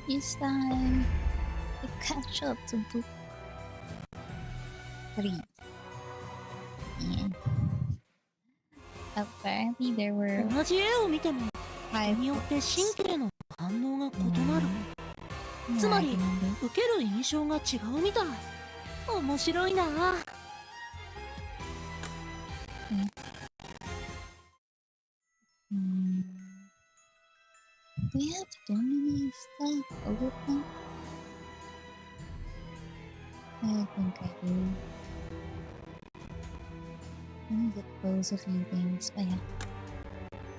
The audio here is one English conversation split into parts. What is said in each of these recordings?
It's time to catch up to book 3. And apparently there were 同じ絵を見ても 5人によって books. 神経の反応が異なる。つまり Recommended. 受ける印象が違うみたい。面白いな。Do we have too many stuff open? I think I do. Let me get close a few things, but yeah.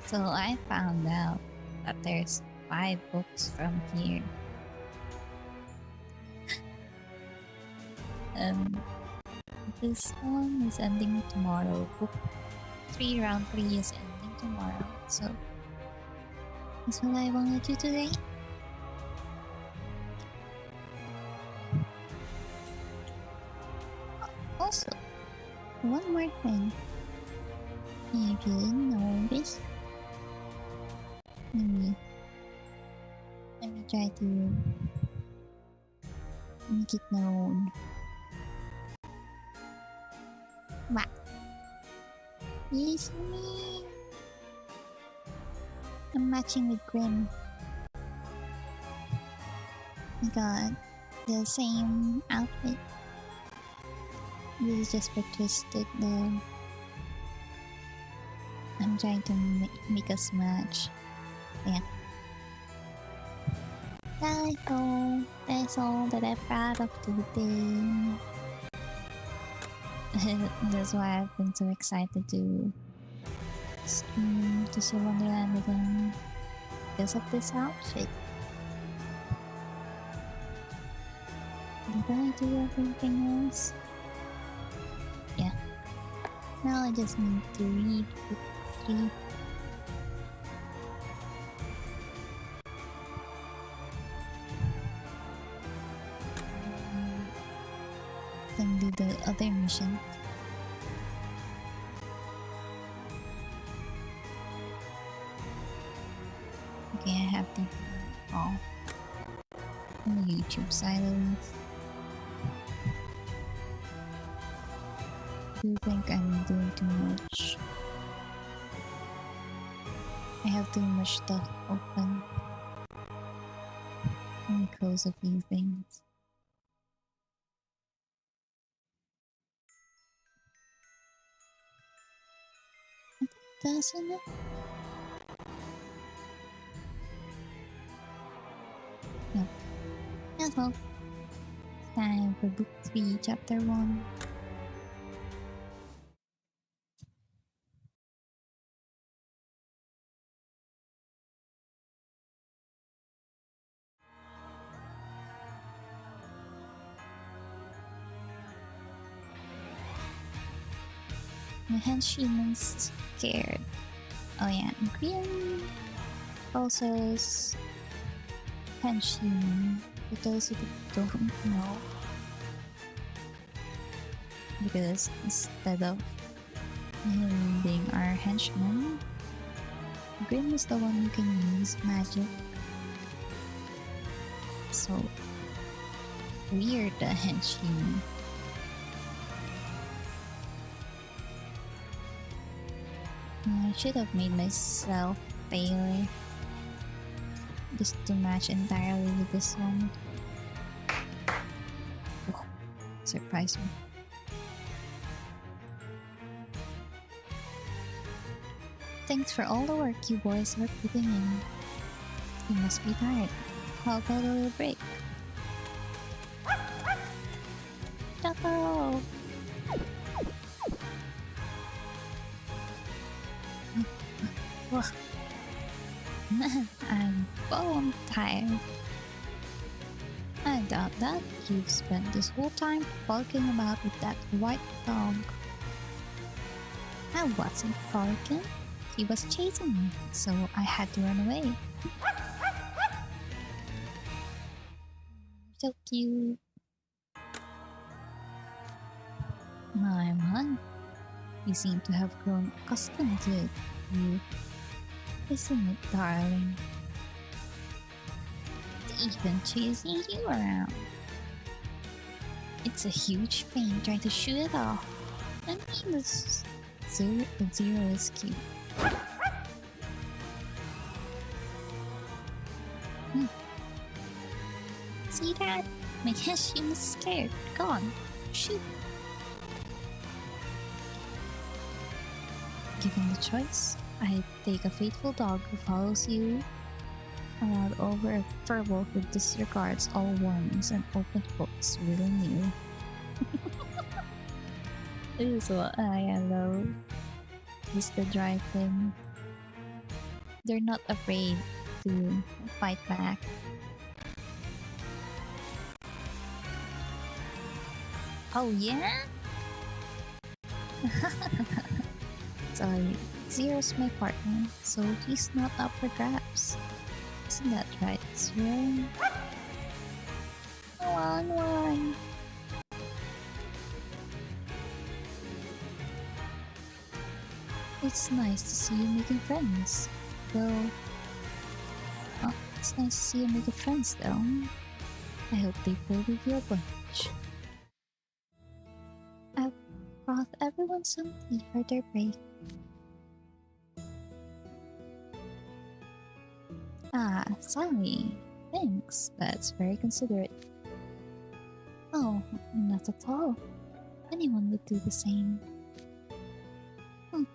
So I found out that there's 5 books from here. This one is ending tomorrow. Book 3, round 3 is ending tomorrow, so that's what I want to do today. Also, one more thing. If you didn't know this, let me try to make it known. Wow. It's me. I'm matching with Grim. We got the same outfit. This is just for Twisted though. I'm trying to make us match. Yeah. That's all that I'm proud of today. That's why I've been so excited to stream Twisted Wonderland again because of this outfit. Did I do everything else? Yeah. Now I just need to read book 3. Then do the other mission. Okay, I have to all on the YouTube side of this. Do you think I'm doing too much? I have too much stuff open. Let me close a few things. Doesn't it? No. That's all. Time for book 3, chapter 1. My henchman's scared. Oh yeah, Green also henchman. For those who don't know, because instead of him being our henchman, Grim is the one who can use magic. So weird, the henchman. I should have made myself Bailey just to match entirely with this one. Oh, surprise me. Thanks for all the work you boys are putting in. You must be tired. How about a little break? Chapo! I'm bone tired. I doubt that you've spent this whole time barking about with that white dog. I wasn't barking. He was chasing me, so I had to run away. So cute. My man, you seem to have grown accustomed to it. Isn't it, darling? even chasing you around. It's a huge pain trying to shoot it off. I mean, this zero is cute. See that? My Heshim is scared. Go on, shoot. Given the choice, I'd take a faithful dog who follows you around over a furbolg who disregards all warnings and open books willy-nilly. This is what I love. Just the dry thing. They're not afraid to fight back. Oh yeah? Sorry, Zero's my partner, so he's not up for grabs. Isn't that right, Zero? One. It's nice to see you making friends. It's nice to see you making friends though. I hope they play with you a bunch. I brought everyone some tea for their break. Ah, Sally. Thanks, that's very considerate. Oh, not at all. Anyone would do the same. I've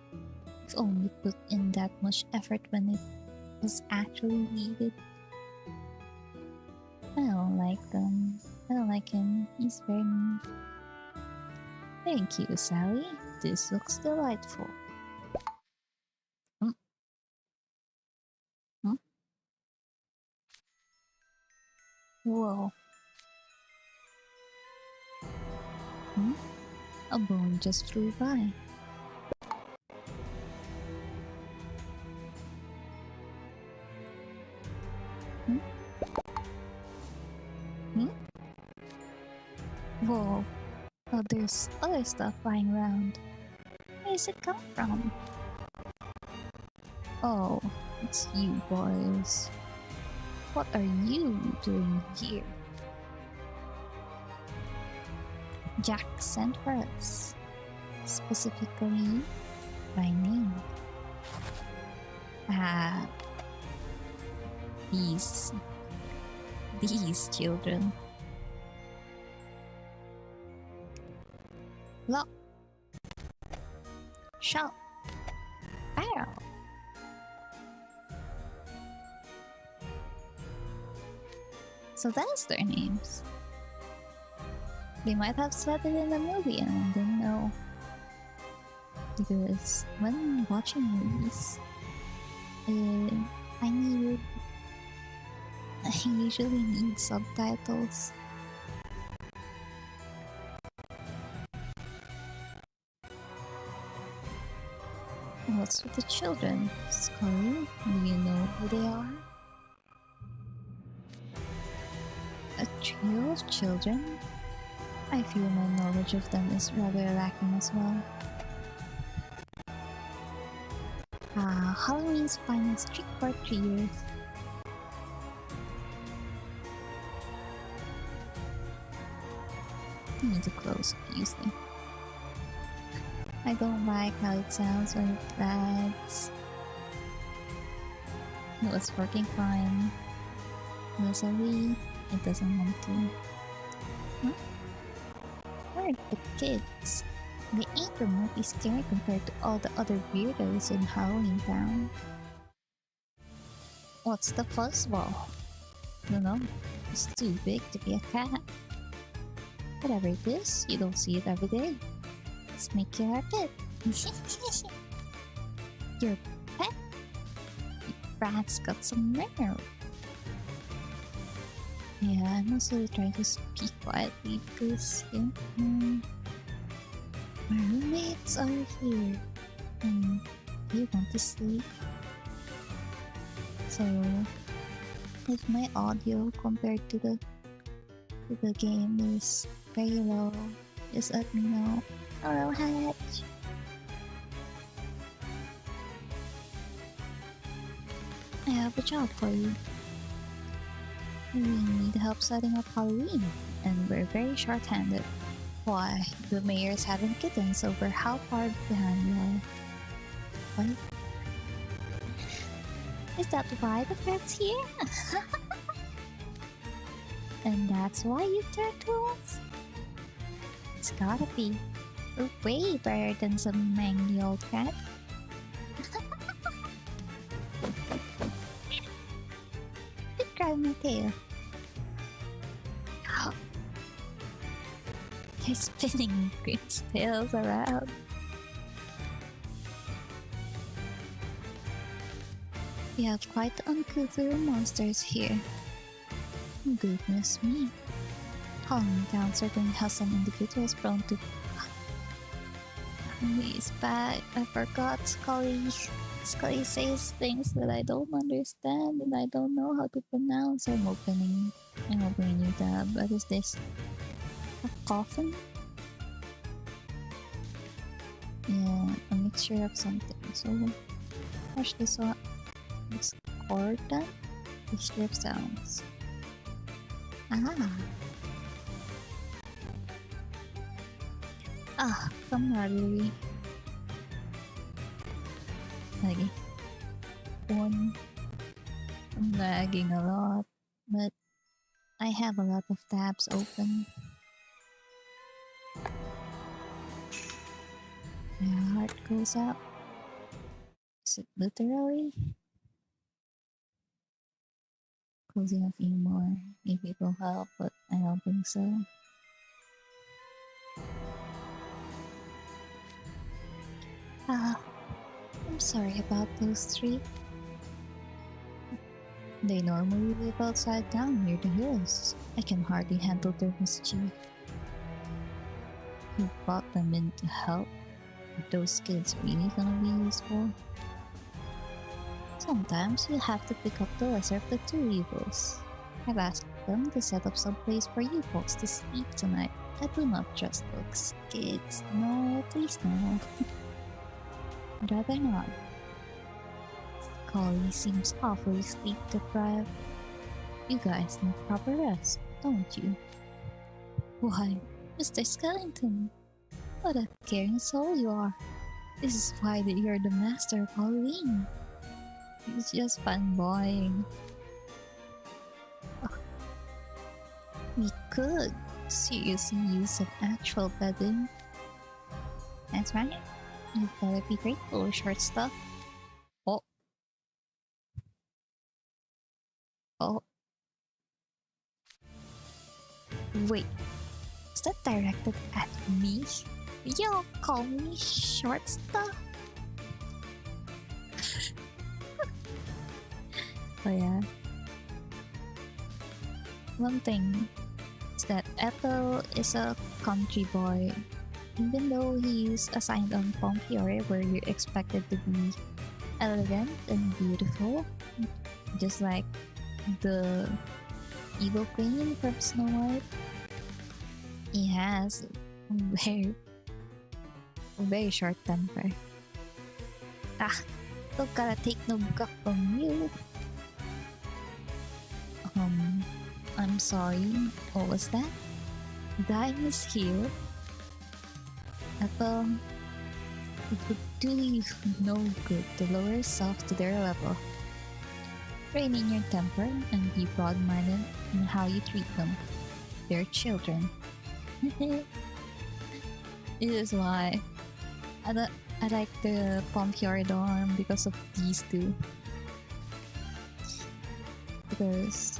only put in that much effort when it was actually needed. I don't like them. I don't like him. He's very mean. Thank you, Sally. This looks delightful. Whoa. A bone just flew by. Whoa. Oh, there's other stuff lying around. Where does it come from? Oh, it's you boys. What are you doing here? Jack sent for us. Specifically, by name. These children. Lock. Shot. Barrel. So that's their names. They might have said it in the movie and I didn't know. Because when watching movies, I usually need subtitles. What's with the children? Scully, do you know who they are? A trio of children? I feel my knowledge of them is rather lacking as well. Halloween's finest trick for 3 years. I need to close, obviously. I don't like how it sounds when it lags. It was working fine. Lazily, it doesn't want to. Huh? Where are the kids? They ain't remotely scary compared to all the other weirdos in Halloween Town. What's the fuzzball? No, it's too big to be a cat. Whatever it is, you don't see it every day. Let's make you our pet. Your pet? Brad's got some nerve. Yeah, I'm also trying to speak quietly because my roommates are here and they want to sleep. So if my audio compared to the game is very low, just let me know. Hello, Hatch. I have a job for you. We need help setting up Halloween, and we're very short-handed. Why, the mayor's having kittens over how far behind we are. What? Is that why the pet's here? And that's why you turned to us? It's gotta be. We're way better than some mangy old cat. Quit grabbing my tail. They're spinning Grim's tails around. We have quite the uncouth little monsters here. Goodness me. Calming down certainly has some individuals prone to... He's bad. I forgot Scully. Scully says things that I don't understand and I don't know how to pronounce. I'm opening a new tab. What is this? A coffin? Yeah, a mixture of something. So, watch this one. Discordant? Mixture of sounds. Camaraderie. Lagi. I'm lagging a lot, but I have a lot of tabs open. My heart goes out. Is it literally? Closing a few more. Maybe it will help, but I don't think so. I'm sorry about those three. They normally live outside town near the hills. I can hardly handle their mischief. You brought them in to help. Are those kids really gonna be useful? Sometimes you have to pick up the lesser of the two evils. I've asked them to set up some place for you folks to sleep tonight. I do not trust those kids. No, please no. I'd rather not. Scully seems awfully sleep deprived. You guys need proper rest, don't you? Why, Mr. Skellington, what a caring soul you are. This is why you're the master of Halloween. He's just fanboying. We could seriously use some actual bedding. That's right. You better be grateful, short stuff. Oh. Wait. Is that directed at me? Y'all call me short stuff? Oh yeah. One thing is that Ethel is a country boy. Even though he's assigned on Pompiore where you're expected to be elegant and beautiful, just like the evil queen from Snow White, he has a very short temper. Don't gotta take no guff from you. I'm sorry. What was that? Did I mishear? Ethel, it would do you no good to lower yourself to their level. Rein in your temper and be broad-minded in how you treat them. They're children. This is why I like the Pompiore dorm because of these two. Because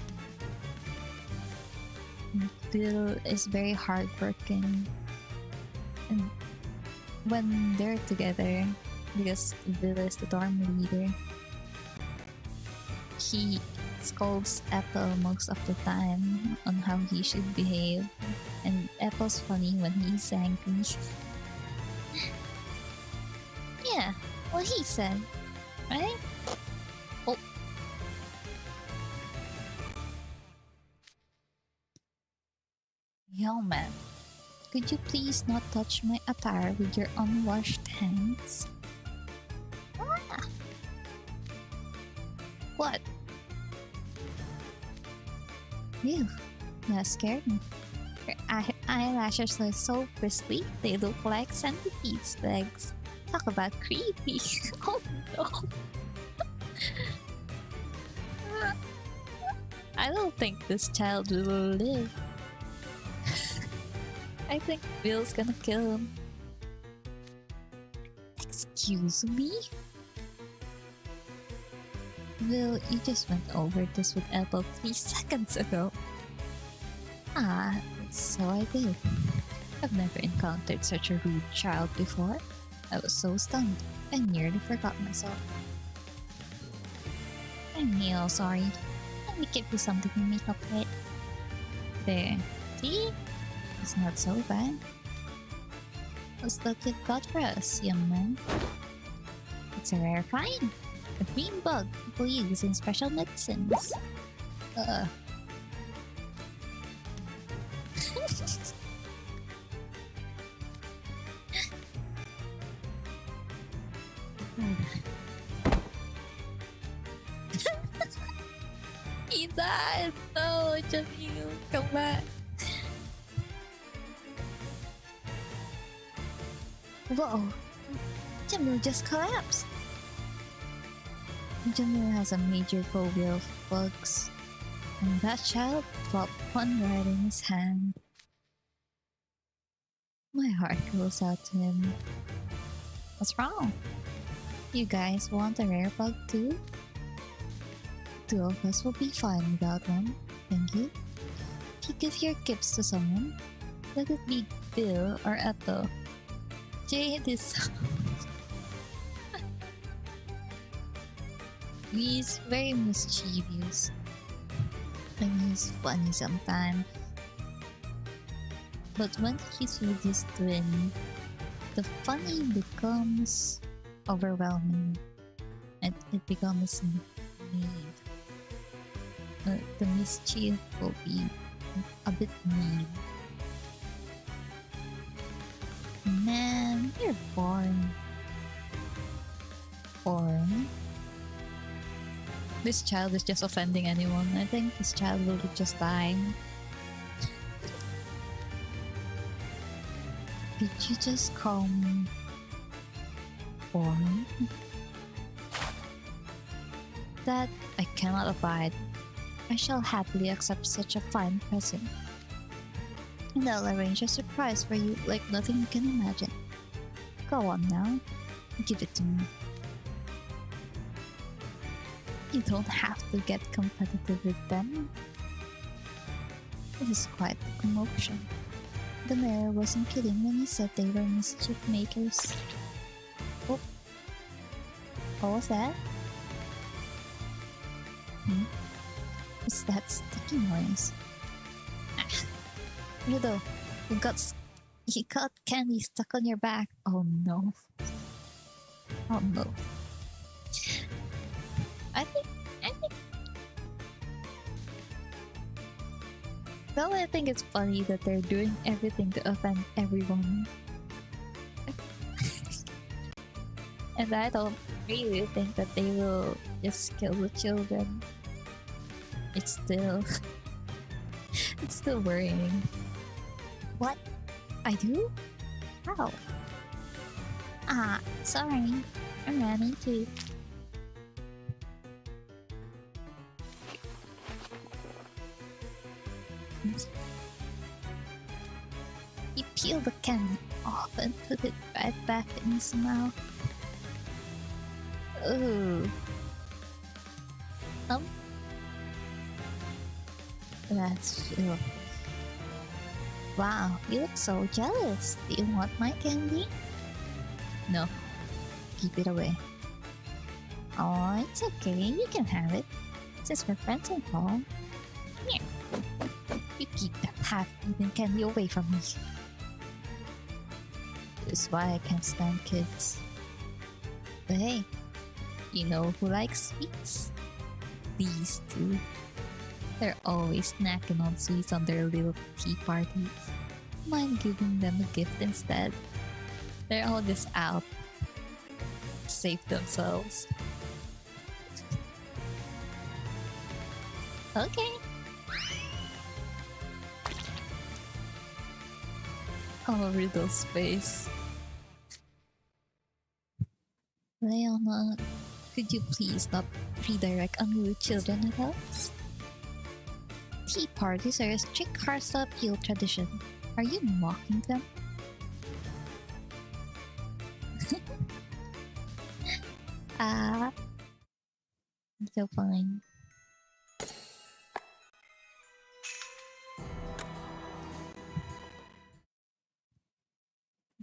Bill is very hardworking, and when they're together, because Bill is the dorm leader, he scolds Ethel most of the time on how he should behave, and Ethel's funny when he's angry. Yeah, what he said, right? Oh. Yo man, could you please not touch my attire with your unwashed hands? What? Ew, that scared me. Her eyelashes are so bristly, they look like centipedes' legs. Talk about creepy. Oh no. I don't think this child will live. I think Bill's gonna kill him. Excuse me? Will, you just went over this with Ethel 3 seconds ago. Ah, so I did. I've never encountered such a rude child before. I was so stunned, I nearly forgot myself. I'm real sorry. Let me give you something to make up with. There. See? It's not so bad. What's that you've got for us, young man? It's a rare find. A green bug people use in special medicines. He died! No, Jamil, come back. Whoa! Jamil just collapsed! Jamil has a major phobia of bugs. And that child dropped one right in his hand. My heart goes out to him. What's wrong? You guys want a rare bug too? Two of us will be fine without one, thank you. If you give your gifts to someone, let it be Bill or Ethel. Jade is... He's very mischievous. And he's funny sometimes. But when he's with his twin, the funny becomes overwhelming. And it becomes mean. The mischief will be a bit mean. Man, you're boring. Boring? This child is just offending anyone. I think this child will just die. Did you just call me boring? That I cannot abide. I shall happily accept such a fine present. And I'll arrange a surprise for you like nothing you can imagine. Go on now. Give it to me. You don't have to get competitive with them. It is quite a commotion. The mayor wasn't kidding when he said they were mischief makers. Oh. What was that? What's that sticky noise? Ludo, you got candy stuck on your back. Oh no. Oh no. I think though I think it's funny that they're doing everything to offend everyone. And I don't really think that they will just kill the children. It's still it's still worrying. What? I do? How? Ah, sorry. I'm running too. He peeled the candy off and put it right back in his mouth. Ooh. That's filthy. Wow, you look so jealous. Do you want my candy? No. Keep it away. Oh, it's okay. You can have it. Since we're friends and all. Here. You keep that half-eaten candy away from me. This is why I can't stand kids. But hey, you know who likes sweets? These two. They're always snacking on sweets on their little tea parties. Mind giving them a gift instead? They're all just out to save themselves. Okay. I'm a Riddle's face. Leona, could you please not redirect unruly children at us? Tea parties are a strict hardstyle appeal tradition. Are you mocking them? Ah, so fine.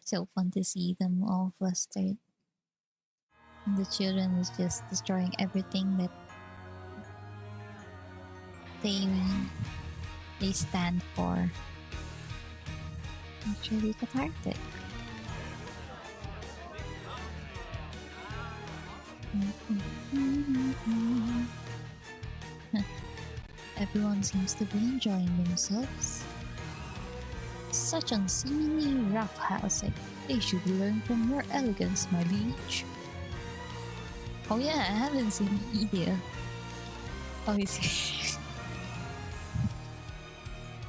So fun to see them all flustered. And the children is just destroying everything that they stand for. It's really cathartic. Everyone seems to be enjoying themselves. Such unseemly roughhousing. They should learn from your elegance, my liege. Oh yeah, I haven't seen Edea. Oh, he's here.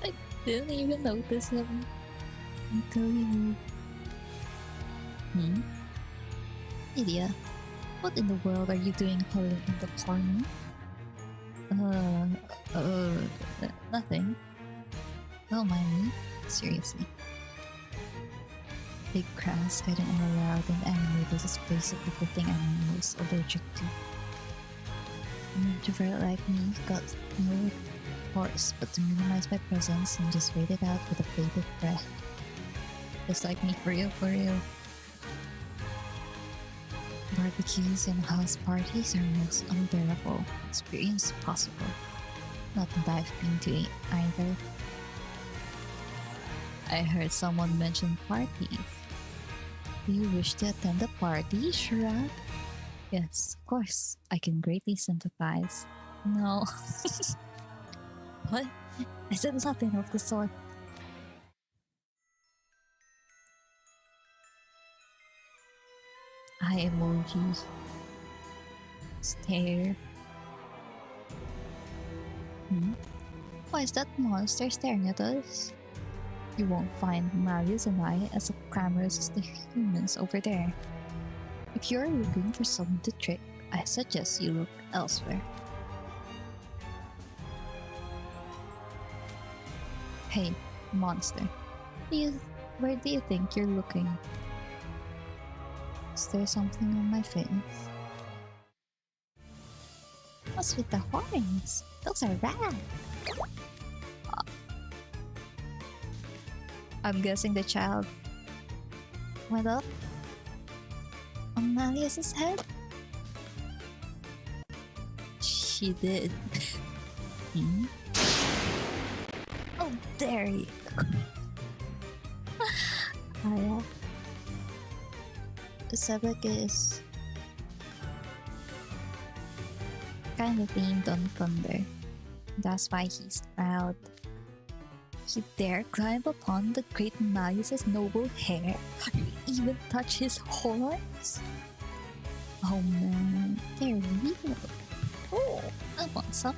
I didn't even notice him until he moved. Edea, what in the world are you doing huddling in the corner? Nothing. Don't mind me. Seriously. Big crowds hiding all around and animators is basically the thing I'm most allergic to. An introvert like me got no choice but to minimize my presence and just wait it out with a bated breath. Just like me, for real, for real. Barbecues and house parties are the most unbearable experience possible. Not that I've been to either. I heard someone mention parties. Do you wish to attend a party, Shura? Yes, of course. I can greatly sympathize. No. What? I said nothing of the sort. Eye emojis. Stare. Why is that monster staring at us? You won't find Marius and I as clamorous as the humans over there. If you're looking for someone to trick, I suggest you look elsewhere. Hey, monster. Where do you think you're looking? Is there something on my face? What's with the horns? Those are rad. I'm guessing the child went up on Malleus's head? She did. Oh, there you go. Yeah. Sebek is kind of themed on thunder. That's why he's proud. He dare climb upon the great Malleus's noble hair. You even touch his horns? Oh man, they're real. Oh, I want some.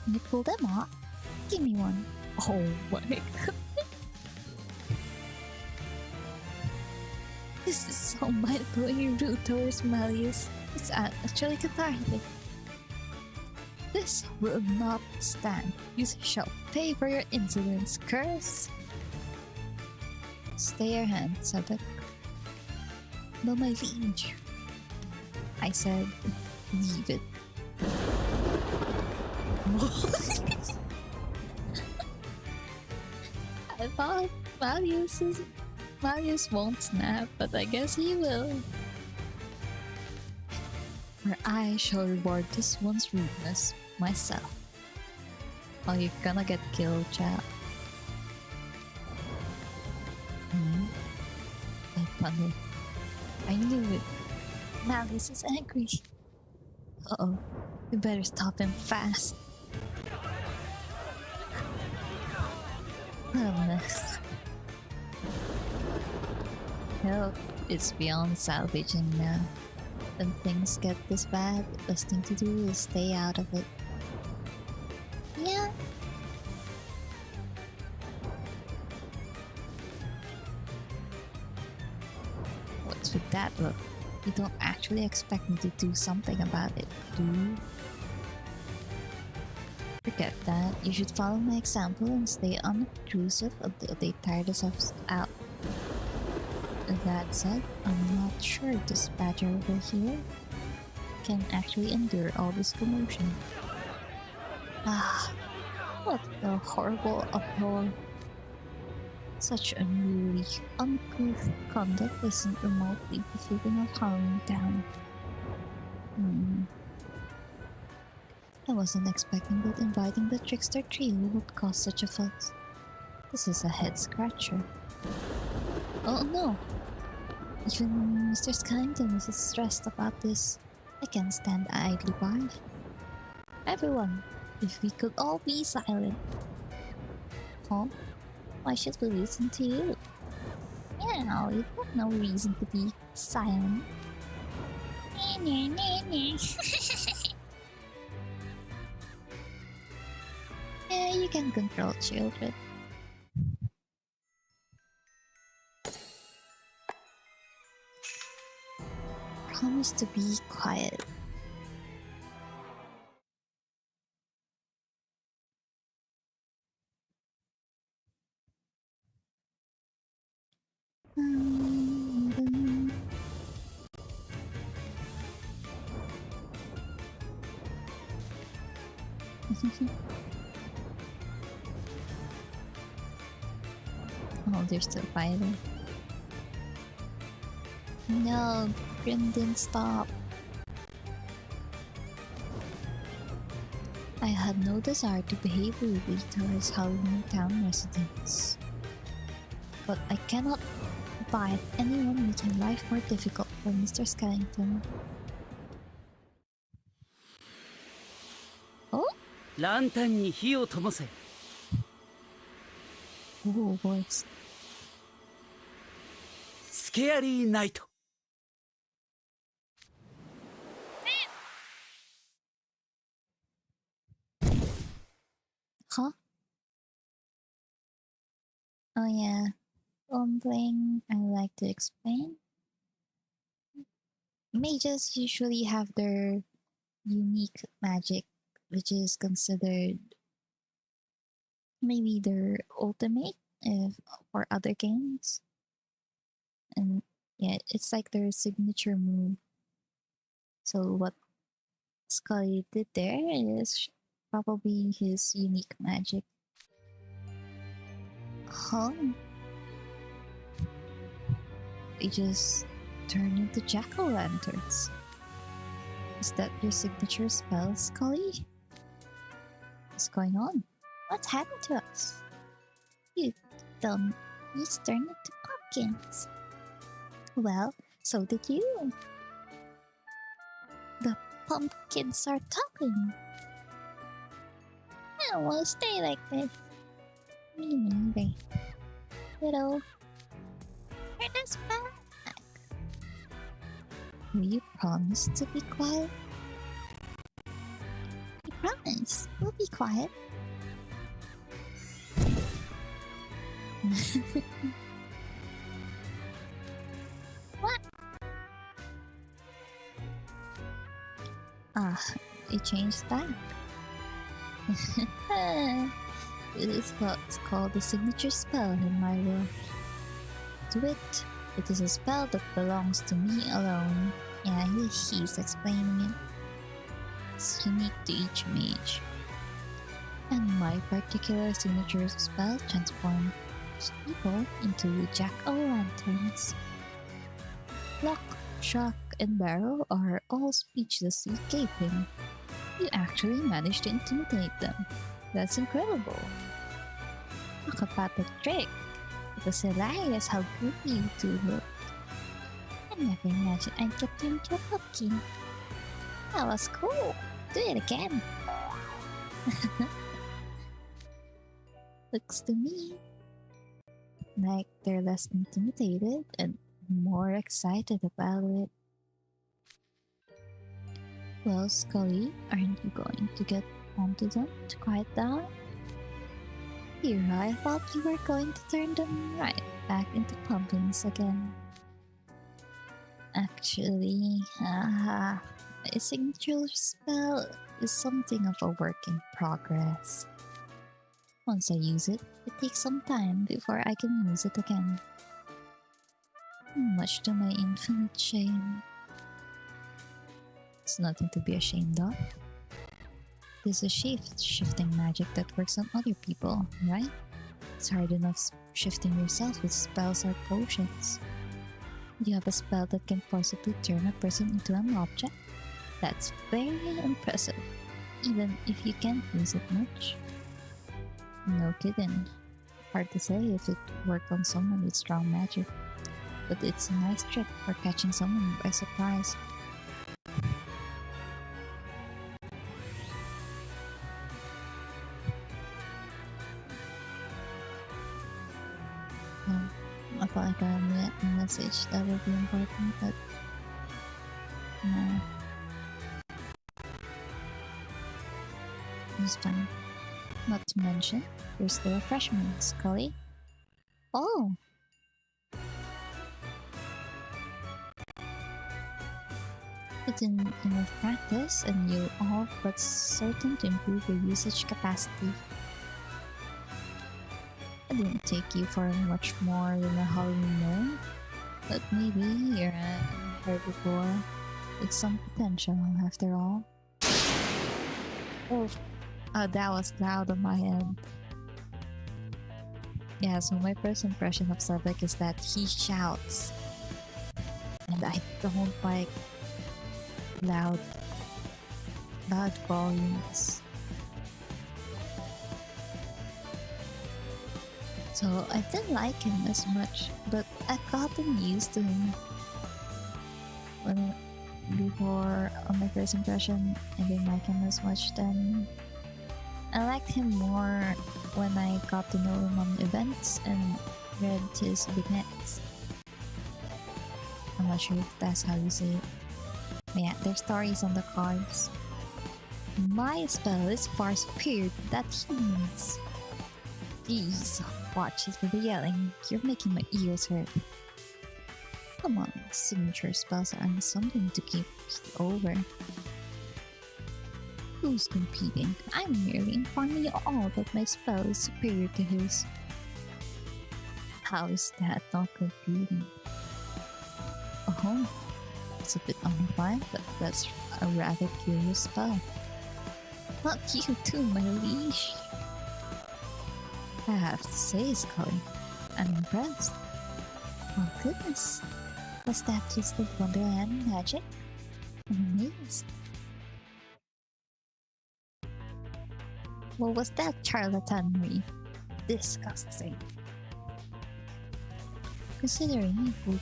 Can you pull them off? Give me one. Oh my god. This is so mind-blowing rude towards Malleus. It's actually cathartic. This will not stand. You shall pay for your insolence, curse! Stay your hand, Sebek. No, my liege. I said, leave it. I thought Malleus won't snap, but I guess he will. Or I shall reward this one's rudeness myself. Oh, you're gonna get killed, child. That funny. I knew it. Malleus is angry. Uh-oh. You better stop him fast. Oh, mess. Help. It's beyond salvaging now. When things get this bad, the best thing to do is stay out of it. Yeah. What's with that look? You don't actually expect me to do something about it, do you? Forget that. You should follow my example and stay unobtrusive until they tire themselves out. That said, I'm not sure this badger over here can actually endure all this commotion. Ah, what a horrible uproar. Such unruly, uncouth conduct isn't remotely befitting of Halloween Town. I wasn't expecting that inviting the trickster trio would cause such a fuss. This is a head-scratcher. Oh no! Even Mr. Skellington is stressed about this. I can't stand idly by. Everyone, if we could all be silent. Huh? Why should we listen to you? Yeah, you have no reason to be silent. Yeah, you can control children. Promise to be quiet. Oh, they're still fighting. No, Grimden, stop. I had no desire to behave rudely towards Halloween Town residents. But I cannot abide anyone making life more difficult for Mr. Skellington. Oh? ランタンに火を灯せ。 Oh, voice. スケアリーナイト。 Huh? Oh yeah. One thing I would like to explain. Mages usually have their unique magic, which is considered maybe their ultimate for other games. And yeah, it's like their signature move. So what Scully did there is probably his unique magic. Huh? They just turn into jack-o'-lanterns. Is that your signature spell, Scully? What's going on? What's happened to us? You done these turn into pumpkins. Well, so did you. The pumpkins are talking. I don't want to stay like this. Me neither. Little, turn us back. Will you promise to be quiet? I promise. We'll be quiet. What? Ah, it changed back. This is what's called the signature spell in my world. To wit, it is a spell that belongs to me alone. Yeah, he's explaining it. It's unique to each mage. And my particular signature spell transforms people into jack-o'-lanterns. Lock, shock, and barrel are all speechlessly gaping. You actually managed to intimidate them. That's incredible. Talk about the trick. It was hilarious how goofy you two looked. I never imagined I'd get turned into a pumpkin. That was cool. Do it again. Looks to me like they're less intimidated and more excited about it. Well, Scully, aren't you going to get onto them to quiet down? Here, I thought you were going to turn them right back into pumpkins again. Actually, a signature spell is something of a work in progress. Once I use it, it takes some time before I can use it again. Much to my infinite shame. It's nothing to be ashamed of. This is shifting magic that works on other people, right? It's hard enough shifting yourself with spells or potions. You have a spell that can forcibly turn a person into an object? That's very impressive, even if you can't use it much. No kidding. Hard to say if it worked on someone with strong magic, but it's a nice trick for catching someone by surprise. Oh, I thought I got a message that would be important, but no. It's fine. Not to mention, there's the refreshments, Cully. Oh! Put in enough practice and you're all but certain to improve your usage capacity. It didn't take you for much more than a Halloween meal, but maybe you're a herbivore with some potential after all. Oh, that was loud on my end. Yeah, so my first impression of Sebek is that he shouts. And I don't like loud volumes. So I didn't like him as much, but I've gotten used to him. Before, on my first impression, I didn't like him as much then. I liked him more when I got to know him on events and read his vignettes. I'm not sure if that's how you say it. But yeah, their stories on the cards. My spell is far superior to that he needs. Jeez, watch it with the yelling. You're making my ears hurt. Come on, signature spells aren't something to keep over. Who's competing? I'm merely informing you all that my spell is superior to his. How is that not competing? Oh, it's a bit undefined, but that's a rather curious spell. Not you too, my liege. I have to say, Scully, I'm impressed. Oh goodness, was that Twisted Wonderland magic? I'm amazed. What was that charlatanry? Disgusting. Considering it would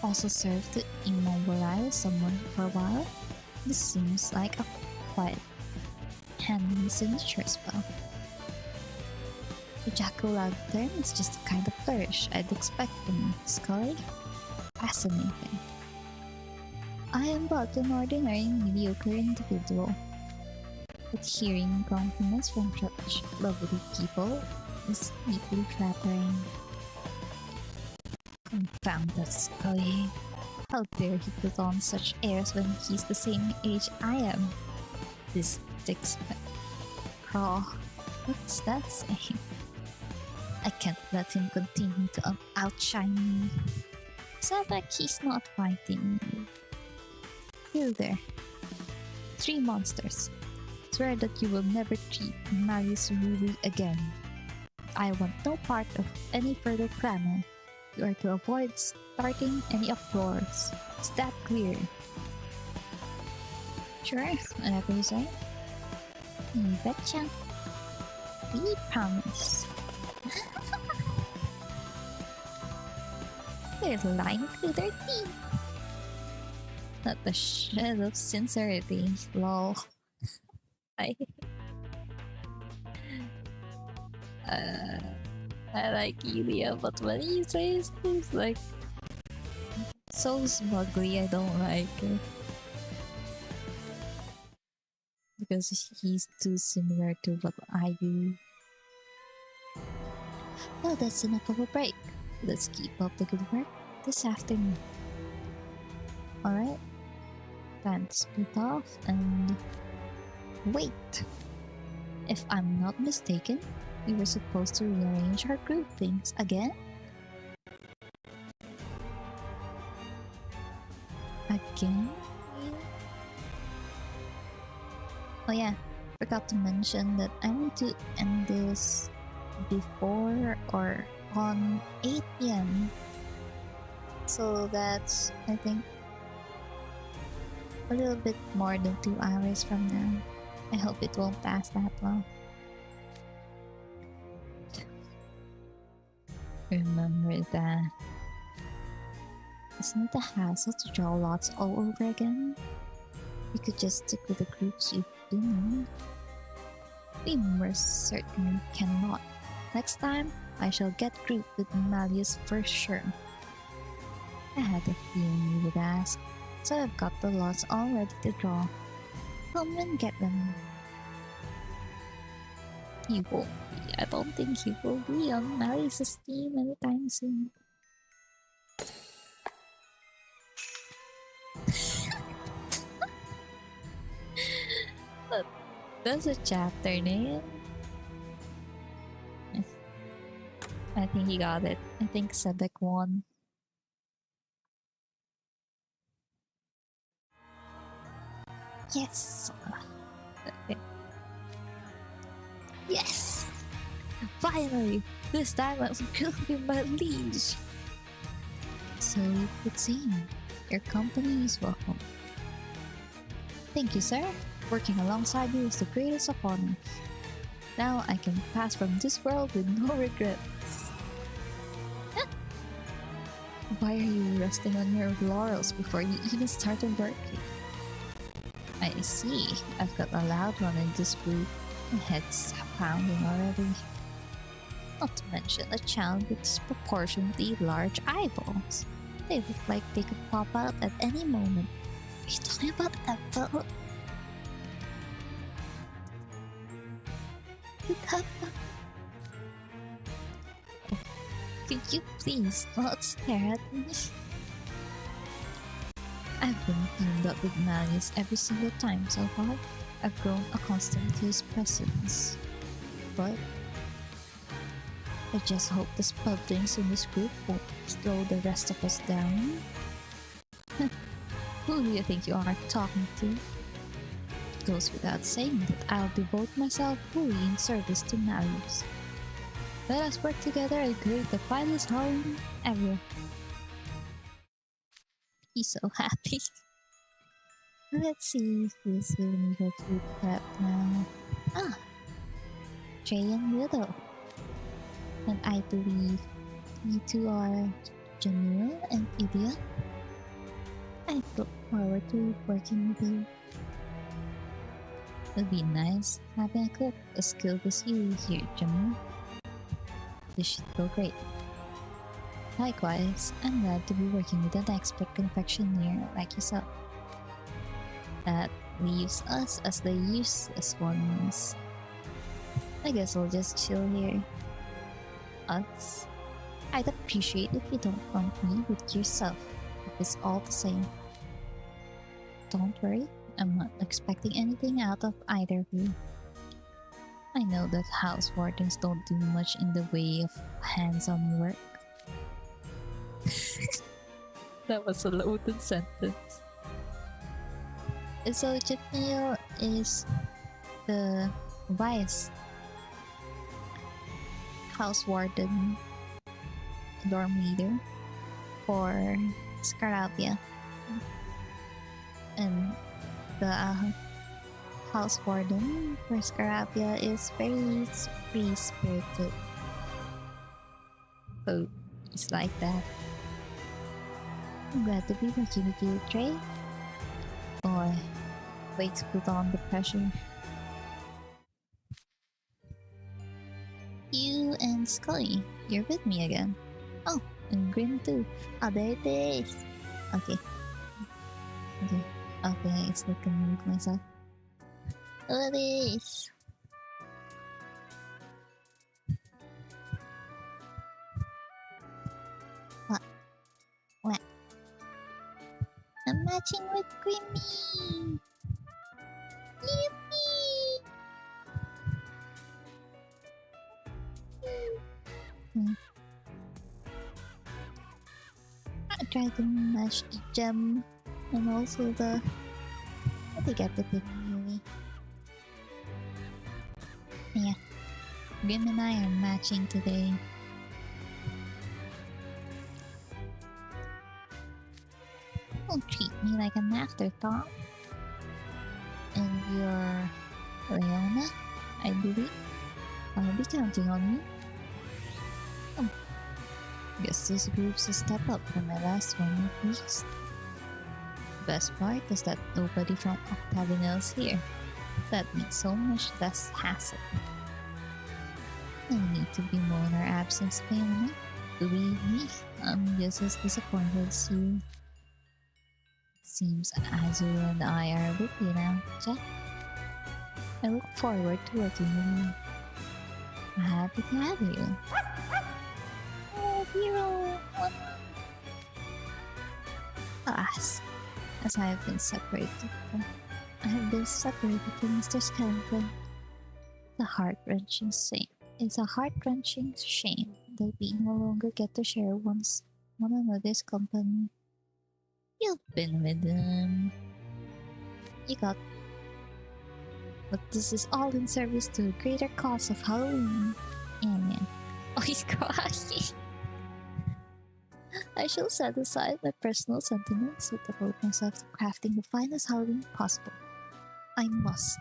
also serve to immobilize someone for a while, this seems like a quite handy signature spell. The jack-o'-lantern is just the kind of flourish I'd expect from you, Scully. Fascinating. I am but an ordinary mediocre individual, but hearing compliments from such lovely people is deeply flattering. Confound that Scully. How dare he put on such airs when he's the same age I am? This Dick's crawl. What's that saying? I can't let him continue to outshine me. Sounds like he's not fighting you. You there. 3 monsters. Swear that you will never treat Marius rudely again. I want no part of any further clamor. You are to avoid starting any uproars. Is that clear? Sure, whatever you say. You betcha. We promise. They're lying through their teeth. Not a shred of sincerity, lol. I like Ilya, but when he says things like so smugly, I don't like it. Because he's too similar to what I do. Well, that's enough of a break. Let's keep up the good work this afternoon. Alright, time to split off and wait. If I'm not mistaken, we were supposed to rearrange our groupings again? Again? Oh yeah, forgot to mention that I want to end this before or on 8 p.m. So that's, I think, a little bit more than 2 hours from now. I hope it won't pass that long. Remember that. Isn't it a hassle to draw lots all over again? We could just stick with the groups we've been in. We most certainly cannot. Next time, I shall get grouped with Malleus for sure. I had a feeling you would ask, so I've got the lots all ready to draw. Come and get them. He won't be. I don't think he will be on Malleus' team anytime soon. That's a chapter name. I think he got it. I think Sebek won. Yes! Okay. Yes! Finally! This time I'm gonna be my liege! So it would seem your company is welcome. Thank you, sir. Working alongside you is the greatest of honors. Now I can pass from this world with no regrets. Why are you resting on your laurels before you even started working? I see. I've got a loud one in this group. My head's pounding already. Not to mention a child with disproportionately large eyeballs. They look like they could pop out at any moment. Are you talking about Apple? Could you please not stare at me? I've been teamed up with Malleus every single time so far. I've grown accustomed to his presence. But I just hope the spellings in this group won't slow the rest of us down. Who do you think you are talking to? It goes without saying that I'll devote myself fully in service to Malleus. Let us work together and create the finest Halloween ever. He's so happy. Let's see who's giving me her cute tap now. Ah! Trey and Widow. And I believe you two are Jamil and Idia. I look forward to working with you. It'll be nice having a cook as skilled as you here, Jamil. This should go great. Likewise, I'm glad to be working with an expert confectioner like yourself. That leaves us as the useless ones. I guess I'll just chill here. Us? I'd appreciate if you don't bump me with yourself, if it's all the same. Don't worry, I'm not expecting anything out of either of you. I know that house wardens don't do much in the way of hands-on work. That was a loaded sentence. So Jamil is the vice house warden dorm leader for Scarabia, and the house warden for Scarabia is very free spirited. So it's like that. I'm glad to be working with you, Trey. Boy, wait to put on the pressure. You and Scully, you're with me again. Oh, and Grim too. Oh, there it is. Okay. Okay, it's like I can move myself. Oh, it is. What? matching with Creamy! Yippee! I tried to match the gem and also the... I think I get the pick really. Yeah. Grim and I are matching today. Don't treat me like an afterthought. And you're Leona, I believe. I'll be counting on you. Guess this group's a step up from my last one at least. The best part is that nobody from Octagonal's here. That makes so much less hassle. No need to bemoan our absence, Leona. Believe me, I'm just as disappointed as you. Seems Azul and I are with you now, Jack. I look forward to working with you. I'm happy to have you. Oh, hero! Alas, as I have been separated from Mr. Skeleton. The heart-wrenching shame. It's a heart-wrenching shame that we no longer get to share one another's company. You've been with them. You got... But this is all in service to a greater cause of Halloween. Yeah. Oh, he's crying. I shall set aside my personal sentiments to devote myself to crafting the finest Halloween possible. I must.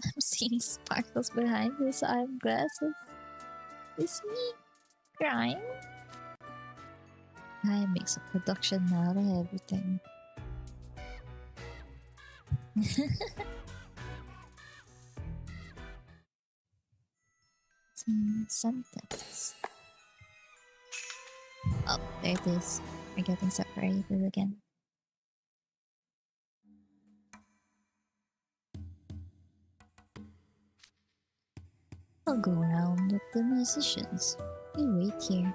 I'm seeing sparkles behind his eyeglasses. Is he crying? Guy makes a production out of everything. Sentence. Oh, there it is. We're getting separated again. I'll go around with the musicians. You wait here.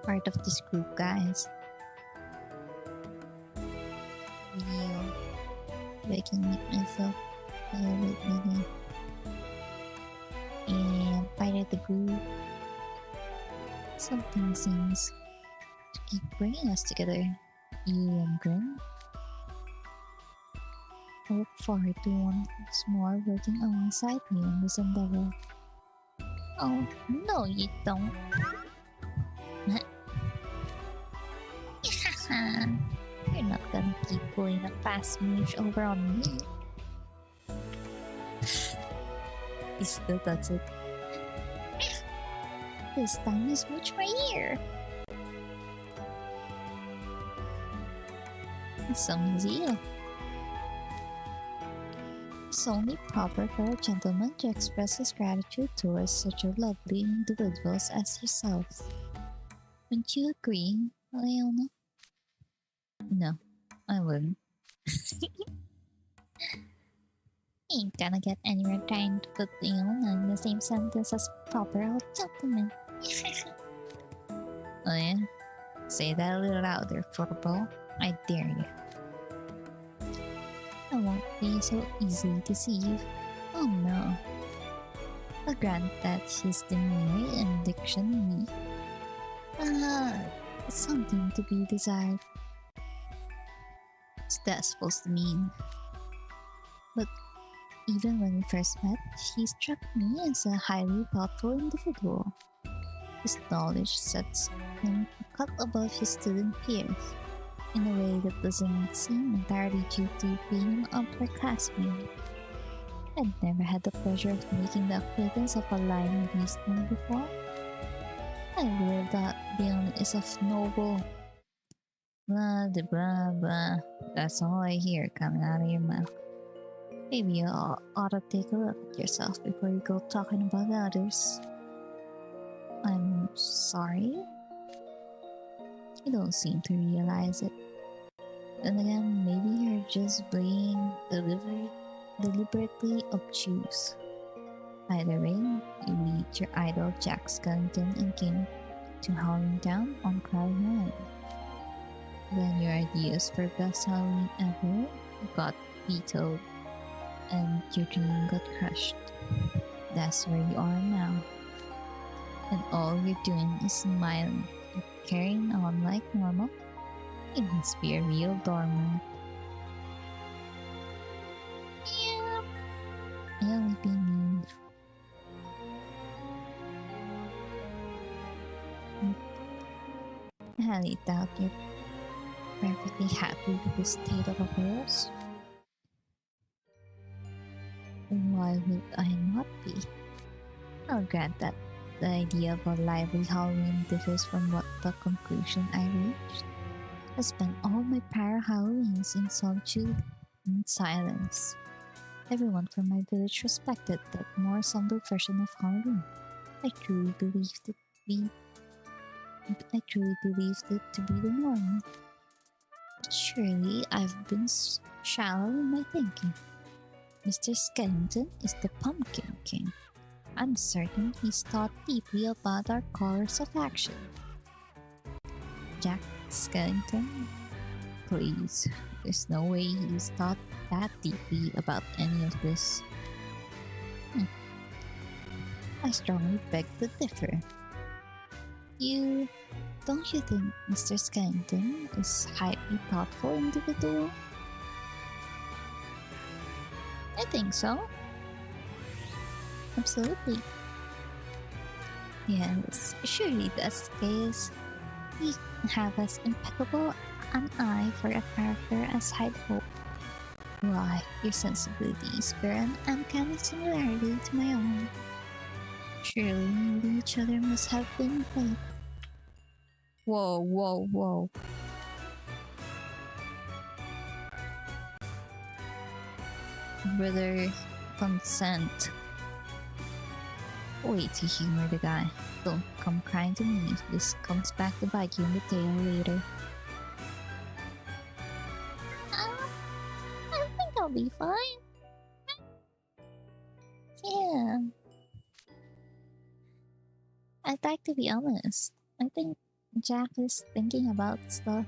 Part of this group, guys. Video. I can make myself a little bit bigger. And part of the group. Something seems to keep bringing us together. You and Grim. I look forward to once more working alongside you in this endeavor. Oh, no you don't. You're not gonna keep pulling a fast smooch over on me. He still does it. This time you smooch my ear. Some zeal. It's only proper for a gentleman to express his gratitude towards such a lovely individuals as yourselves. Wouldn't you agree, Leona? No, I wouldn't. Ain't gonna get anywhere trying to put Leona in the same sentence as proper old gentleman. Oh yeah? Say that a little louder, Furbo. I dare you. I won't be so easily deceived. Oh no. I'll grant that his demeanor and diction weak. Something to be desired. What's that supposed to mean? But even when we first met, he struck me as a highly thoughtful individual. His knowledge sets him a cut above his student peers, in a way that doesn't seem entirely due to being an upperclassman. I'd never had the pleasure of making the acquaintance of a lying beastman before. I believe that Leon is of noble... blah de blah blah. That's all I hear coming out of your mouth. Maybe you ought to take a look at yourself before you go talking about others. I'm sorry? You don't seem to realize it. Then again, maybe you're just being deliberately obtuse. Either way, you meet your idol Jack Skellington and King. to Halloween Town on Cloud 9. When your ideas for best Halloween ever got vetoed and your dream got crushed. That's where you are now. And all you're doing is smiling and carrying on like normal. You must be a real dormer. Yeah. You'll be mean. I highly doubt you're perfectly happy with the state of affairs. Why would I not be? I'll grant that the idea of a lively Halloween differs from what the conclusion I reached. I spent all my prior Halloweens in solitude and silence. Everyone from my village respected that more somber version of Halloween. I truly believed it to be the norm. But surely I've been shallow in my thinking. Mr. Skellington is the Pumpkin King. I'm certain he's thought deeply about our course of action. Jack Skellington? Please, there's no way he's thought that deeply about any of this. I strongly beg to differ. Don't you think Mr. Skellington is a highly thoughtful individual? I think so. Absolutely. Yes, surely that's the case. We have as impeccable an eye for a character as I'd hoped. Why, your sensibilities bear an uncanny similarity to my own. Surely meeting each other must have been fate. Whoa, whoa, whoa. Brother, consent. Way to humor the guy. Don't come crying to me if this comes back to bite you in the tail later. I think I'll be fine. Yeah. I'd like to be honest. I think Jack is thinking about stuff.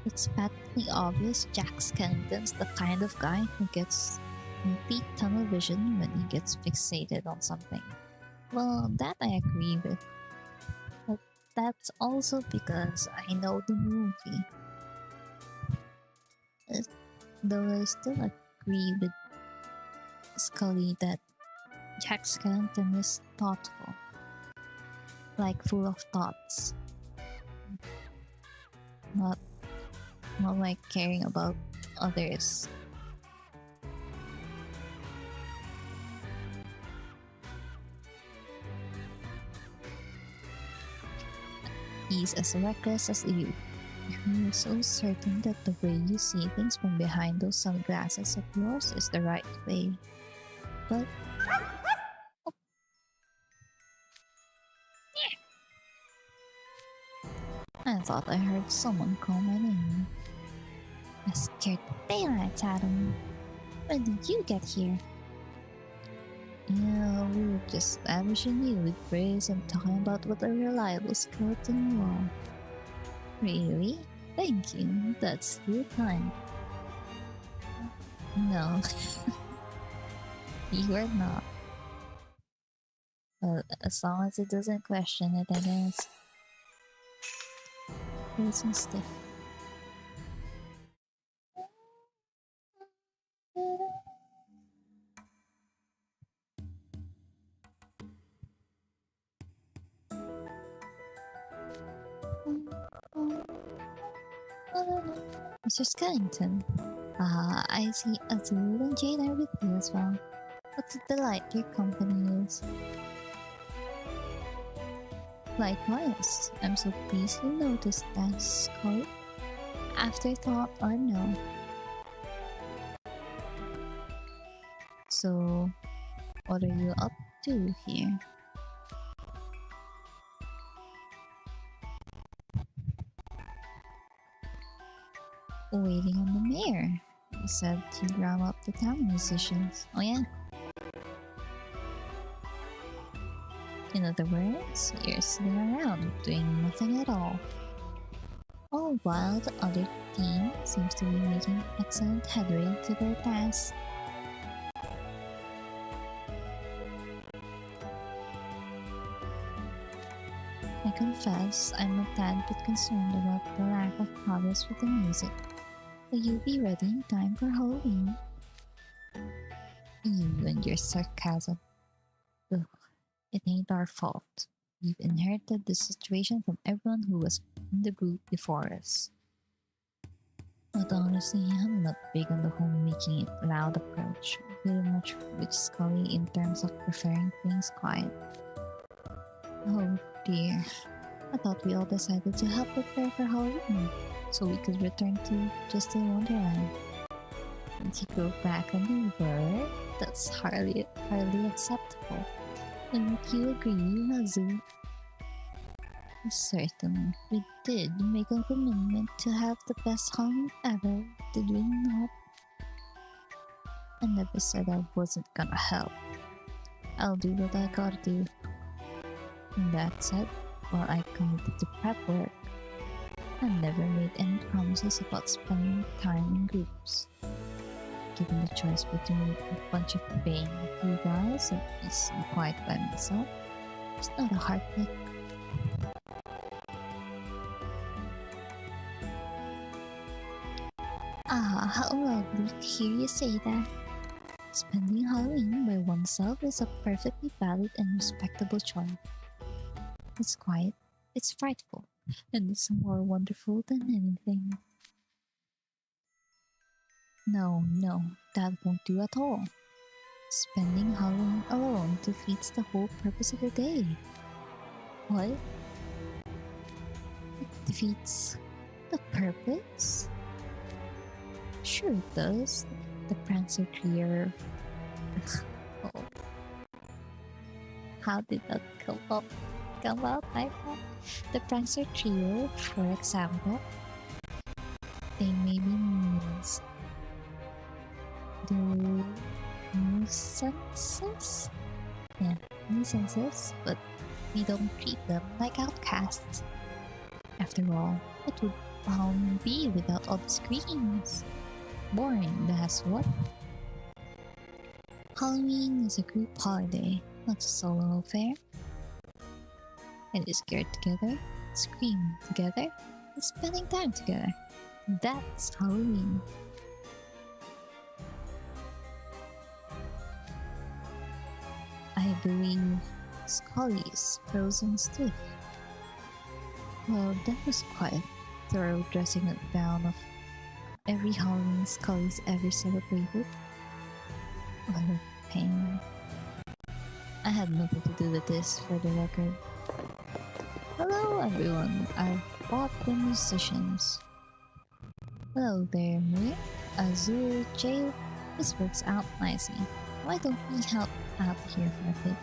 It's patently obvious Jack Skellington's the kind of guy who gets complete tunnel vision when he gets fixated on something. Well, that I agree with. But that's also because I know the movie. Though I still agree with Scully that Jack Skellington is thoughtful. Like full of thoughts. Not like caring about others. He's as reckless as you. You're so certain that the way you see things from behind those sunglasses of yours is the right way. But I thought I heard someone call my name. I scared the daylights out of me. When did you get here? Yeah, we were just lavishing you with praise and talking about what a reliable skeleton you are. Really? Thank you. That's still kind. No. You are not. As long as it doesn't question it, I guess. It's stiff. Mr. Skellington. I see Azul and Jane are with you as well. What a delight your company is. Likewise, I'm so pleased you noticed that, Scully. Afterthought or no. So, what are you up to here? Waiting on the mayor. He said he'd round up the town musicians. Oh yeah. In other words, you're sitting around doing nothing at all while the other team seems to be making excellent headway to their task. I confess I'm a tad bit concerned about the lack of progress with the music. Will you be ready in time for Halloween? You and your sarcasm. Ugh, it ain't our fault. We've inherited this situation from everyone who was in the group before us. But honestly, I'm not big on the whole making it loud approach. Very much with Scully in terms of preferring things quiet. Oh dear. I thought we all decided to help prepare for Halloween so we could return to Twisted Wonderland. And you go back on the word? That's hardly acceptable. And would you agree, Mazu? Certainly, we did make a commitment to have the best Halloween ever, did we not? I never said I wasn't gonna help. I'll do what I gotta do. And that said, while I committed to prep work, I never made any promises about spending time in groups. Given the choice between a bunch of pain with you guys and peace and quiet by myself, it's not a hard pick. Ah, how lovely to hear you say that. Spending Halloween by oneself is a perfectly valid and respectable choice. It's quiet, it's frightful, and it's more wonderful than anything. No, that won't do at all. Spending Halloween alone defeats the whole purpose of the day. What? It defeats the purpose? Sure it does. The Prancer Trio. Oh. How did that come out like that? The Prancer Trio, for example, they may be nuisances? Yeah, nuisances, but we don't treat them like outcasts. After all, what would Halloween be without all the screams? Boring, that's what. Halloween is a group holiday, not a solo affair. And is scared together, screaming together, and spending time together. That's Halloween. I believe Scully is frozen stiff. Well, that was quite a thorough dressing it down of every Halloween Scully's ever celebrated. Oh, pain. I had nothing to do with this, for the record. Hello everyone, I've bought the musicians. Hello there, Mir, Azul, Jay. This works out nicely. Why don't we help out here for a bit?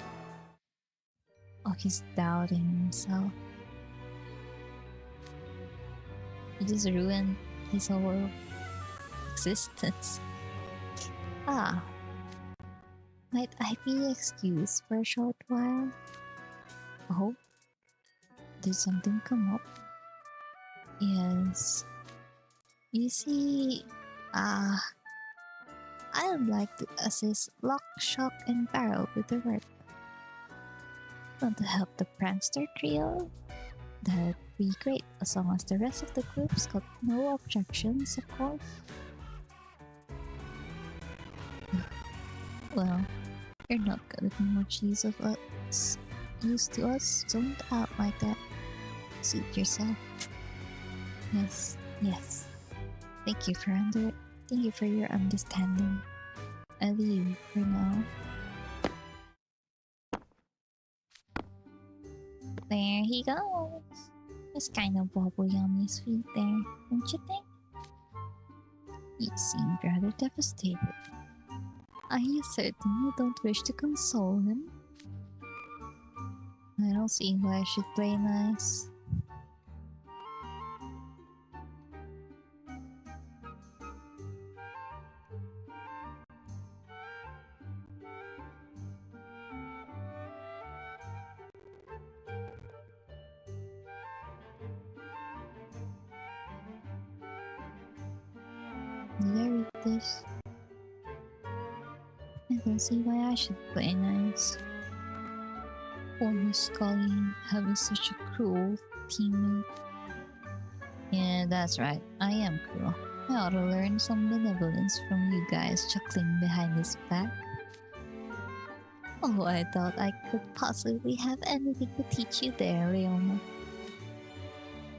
Oh, he's doubting himself. He just ruined his whole existence. Ah, might I be excused for a short while? Oh, did something come up? Yes. You see, I'd like to assist Lock, Shock, and Barrel with the work. Want to help the Prankster Trio? That'd be great, as long as the rest of the group's got no objections, of course. Well, you're not gonna be much use to us, don't out like that. Suit yourself. Yes. Thank you for your understanding. I leave for now. There he goes. He's kind of wobbly on his feet there, don't you think? You seem rather devastated. Are you certain you don't wish to console him? I don't see why I should play nice. Did I read this? I don't see why I should play nice. Poor Miss Scully having such a cruel teammate. Yeah, that's right. I am cruel. I ought to learn some benevolence from you guys chuckling behind his back. Oh, I thought I could possibly have anything to teach you there, Leona.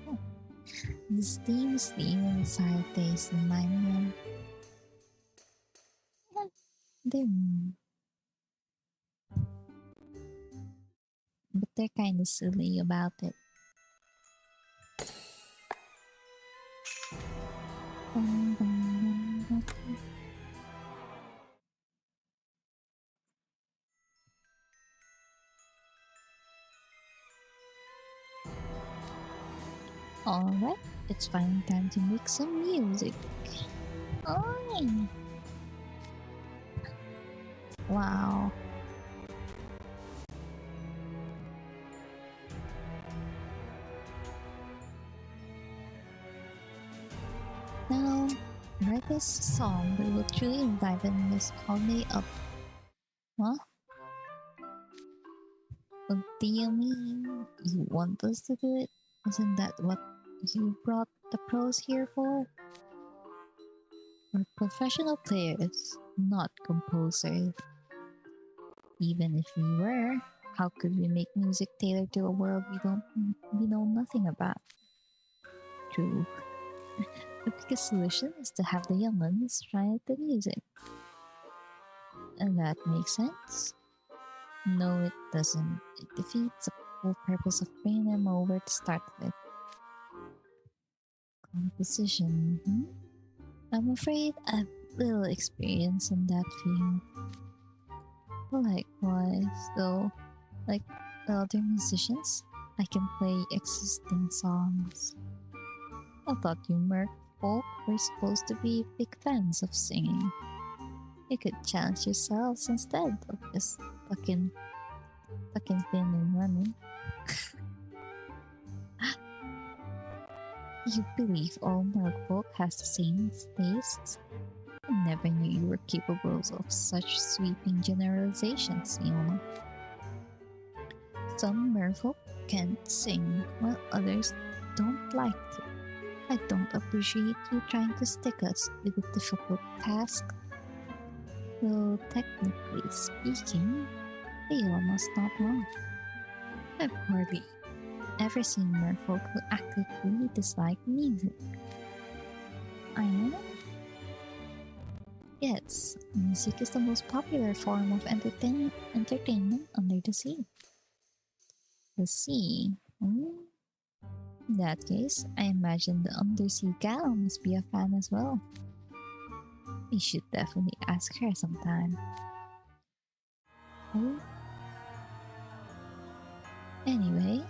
Oh, this seems even a sour taste in my mouth. But they're kinda silly about it. Alright, it's finally time to make some music. Oh, wow. Now, write this song that will truly enliven this holiday up. Huh? What do you mean? You want us to do it? Isn't that what you brought the pros here for? We're professional players, not composers. Even if we were, how could we make music tailored to a world we know nothing about? True. The biggest solution is to have the young ones write the music. And that makes sense. No, it doesn't. It defeats the whole purpose of bringing them over to start with. Composition. I'm afraid I've little experience in that field. Likewise, though, like the other musicians, I can play existing songs. I thought you merfolk were supposed to be big fans of singing. You could challenge yourselves instead of just fucking thin and running. You believe all merfolk has the same tastes? I never knew you were capable of such sweeping generalizations, Leona. Some merfolk can't sing, while others don't like to. I don't appreciate you trying to stick us with a difficult task. Though technically speaking, Leona's not wrong. I've hardly ever seen merfolk who actively dislike music. I know. Yes, music is the most popular form of entertainment under the sea. The sea? In that case, I imagine the undersea gal must be a fan as well. We should definitely ask her sometime. Oh. Anyway,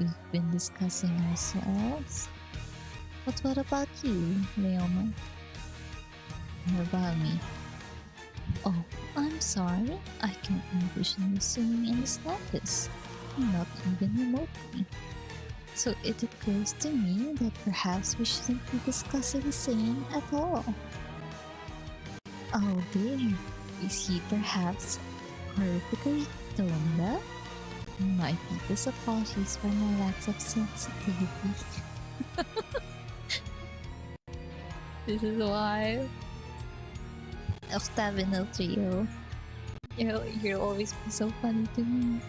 we've been discussing ourselves. But what about you, Leona? What about me? Oh, I'm sorry. I can't envision you singing in the slightest. Not even remotely. So it occurs to me that perhaps we shouldn't be discussing singing at all. Oh dear, is he perhaps horrifically toned up? My deepest apologies for my lack of sensitivity. This is why Octavinal Trio. You'll always be so funny to me.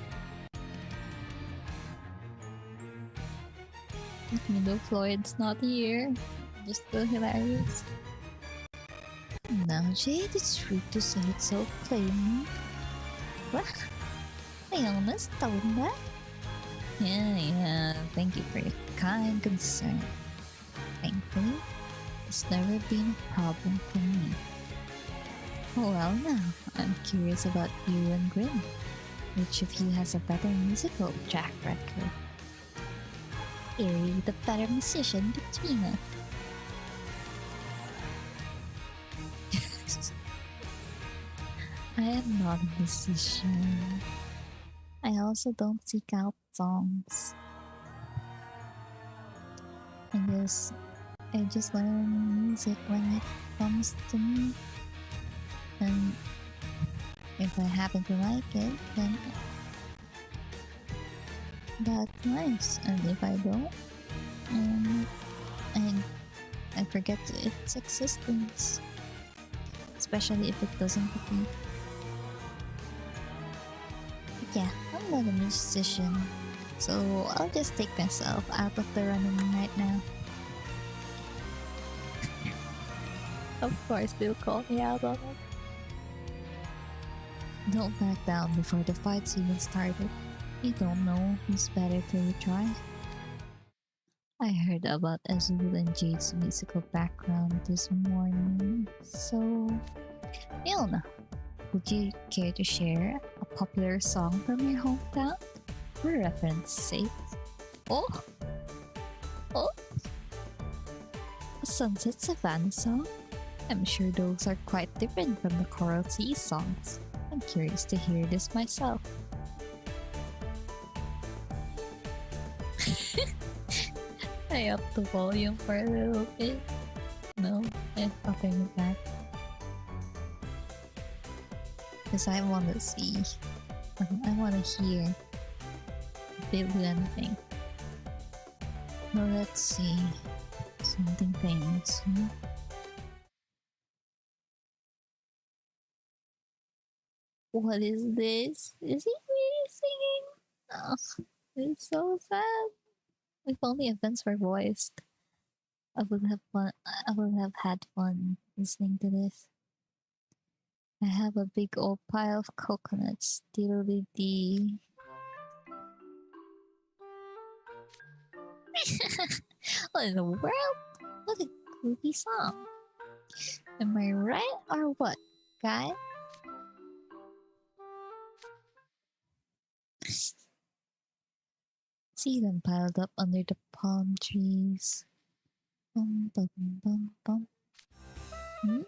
Even though Floyd's not here, just so hilarious. Now, Jade, it's rude to say it so plainly. What? I almost told that? Yeah, thank you for your kind concern. Thankfully, it's never been a problem for me. Well now, I'm curious about you and Grim. Which of you has a better musical track record? Clearly the better musician between us. I am not a musician. I also don't seek out songs. I guess I just learn music when it comes to me, and if I happen to like it, then that's nice. And if I don't, um, I forget its existence, especially if it doesn't repeat. But yeah, I'm not a musician, so I'll just take myself out of the running right now. Of course, they'll call me out on it. Don't back down before the fight's even started. You don't know who's better till you try. I heard about Azul and Jade's musical background this morning, so Milna, would you care to share a popular song from your hometown for reference sake? Oh, oh, a Sunset Savannah song? I'm sure those are quite different from the Coral Sea songs. I'm curious to hear this myself. I upped the volume for a little bit. No, I'll turn it back. Because I want to see. I want to hear if they do anything. Well, let's see. Something famous. What is this? Is he really singing? Oh, it's so sad. If only events were voiced, I would have fun. I would have had fun listening to this. I have a big old pile of coconuts. Diddly-dee. What in the world? What a goofy song. Am I right or what, guy? See them piled up under the palm trees. Bum, bum, bum, bum. Hmm?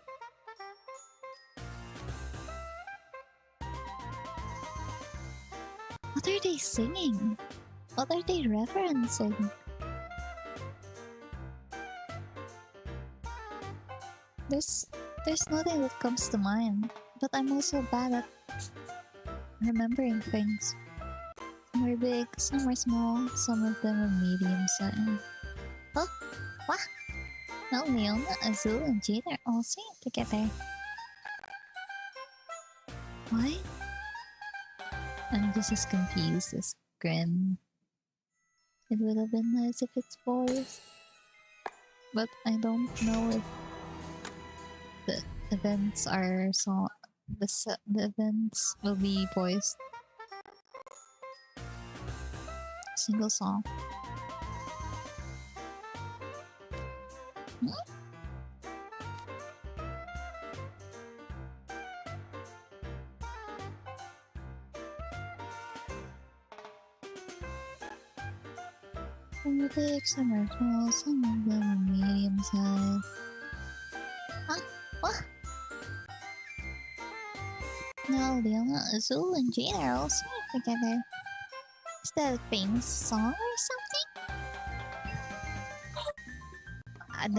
What are they singing? What are they referencing? There's nothing that comes to mind, but I'm also bad at remembering things. Some are big, some are small, some of them are medium sized. Oh, what? Now Leona, Azul, and Jade are all singing together. What? I'm just as confused as Grin. It would have been nice if it's voiced, but I don't know if the events are the events will be voiced. Single song. Hmm? Some are big, some are small, some of them are medium size. Huh? What? Now Leona, Azul, and Jade are all singing together. Is that a famous song or something? I've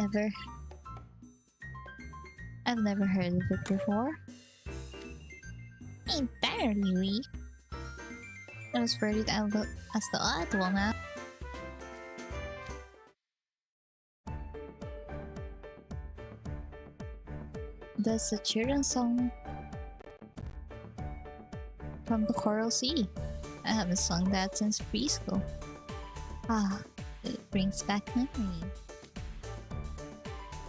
never heard of it before. Ain't that really? I was worried I look as the odd one out. That's a children's song from the Coral Sea. I haven't sung that since preschool. Ah, it brings back memories.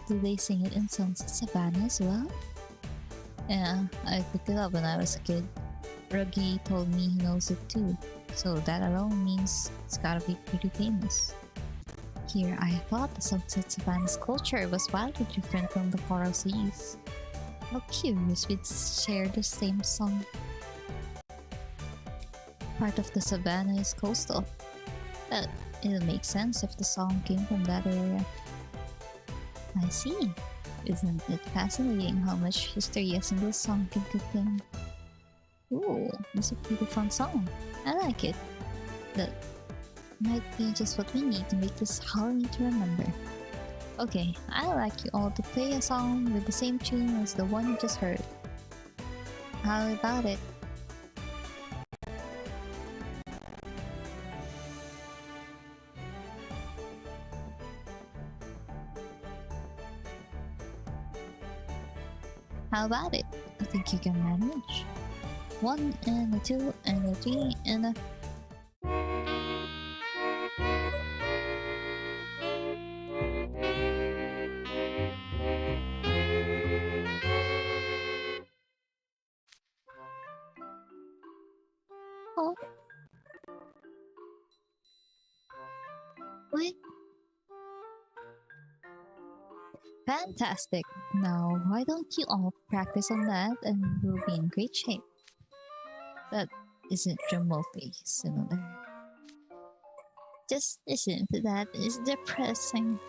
Do they sing it in Sunset Savannah as well? Yeah, I picked it up when I was a kid. Ruggy told me he knows it too, so that alone means it's gotta be pretty famous. Here, I thought the Sunset Savannah's culture was wildly different from the Coral Seas. How curious we'd share the same song. Part of the savannah is coastal, but it'll make sense if the song came from that area. I see. Isn't it fascinating how much history a single song can contain? Ooh, it's a pretty fun song. I like it. That might be just what we need to make this Halloween to remember. Okay, I'd like you all to play a song with the same tune as the one you just heard. How about it? How about it? I think you can manage. 1 and a 2 and a 3 and a... Oh, what? Fantastic! Now, why don't you all practice on that and we'll be in great shape. That isn't remotely similar. Just listen to that, it's depressing.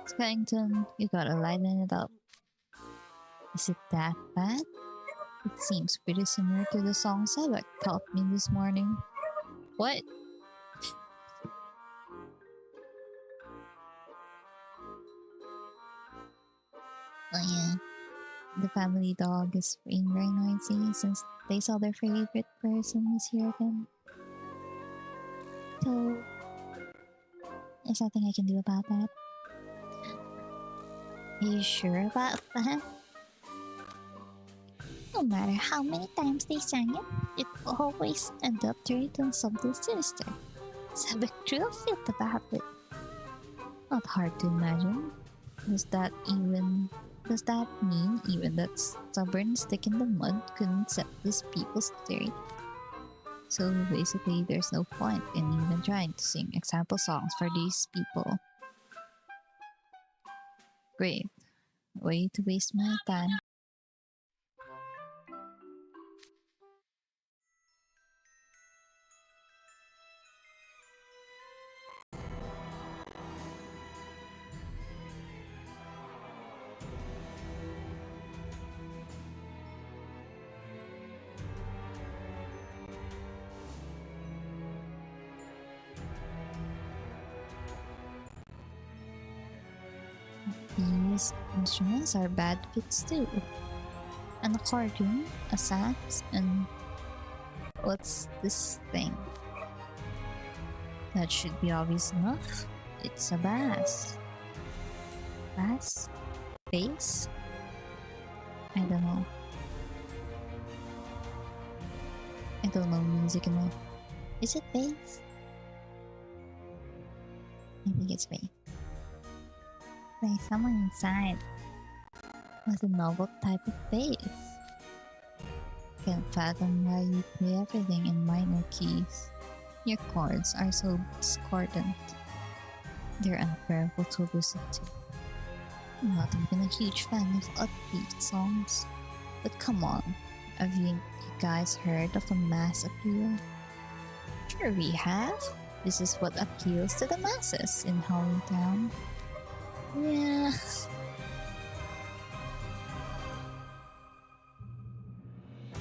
Skellington, you gotta lighten it up. Is it that bad? It seems pretty similar to the song Sebek taught me this morning. What? Oh yeah. The family dog is being very noisy since they saw their favorite person is here again. So, there's nothing I can do about that. Are you sure about that? No matter how many times they sang it, it always ended up turning into something sinister. Sebek drew a fit about it. Not hard to imagine. Does that mean even that stubborn stick in the mud couldn't set these people straight? So basically, there's no point in even trying to sing example songs for these people. Great. Way to waste my time. These instruments are bad fits too. An accordion, a sax, and what's this thing? That should be obvious enough. It's a bass. Bass? Bass? I don't know. I don't know music enough. Is it bass? I think it's bass. There's someone inside with a novel type of bass. Can't fathom why you play everything in minor keys. Your chords are so discordant. They're unbearable to listen to. I'm not even a huge fan of upbeat songs. But come on, have you guys heard of the mass appeal? Sure we have. This is what appeals to the masses in Hometown. Yeah.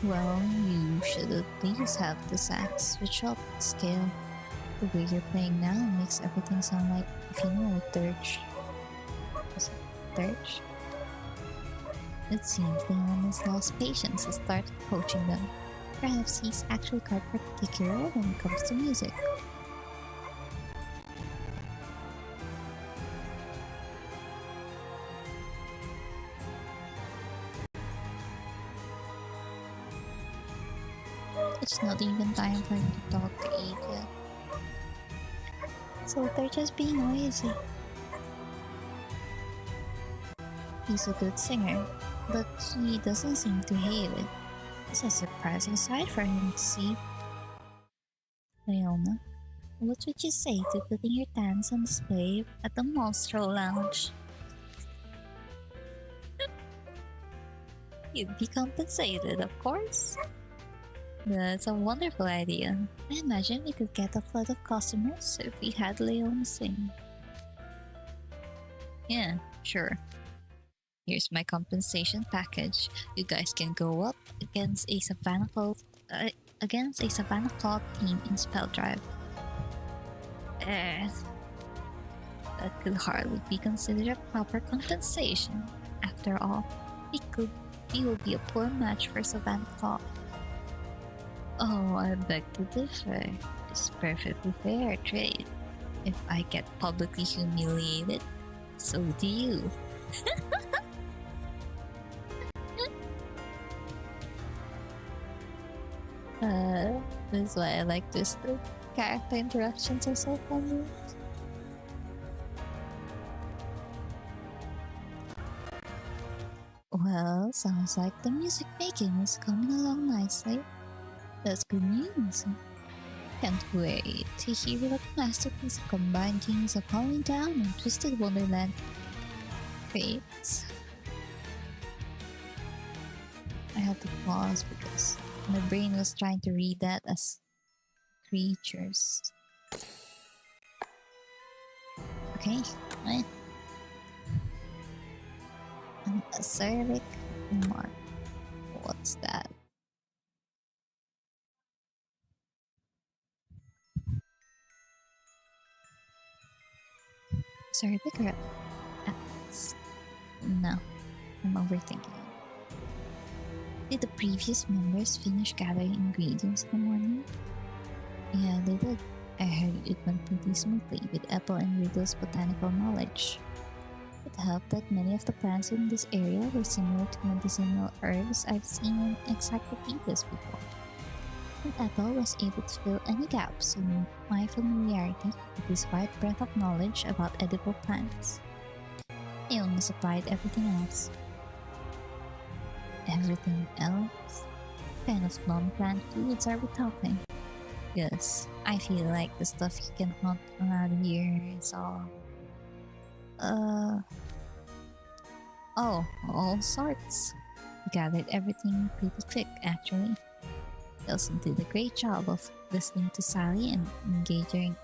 Well, you should at least have the sax switch up scale. The way you're playing now makes everything sound like if you know a dirge. Was it dirge? It seems Leon has lost patience and started coaching them. Perhaps he's actually quite particular when it comes to music. It's not even time for him to talk to Aid yet. So they're just being noisy. He's a good singer, but he doesn't seem to hate it. It's a surprising sight for him to see. Leona, what would you say to putting your talents on display at the Monstro Lounge? You'd be compensated, of course. That's a wonderful idea. I imagine we could get a flood of customers if we had Leona sing. Yeah, sure. Here's my compensation package. You guys can go up against a Savannah Cloth team in Spell Drive. That could hardly be considered a proper compensation. After all, he will be a poor match for Savant Claw. Oh, I beg to differ. It's perfectly fair trade. If I get publicly humiliated, so do you. That's why I like Twisted. Character interactions are so funny. Well, sounds like the music making is coming along nicely. That's good news. Can't wait to hear what masterpiece of combined genius of Halloween Town and Twisted Wonderland creates. I had to pause because my brain was trying to read that as creatures. Okay, fine. An acerbic mark. What's that? Acerbic or apples? No, I'm overthinking. Did the previous members finish gathering ingredients in the morning? Yeah, they did. I heard it went pretty smoothly with Apple and Riddle's botanical knowledge. It helped that many of the plants in this area were similar to medicinal herbs I've seen in encyclopedias before. And Apple was able to fill any gaps in my familiarity with his wide breadth of knowledge about edible plants. I only supplied everything else. Everything else? What kind of non-plant foods are we talking? Yes, I feel like the stuff you can hunt around here is all... all sorts. We gathered everything pretty quick, actually. They also did a great job of listening to Sally and engaging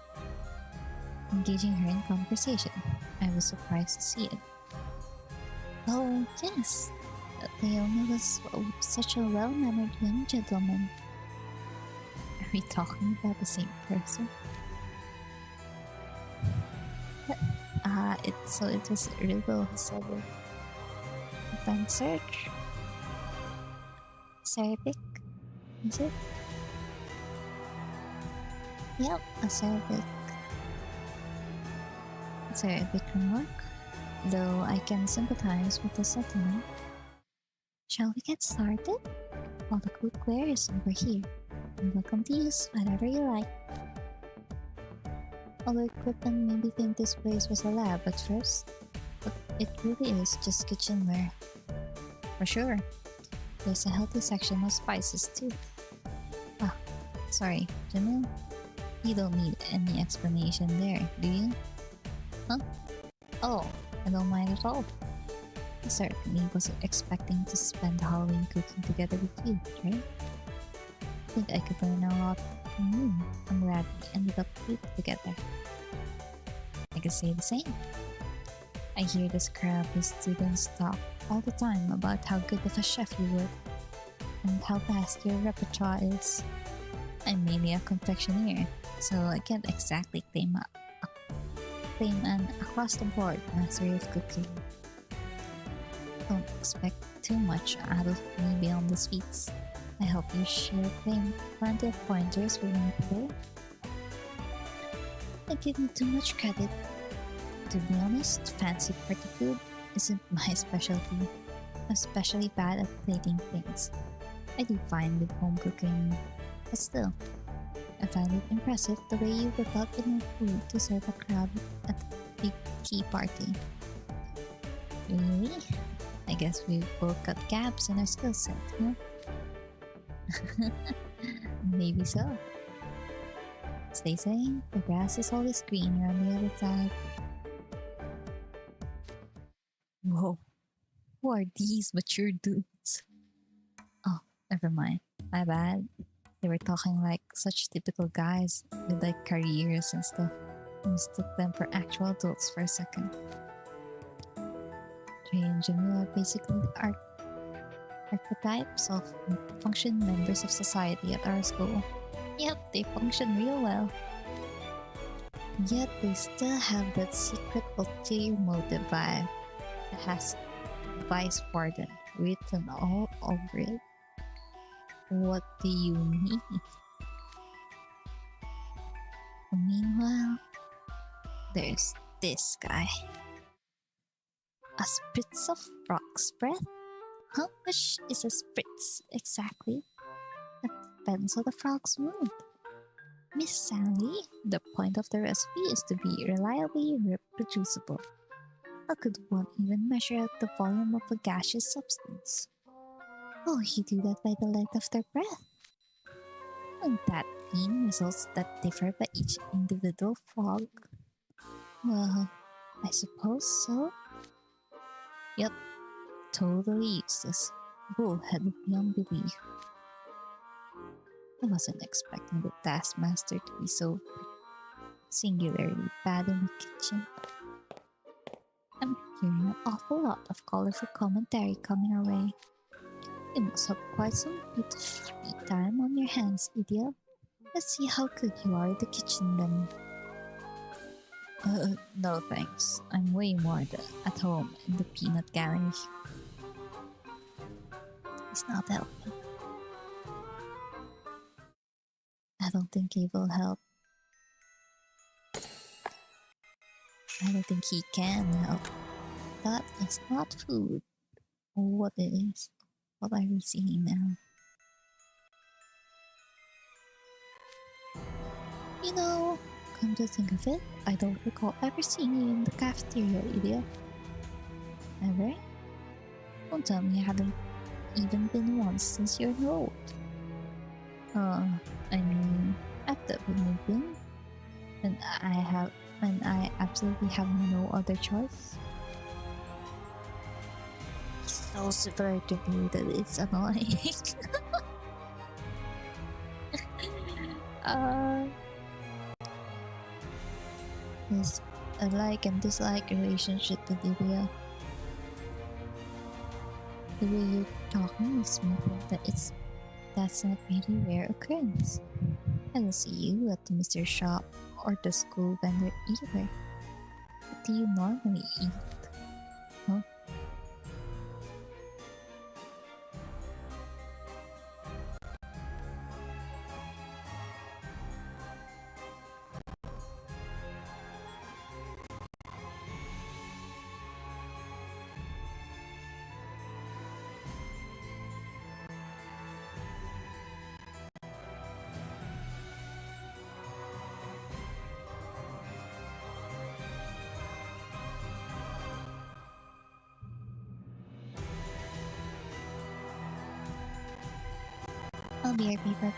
her in conversation. I was surprised to see it. Oh, yes. Leona was such a well-mannered young gentleman. Are we talking about the same person? It was Riddle who said it. Advanced search? Acerbic? Is it? Yep, acerbic. Acerbic remark. Though I can sympathize with the sentiment. Shall we get started? All the cookware is over here. You're welcome to use whatever you like. Although equipment made me think this place was a lab at first, but it really is just kitchenware. For sure. There's a healthy section of spices too. Ah, sorry, Jamil. You don't need any explanation there, do you? Huh? Oh, I don't mind at all. I certainly wasn't expecting to spend Halloween cooking together with you, right? I think I could learn a lot from you. I'm glad we ended up cooking together. I could say the same. I hear this crowd of students talk all the time about how good of a chef you were and how vast your repertoire is. I'm mainly a confectioner, so I can't exactly claim an across-the-board mastery of cooking. Don't expect too much out of me beyond the sweets. I hope you share plenty of pointers for me today. I give me too much credit. To be honest, fancy party food isn't my specialty. I'm especially bad at plating things. I do fine with home cooking, but still, I find it impressive the way you whip out enough food to serve a crowd at a big tea party. Really? I guess we both got gaps in our skill set, huh? Maybe so. As they say, the grass is always greener on the other side. Whoa, who are these mature dudes? Oh, never mind. My bad. They were talking like such typical guys with like careers and stuff. I mistook them for actual adults for a second. Trey and Jamila are basically the archetypes of functioning members of society at our school. Yep, they function real well. Yet they still have that secret ulterior motive vibe that has Vice Warden written all over it. What do you mean? Meanwhile, there's this guy. A spritz of frog's breath? How much is a spritz exactly? That depends on the frog's mood. Miss Sally, the point of the recipe is to be reliably reproducible. How could one even measure out the volume of a gaseous substance? Oh, you do that by the length of their breath. And that mean results that differ by each individual frog? Well, I suppose so. Yep, totally useless. Bullheaded beyond belief. I wasn't expecting the taskmaster to be so singularly bad in the kitchen. I'm hearing an awful lot of colorful commentary coming our way. You must have quite some bit of free time on your hands, idiot. Let's see how good you are at the kitchen then. No thanks. I'm way more at home in the peanut gallery. It's not helping. I don't think he will help. I don't think he can help. That is not food. What it is? What are we seeing now? You know, come to think of it, I don't recall ever seeing you in the cafeteria, idiot. Ever? Don't tell me you haven't even been once since you're enrolled. I mean, I've definitely been. And I absolutely have no other choice. He's so similar to me that it's annoying. There's a like and dislike relationship with Lydia. The way you're talking makes me think that that's not a really rare occurrence. I don't see you at the mystery shop or the school vendor either. What do you normally eat? Huh? I'll be right back.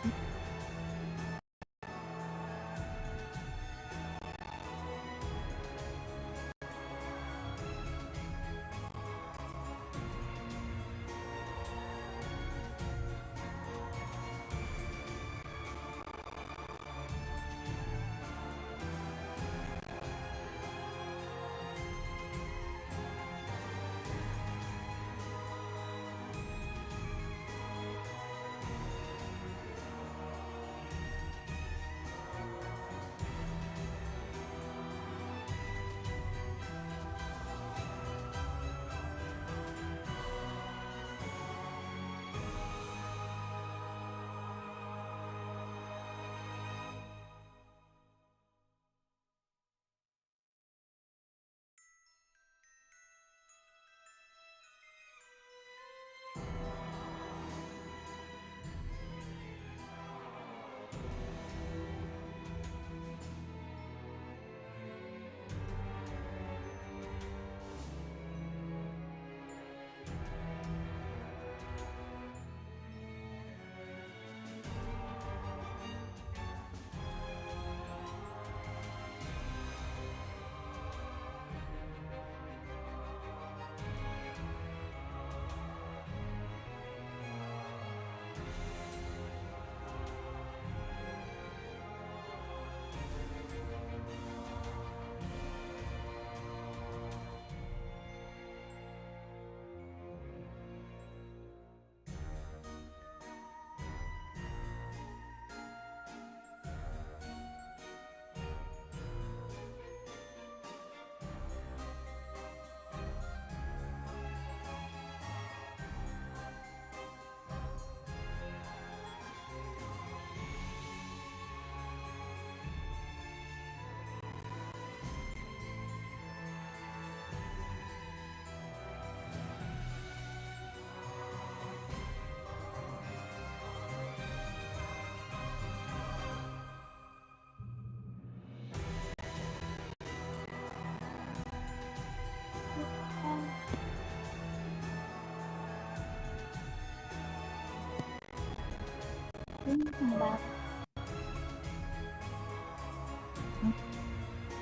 anything about it?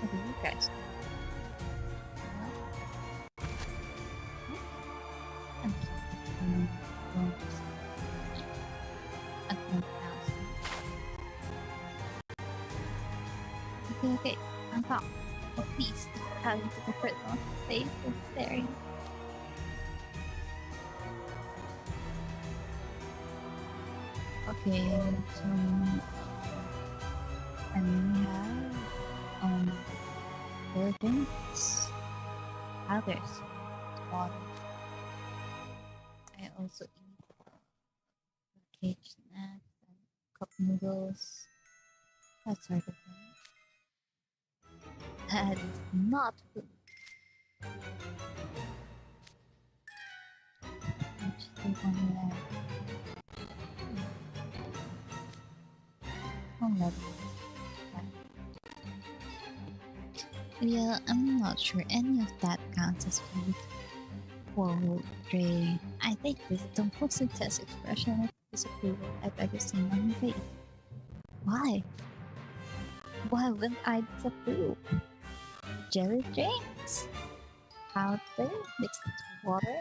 What do you guys think? I'm going to see at 1,000. Okay, I'm top. But please, how into the personal space and staring. Okay, so I may have buildings, others, water. I also eat cage snacks and cup noodles, that sort of thing. That is not food. Twisted Wonderland. I'll let yeah, I'm not sure any of that counts as food. Whoa, Dre. I think this is the most intense expression of disapproval I've ever seen on your face. Why? Why wouldn't I disapprove? Jelly drinks? Powder mixed with water?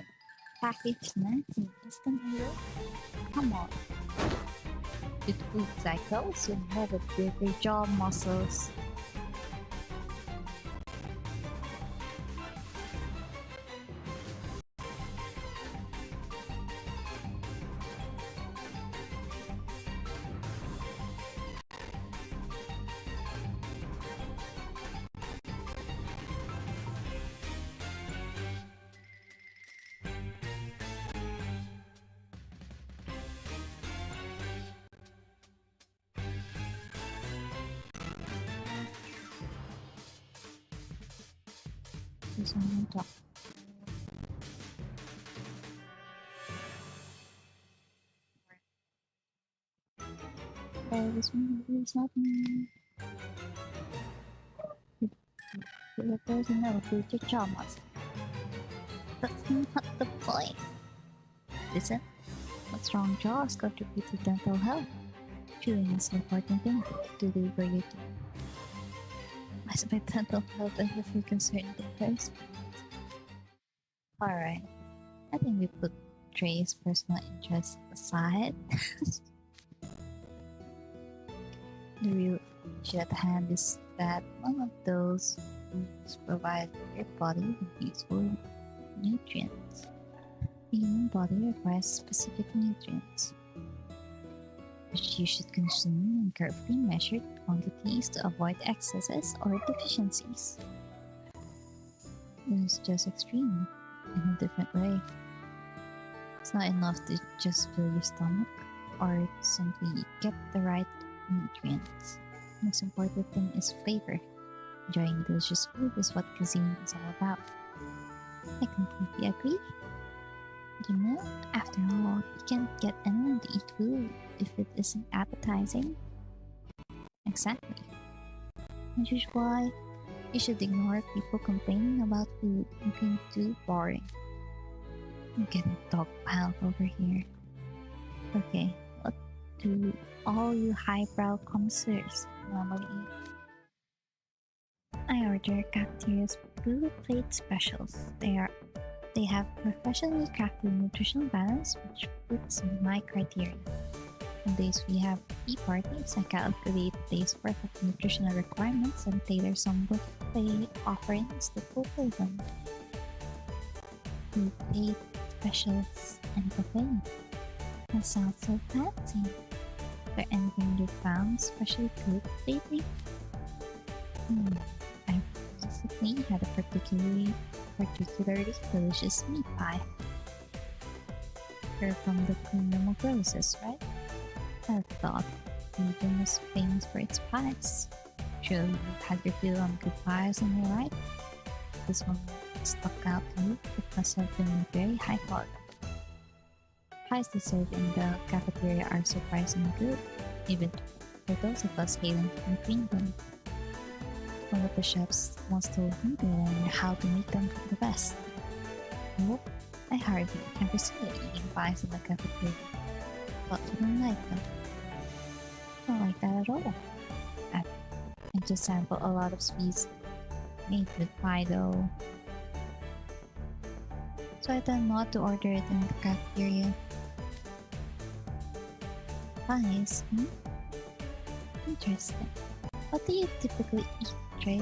Packaged snacks and instant noodles? Come on. With food cycles, you'll never build your jaw muscles. There's only talk. This one is not me. The person never built your jaw muscle. That's not the point. Listen, what strong jaws contribute to dental health. Chewing is an important thing to do for you. Why is my dental health and if you're concerned in the first place? Alright, I think we put Trey's personal interests aside. The real issue at hand is that none of those foods provide your body with useful nutrients. The human body requires specific nutrients, which you should consume in carefully measured quantities to avoid excesses or deficiencies. It's just extreme in a different way. It's not enough to just fill your stomach or simply get the right nutrients. The most important thing is flavor. Enjoying delicious food is what cuisine is all about. I completely agree. You know, after all, you can't get anyone to eat food if it isn't appetizing. Exactly. Which is why you should ignore people complaining about food looking too boring. I'm getting dogpiled over here. Okay, what do all you highbrow connoisseurs normally eat? I order cafeteria's blue plate specials. They have professionally crafted nutritional balance which fits my criteria. On days we have tea parties, I calculate a day's worth of nutritional requirements and tailor some buffet offerings that fulfill them. Blue plate specials and buffet. That sounds so fancy. Is there anything you found especially good lately? I recently had a particularly delicious meat pie. You're from the Kingdom of Roses, right? I thought Eden was famous for its pies. Surely you've had your fill on good pies in your life. This one stuck out to me. It must have been very high quality. Pies they serve in the cafeteria are surprisingly good, even for those of us hailing from Queensland. One of the chefs once told me they learned how to make them the best. Nope, I hardly ever see it eating pies in the cafeteria, but you don't like them. at all. I, I just sample a lot of sweets made with pie dough. So I tend not to order it in the cafeteria. Pies? Hmm? Interesting. What do you typically eat, Trey?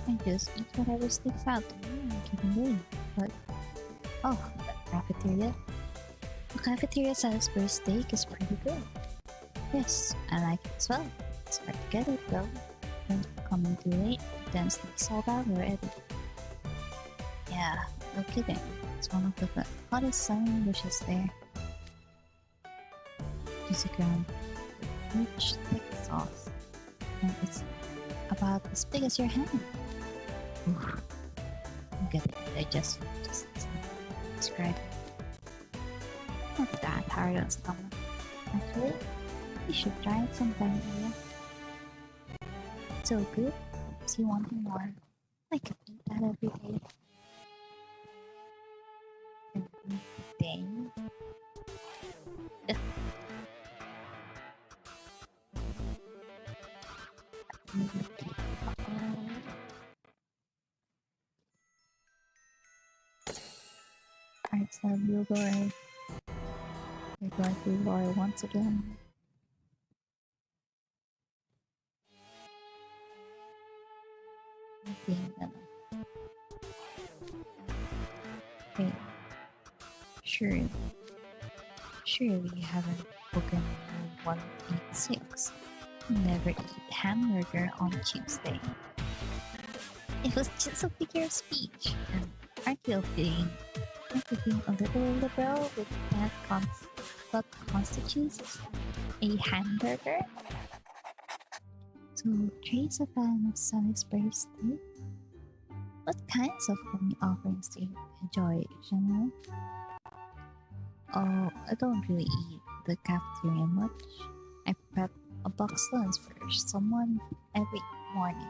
I just eat whatever sticks out to me on a given day. But, oh, the cafeteria? The cafeteria Salisbury steak is pretty good. Yes, I like it as well. It's hard to get it though. When coming too late, then sneaks sold out already. Yeah, no kidding. It's one of the hottest selling dishes there. Juicy ground, rich, thick sauce. And it's about as big as your hand. Oof. I'm getting digestion just describe it. Not that hard on stomach. Actually, you should try it sometime, Leah. So good, makes you wanting more. I could eat that every day. Every day? Ugh. Alright, so we'll go right. We're going to lore once again. Okay. Surely you haven't spoken 186. Never eat hamburger on Tuesday. It was just a figure of speech. And aren't you being a little liberal with what constitutes a hamburger? So, Trey's a fan of Salisbury steak? What kinds of funny offerings do you enjoy, generally? Oh, I don't really eat the cafeteria much. I prep a box lunch for someone every morning.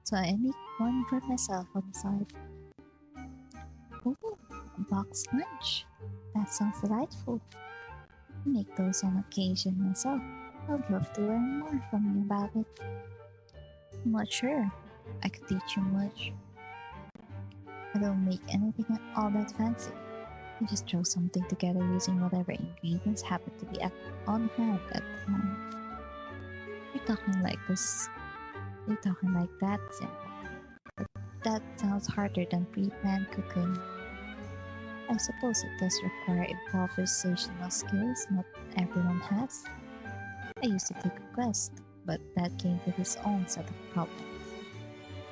So I make one for myself on the side. Oh, a box lunch. That sounds delightful. I make those on occasion myself. I'd love to learn more from you about it. I'm not sure I could teach you much. I don't make anything all that fancy. I just throw something together using whatever ingredients happen to be on hand at the time. You're talking like this. You're talking like that simple. But that sounds harder than pre-planned cooking. I suppose it does require improvisational skills not everyone has. I used to take a quest, but that came with its own set of problems.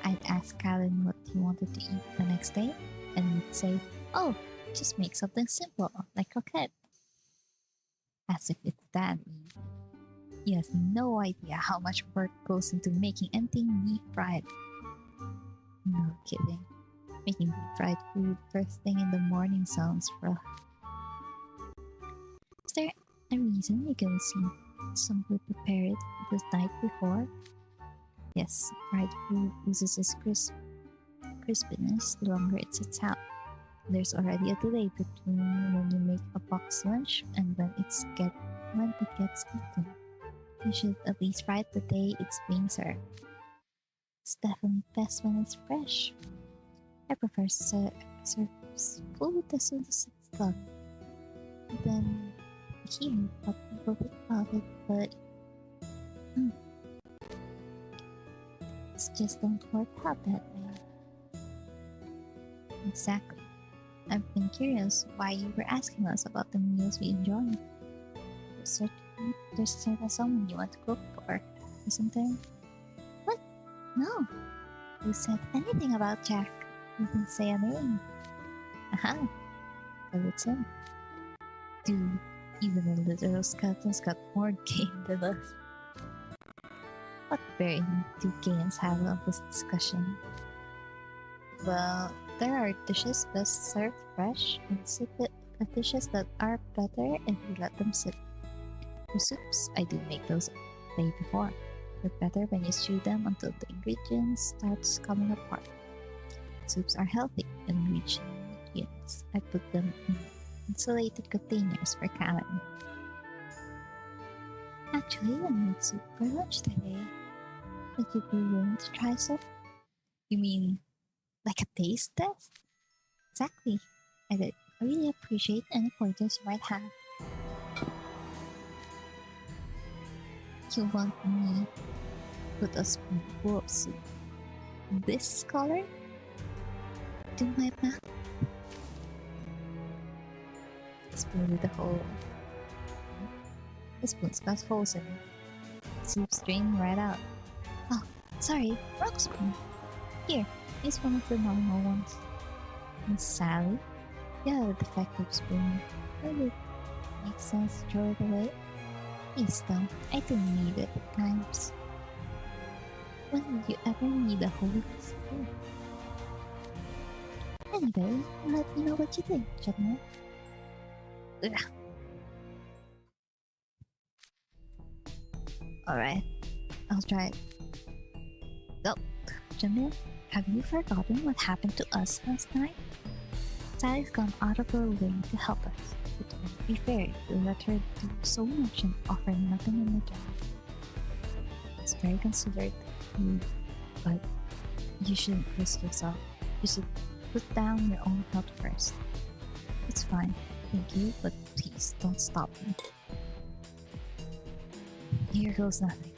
I'd ask Callan what he wanted to eat the next day, and he'd say, "Oh, just make something simple, like croquette." As if it's that easy. He has no idea how much work goes into making anything deep fried. No kidding. Making deep fried food first thing in the morning sounds rough. Is there a reason you can see someone prepare it the night before? Yes, fried food loses its crispiness the longer it sits out. There's already a delay between when you make a box lunch and when it gets eaten. You should at least fry it the day it's being served. It's definitely best when it's fresh. I prefer serve food as soon as it's done. Then hear what people think about it, but it's just don't work out that way. Exactly. I've been curious why you were asking us about the meals we enjoy. There's certainly someone you want to cook for, isn't there? What? No. Who said anything about Jack? You can say a name. Aha! So it's him. Dude, even the literal skeletons got more game than us. What bearing do games have on this discussion? Well, there are dishes best served fresh, and dishes that are better if you let them sit. For soups, I do make those the day before. They're better when you stew them until the ingredients starts coming apart. Soups are healthy and rich in nutrients. I put them in insulated containers for canning. Actually, I made soup for lunch today. Would you be willing to try some? You mean like a taste test? Exactly. I really appreciate any pointers you might have. You want me to put a spoonful of soup in this color? Do my math. Spoon with a hole. The spoon's got holes in it. Soup's draining right out. Oh, sorry, wrong spoon. Here, use one of the normal ones. Miss Sally, you have a defective spoon. Would it make sense to throw it away? Please don't. I do need it at times. When did you ever need a whole spoon? Anyway, let me know what you think, General. Alright, I'll try it. Oh, Jamil, have you forgotten what happened to us last night? Sally's gone out of her way to help us. It won't be fair to let her do so much and offer nothing in return. It's very considerate of you, but you shouldn't risk yourself. You should put down your own health first. It's fine, thank you, but please don't stop me. Here goes nothing.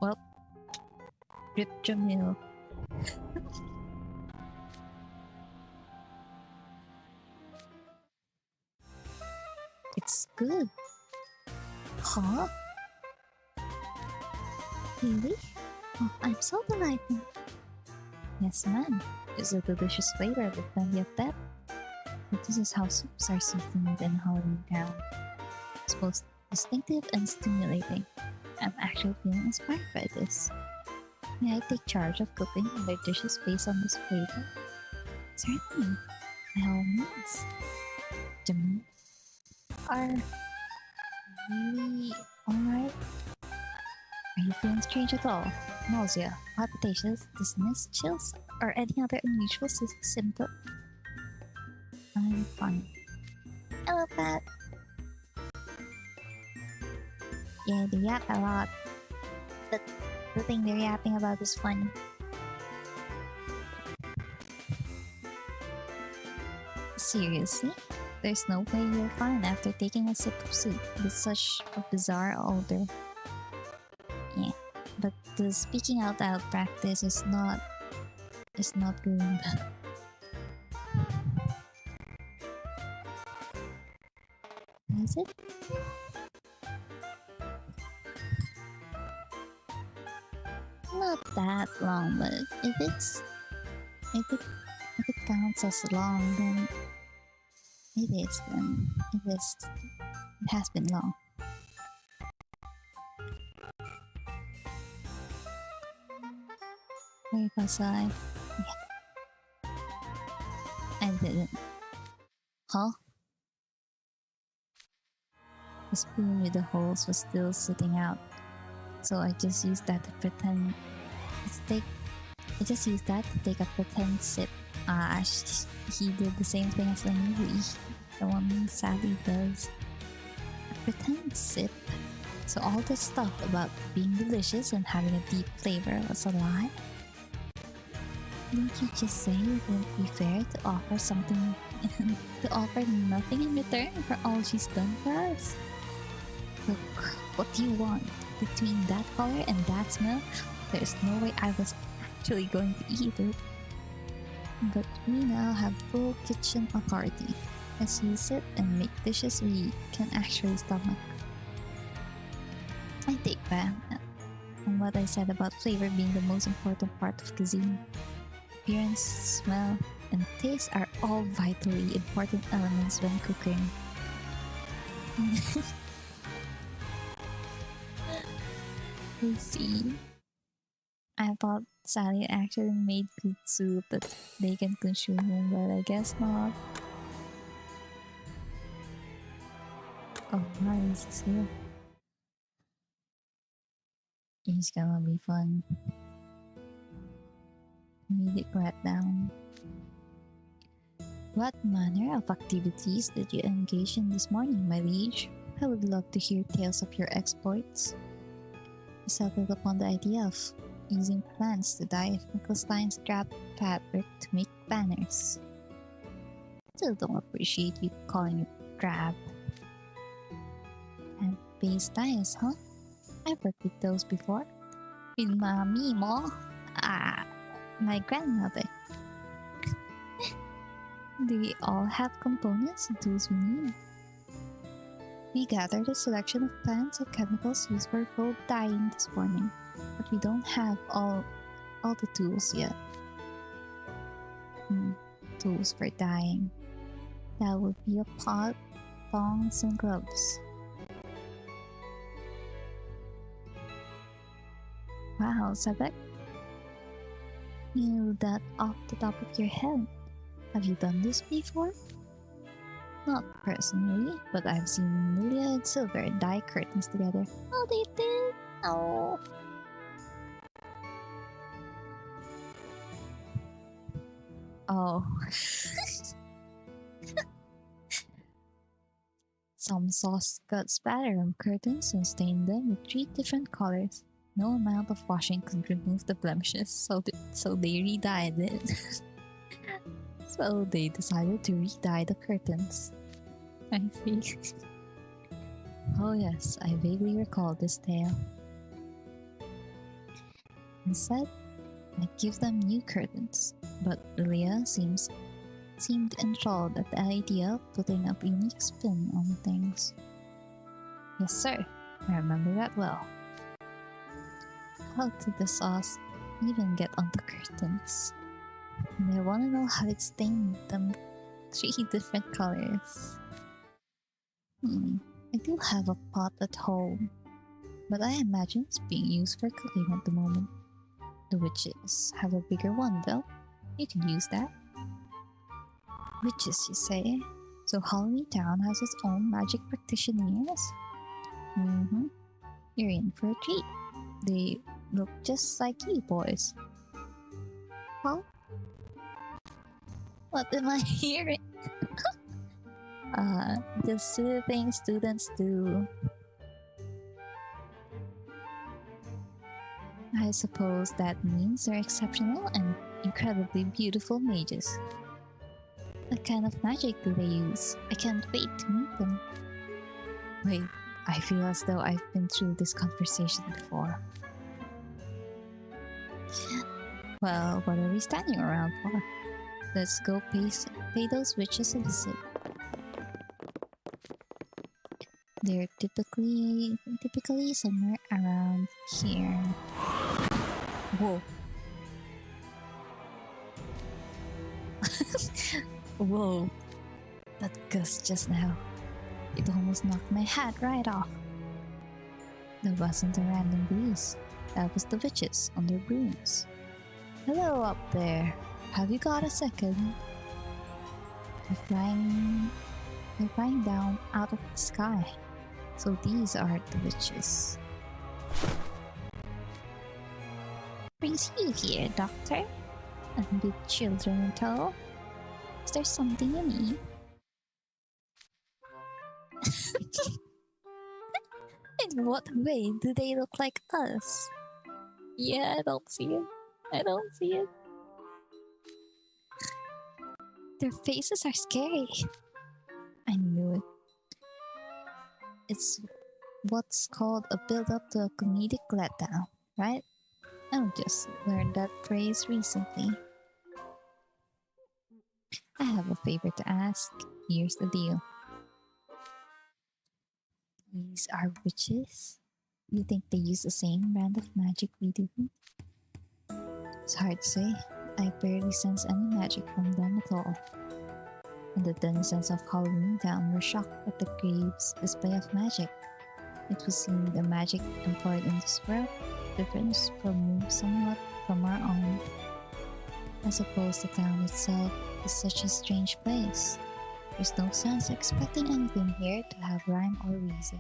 Well, Rip Jamil. It's good. Huh? Really? Oh, I'm so delighted. Yes, ma'am. It's a delicious flavor with plenty of depth. But this is how soups are seasoned in Halloween Town. It's both distinctive and stimulating. I'm actually feeling inspired by this. May I take charge of cooking other dishes based on this flavor? Certainly, by all means. Jimmy, are you alright? Are you feeling strange at all? Nausea, palpitations, dizziness, chills, or any other unusual symptom? I'm fine. I love that. Yeah, they yap a lot. But the thing they're yapping about is funny. Seriously? There's no way you're fine after taking a sip of soup with such a bizarre odor. Yeah, but the speaking out loud practice is not going well. Is it? Not that long, but if it counts as long, then it is. Then it is. It has been long. Where was I? Yeah. I didn't. Huh? The spoon with the holes was still sitting out, so I just used that to pretend. I just used that to take a pretend sip. He did the same thing as the movie, the one Sally does. A pretend sip. So all this stuff about being delicious and having a deep flavor was a lie? Didn't you just say it wouldn't be fair to offer something to offer nothing in return for all she's done for us? Look, what do you want? Between that color and that smell, there's no way I was actually going to eat it. But we now have full kitchen authority. Let's use it and make dishes we can actually stomach. I take back on what I said about flavor being the most important part of cuisine. Appearance, smell, and taste are all vitally important elements when cooking. I see. I thought Sally actually made good soup that they can consume, but I guess not. Oh, nice. This is here. It's gonna be fun. Immediate letdown. What manner of activities did you engage in this morning, my liege? I would love to hear tales of your exploits. We settled upon the idea of using plants to dye Nickelstein's scrap fabric to make banners. Still don't appreciate you calling it crab. And base dyes, huh? I've worked with those before. With my Mimo. My grandmother. Do we all have components and tools we need? We gathered a selection of plants and chemicals used for gold dyeing this morning, but we don't have all the tools yet. Tools for dyeing. That would be a pot, tongs, and gloves. Wow, Sebek, you knew that off the top of your head. Have you done this before? Not personally, but I've seen Lilia and Silver dye curtains together. Oh, they did? Oh. Oh. Some sauce got splattered on curtains and stained them with 3 different colors. No amount of washing could remove the blemishes, so they re-dyed it. So they decided to re-dye the curtains. I see. Oh yes, I vaguely recall this tale. Instead, I give them new curtains, but Lilia seemed enthralled at the idea of putting a unique spin on things. Yes, sir. I remember that well. How did the sauce even get on the curtains? And I want to know how it stained them 3 different colors. I do have a pot at home, but I imagine it's being used for cooking at the moment. The witches have a bigger one though. You can use that. Witches, you say? So Halloween Town has its own magic practitioners? You're in for a treat. They look just like you boys. Huh? What am I hearing? The silly things students do. I suppose that means they're exceptional and incredibly beautiful mages. What kind of magic do they use? I can't wait to meet them. Wait, I feel as though I've been through this conversation before. Well, what are we standing around for? Let's go pay those witches a visit. They're typically somewhere around here. Whoa. Whoa. That gust just now. It almost knocked my hat right off. That wasn't a random breeze. That was the witches on their brooms. Hello up there. Have you got a second? They're flying down out of the sky. So these are the witches. Brings you here, Doctor? And with children in tow? Is there something you need? In what way do they look like us? Yeah, I don't see it. Their faces are scary. I knew it. It's what's called a build-up to a comedic letdown, right? I just learned that phrase recently. I have a favor to ask. Here's the deal. These are witches. You think they use the same brand of magic we do? It's hard to say. I barely sense any magic from them at all. And the denizens of Halloween Town were shocked at the grave's display of magic. It would seem the magic employed in this world differs from somewhat from our own. I suppose the town itself is such a strange place. There's no sense expecting anything here to have rhyme or reason.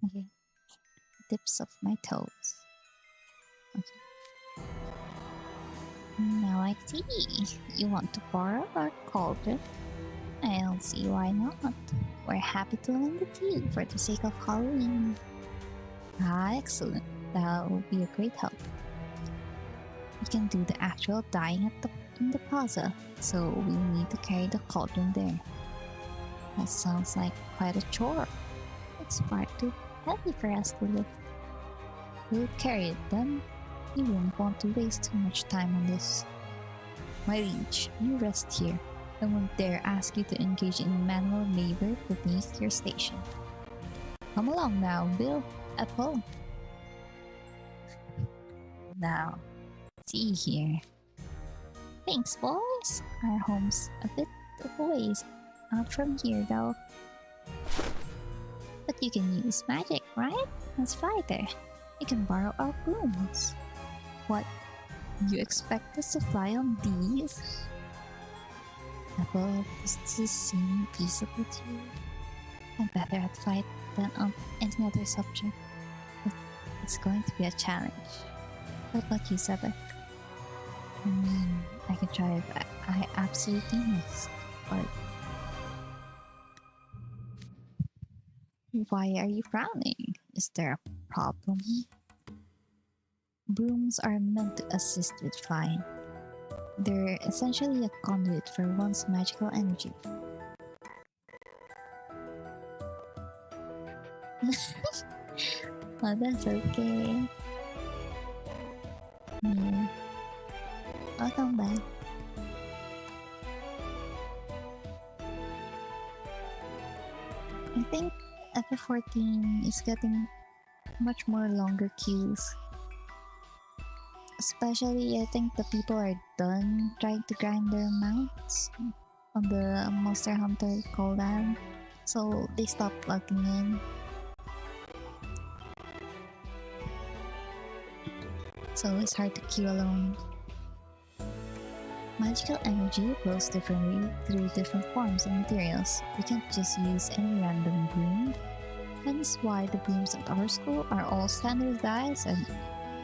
Okay, tips of my toes. Okay. Now I see. You want to borrow our cauldron? I don't see why not. We're happy to lend it to you for the sake of Halloween. Ah, excellent. That will be a great help. We can do the actual dyeing in the plaza, so we'll need to carry the cauldron there. That sounds like quite a chore. It's far too heavy for us to lift. We'll carry it then. You won't want to waste too much time on this. My liege, you rest here. I won't dare ask you to engage in manual labor beneath your station. Come along now, Bill. Apple. Now, see here. Thanks, boys. Our home's a bit of a ways out from here, though. But you can use magic, right? Let's fly there. You can borrow our brooms. What? You expect us to fly on these? Apple, does this seem feasible to you? I'm better at flight than on any other subject. But it's going to be a challenge. What about you, Sabbath? I can try if I absolutely must, but... Why are you frowning? Is there a problem? Brooms are meant to assist with flying. They're essentially a conduit for one's magical energy. Oh, that's okay. Yeah. Welcome back. I think FF14 is getting much more longer queues. Especially, I think the people are done trying to grind their mounts on the Monster Hunter collab, so they stopped logging in. So it's hard to queue alone. Magical energy flows differently through different forms and materials. You can't just use any random broom. Hence why the brooms at our school are all standardized and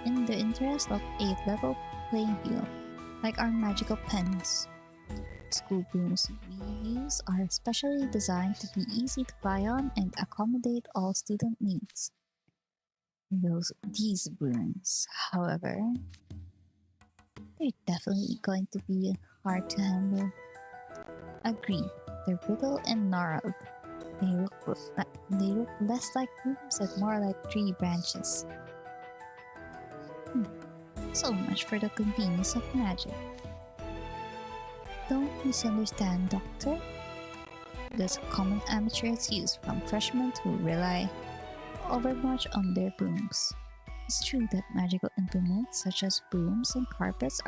in the interest of a level playing field, like our magical pens. School brooms we use are specially designed to be easy to fly on and accommodate all student needs. These brooms, however, they're definitely going to be hard to handle. Agree, they're brittle and gnarled. They look less like brooms and more like tree branches. So much for the convenience of magic. Don't misunderstand, Doctor. That's a common amateur excuse from freshmen who rely overmuch on their brooms. It's true that magical implements such as brooms and carpets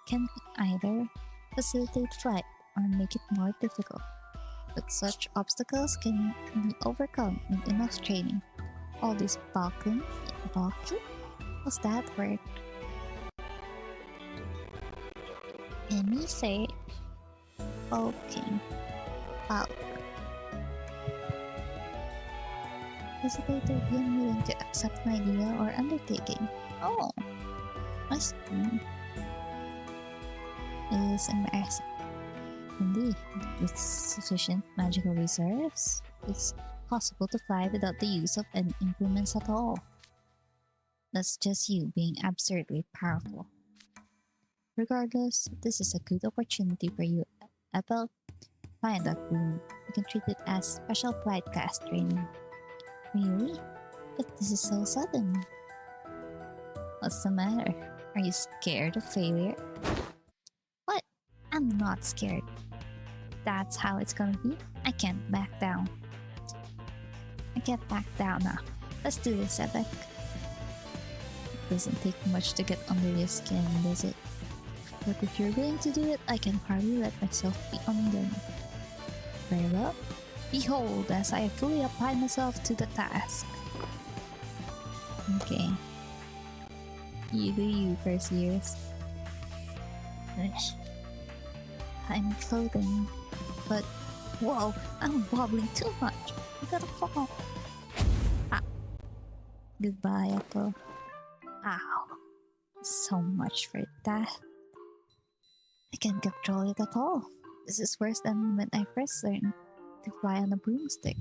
can either facilitate flight or make it more difficult. But such obstacles can be overcome with enough training. All this balking? What's that word? Let me say bulking. Bulk. Facilitator being willing to accept an idea or undertaking. Oh, I see. It is embarrassing. Indeed, with sufficient magical reserves, it's possible to fly without the use of any implements at all. That's just you being absurdly powerful. Regardless, this is a good opportunity for you, Apple. Fine, that room. You can treat it as special flight class training. Really? But this is so sudden. What's the matter? Are you scared of failure? What? I'm not scared. That's how it's gonna be. I can't back down. I can't back down now. Let's do this, Ebek. It doesn't take much to get under your skin, does it? But if you're willing to do it, I can hardly let myself be undone. Very well. Behold, as I fully apply myself to the task. Okay. You do you, Perseus. I'm floating, but whoa, I'm wobbling too much. I'm gonna fall. Ah. Goodbye, Apple. Ow. So much for that. I can't control it at all. This is worse than when I first learned to fly on a broomstick.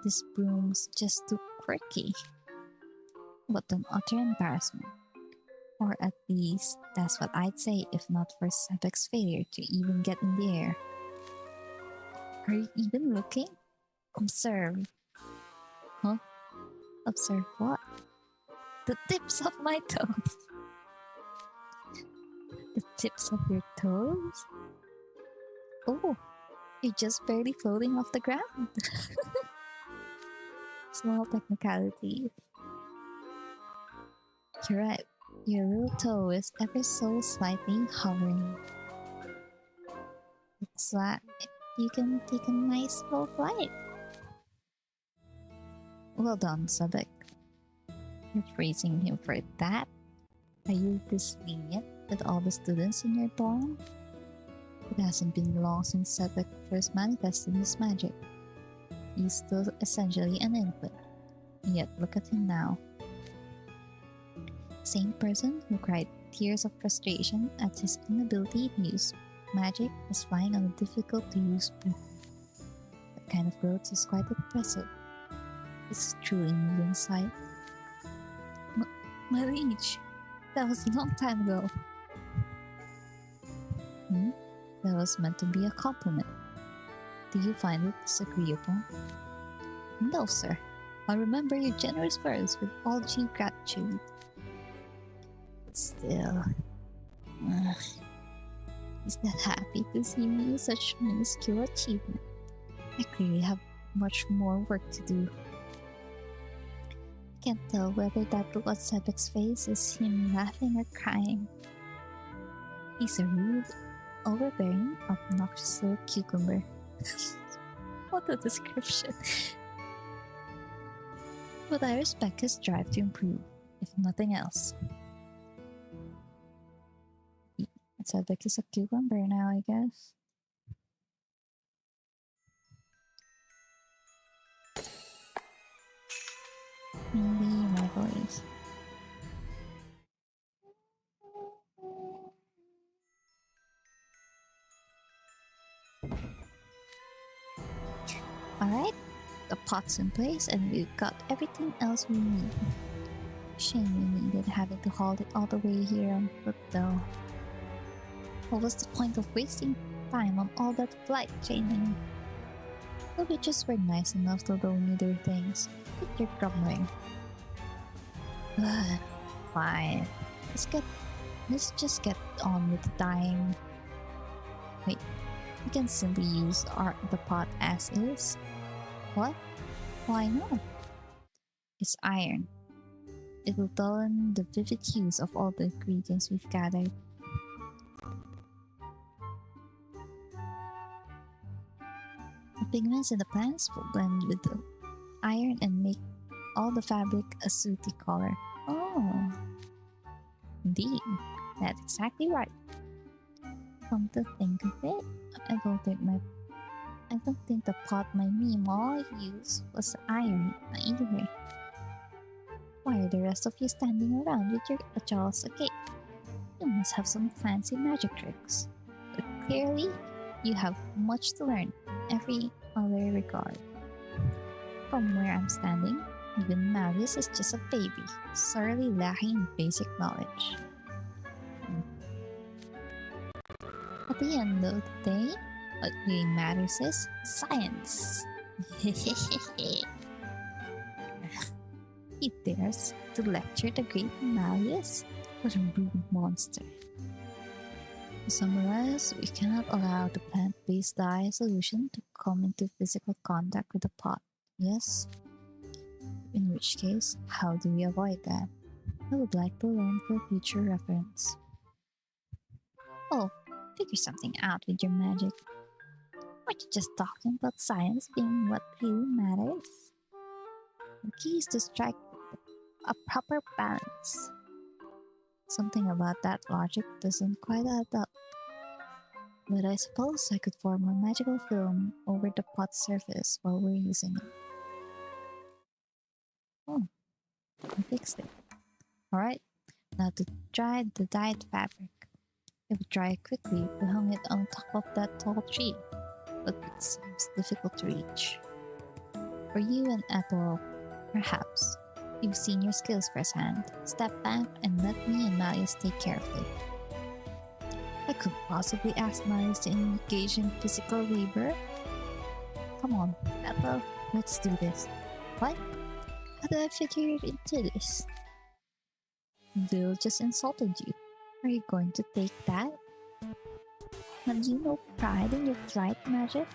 This broom's just too quirky. What an utter embarrassment. Or at least, that's what I'd say if not for Sebek's failure to even get in the air. Are you even looking? Observe. Huh? Observe what? The tips of my toes. The tips of your toes? Oh, you're just barely floating off the ground. Small technicality. You're right. Your little toe is ever so slightly hovering. Looks like you can take a nice slow flight. Well done, Sebek. You're praising him for that? Are you this lenient with all the students in your dorm? It hasn't been long since Sebek first manifested his magic. He's still essentially an infant. Yet look at him now. Same person who cried tears of frustration at his inability to use magic is flying on a difficult to use broom. That kind of growth is quite impressive. It's a truly moving sight. My liege, that was a long time ago. That was meant to be a compliment. Do you find it disagreeable? No, sir. I remember your generous words with all due gratitude. Still, he's not happy to see me with such minuscule achievement. I clearly have much more work to do. I can't tell whether that look on Sebek's face is him laughing or crying. He's a rude, overbearing, obnoxious little cucumber. What a description. But I respect his drive to improve, if nothing else. Sebek is a cucumber now, I guess. Maybe my voice. Alright, the pot's in place and we've got everything else we need. Shame we needed having to haul it all the way here on foot though. What was the point of wasting time on all that flight training? The witches were nice enough to loan me their things, but you're grumbling. Fine. Let's just get on with dying. Wait, we can simply use the pot as is. What? Why not? It's iron. It'll dull the vivid hues of all the ingredients we've gathered. The pigments in the plants will blend with the iron and make all the fabric a sooty color. Oh, indeed, that's exactly right. Come to think of it, I don't think the pot my Mimo used was iron either. Why are the rest of you standing around with your jaws agape? You must have some fancy magic tricks. But clearly, you have much to learn in every other regard. From where I'm standing, even Marius is just a baby, sorely lacking in basic knowledge. At the end of the day, What really matters is science. He dares to lecture the great Malleus? What a rude monster. To summarize, we cannot allow the plant-based dye solution to come into physical contact with the pot. Yes? In which case, how do we avoid that? I would like to learn for future reference. Oh, figure something out with your magic. Aren't you just talking about science being what really matters? The key is to strike a proper balance. Something about that logic doesn't quite add up. But I suppose I could form a magical film over the pot's surface while we're using it. Oh, I fixed it. Alright, now to dry the dyed fabric. It would dry quickly if we hung it on top of that tall tree, but it seems difficult to reach. For you and Apple, perhaps. You've seen your skills firsthand. Step back and let me and Malleus take care of it. I couldn't possibly ask Malleus to engage in physical labor. Come on, Apple, let's do this. What? How did I figure into this? Bill just insulted you. Are you going to take that? Have you no pride in your flight magic?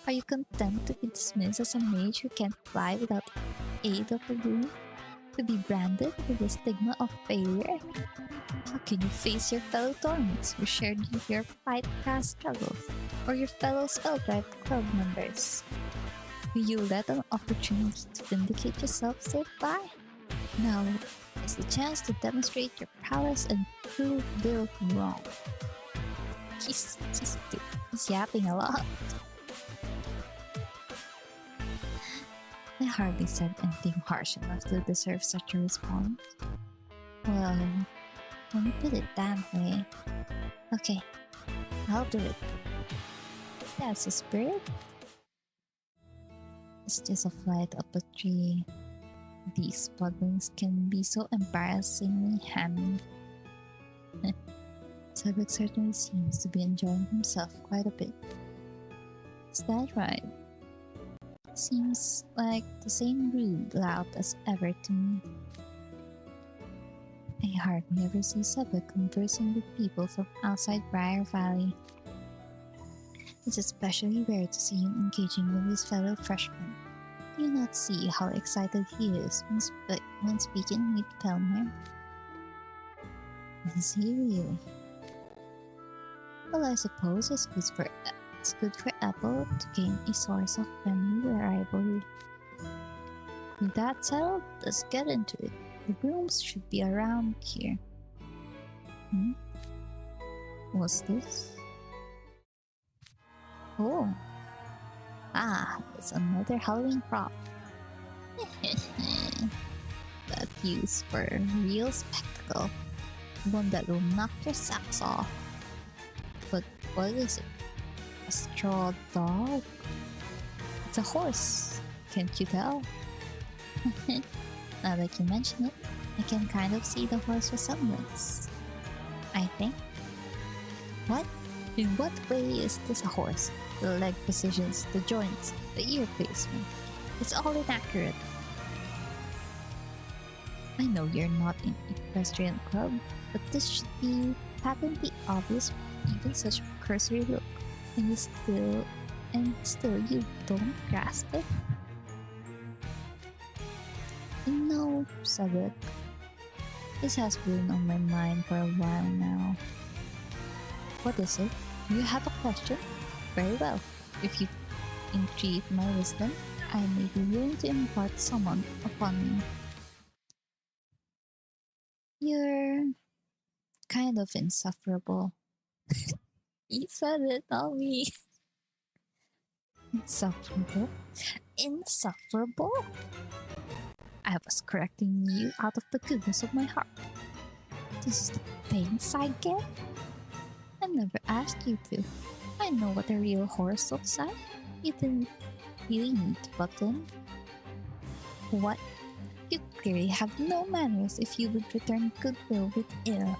Are you content to be dismissed as a mage who can't fly without aid of a broom? To be branded with the stigma of failure? How can you face your fellow Dormits who shared your fight past struggles, or your fellow Spelldrive club members? Will you let an opportunity to vindicate yourself slip by? Now is the chance to demonstrate your prowess and prove Bill wrong. He's yapping a lot. I hardly said anything harsh enough to deserve such a response. Well, when you put it that way. Okay, I'll do it. That's a spirit. It's just a flight up a tree. These podlings can be so embarrassingly hammy. Cedric certainly seems to be enjoying himself quite a bit. Is that right? Seems like the same rude lout as ever to me. I hardly ever see Cedric conversing with people from outside Briar Valley. It's especially rare to see him engaging with his fellow freshmen. Do you not see how excited he is when speaking with Pelmer? Is he really? Well, I suppose it's good for Apple to gain a source of friendly rivalry. With that settled, let's get into it. The rooms should be around here. What's this? Oh. It's another Halloween prop. That used for a real spectacle. One that will knock your socks off. But what is it? A straw dog? It's a horse. Can't you tell? Now that you mention it, I can kind of see the horse resemblance. I think. What? In what way is this a horse? The leg positions, the joints, the ear placement. It's all inaccurate. I know you're not in equestrian club, but this should be patently obvious with even such a cursory look. And still you don't grasp it? No, Cedric. This has been on my mind for a while now. What is it? Do you have a question? Very well. If you entreat my wisdom, I may be willing to impart someone upon you. You're kind of insufferable. You said it, not me. Insufferable? Insufferable? I was correcting you out of the goodness of my heart. This is the thanks I get? I never asked you to. I know what a real horse looks like. You didn't really need to button. What? You clearly have no manners if you would return goodwill with ill.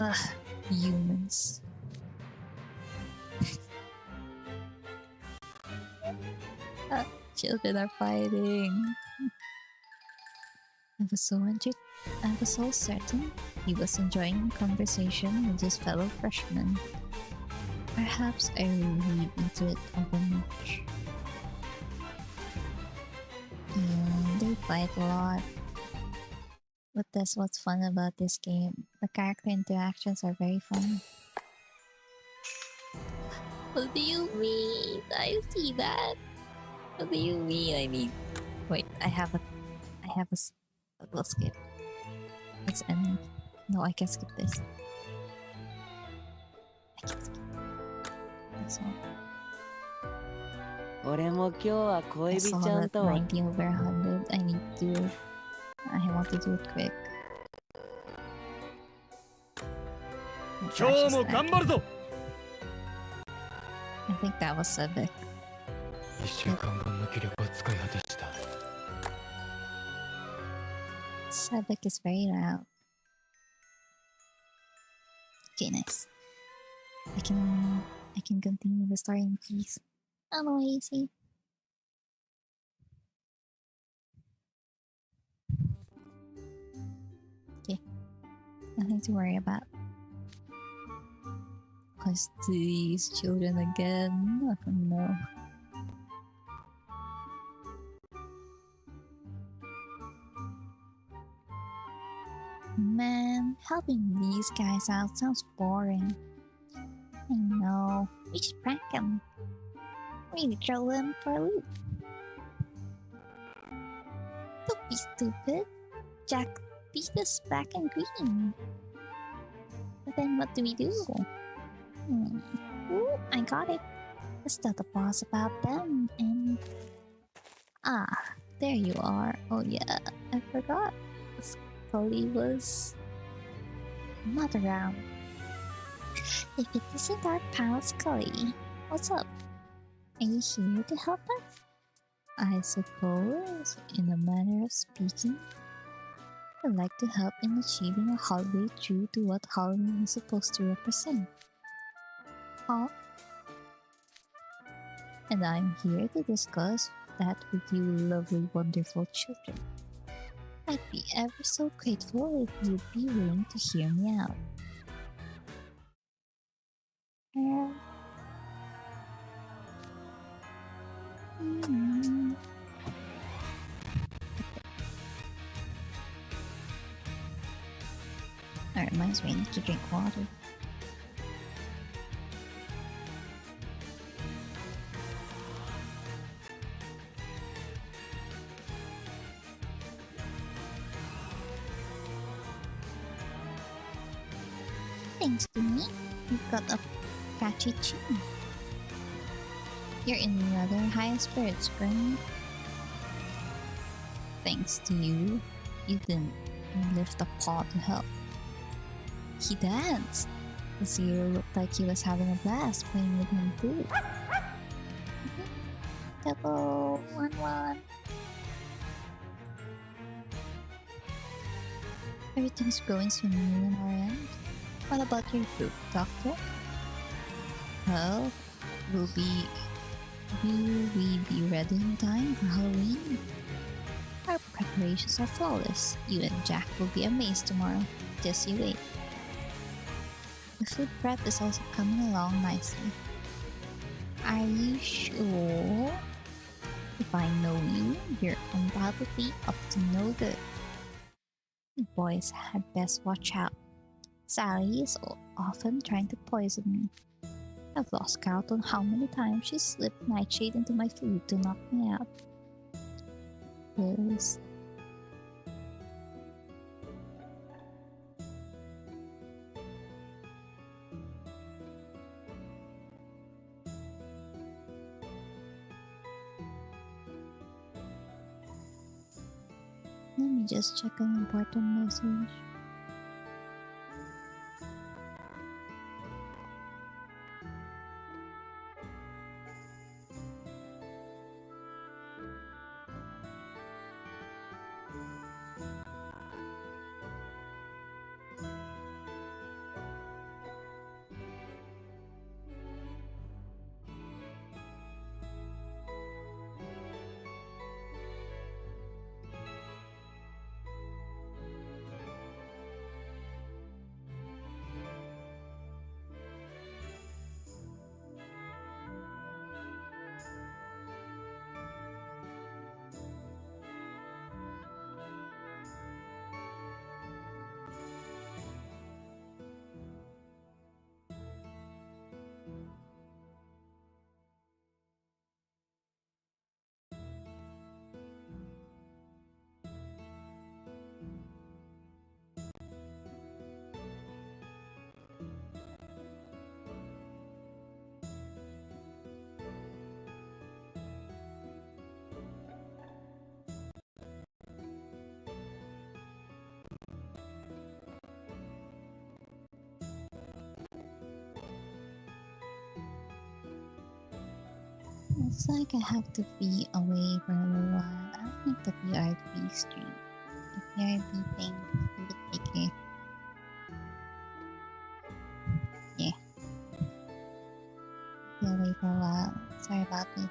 Ugh, humans. Children are fighting. I was so certain he was enjoying conversation with his fellow freshmen. Perhaps I read into it overmuch. Yeah, they fight a lot. But that's what's fun about this game. The character interactions are very fun. What do you mean? I see that. What do you mean? I mean, wait. I have a. We'll skip. Let's end. No, I can skip this. I can skip this one. 俺も今日は I 恋人 saw ちゃん that と 90 over 100. I need to. I want to do it quick. 今日も頑張るぞ。 I think that was Sebek. 1週間分の気力を使い果たした。 Sebek is very loud. Okay, nice. I can continue the story in peace. Oh, easy. Okay, nothing to worry about. Was these children again? Oh no. Man, helping these guys out sounds boring. I know. We should prank them. Really throw them for a loop. Don't be stupid. Jack beat us back in green. But then what do we do? Ooh, I got it. Let's tell the boss about them and... Ah, there you are. Oh yeah, I forgot. Scully was not around. If it isn't our pal Scully, what's up? Are you here to help us? I suppose, in a manner of speaking, I'd like to help in achieving a holiday true to what Halloween is supposed to represent. Huh? And I'm here to discuss that with you lovely, wonderful children. I'd be ever so grateful if you'd be willing to hear me out. That reminds me, I need to drink water. Thanks to me, you've got a catchy tune. You're in rather high spirits, Granny. Thanks to you, you didn't lift a paw to help. He danced. The Zero looked like he was having a blast playing with him too. Double 1-1. Everything's going swimmingly on our end. What about your group, Doctor? Well, will we be ready in time for Halloween? Our preparations are flawless. You and Jack will be amazed tomorrow. Just you wait. The food prep is also coming along nicely. Are you sure? If I know you, you're undoubtedly up to no good. You boys had best watch out. Sally is often trying to poison me. I've lost count on how many times she slipped nightshade into my food to knock me out. Yes. Let me just check an important message. It's like I have to be away for a little while. I don't think the PRB stream. The PRB thing would take it. Yeah. Be away for a while. Sorry about this.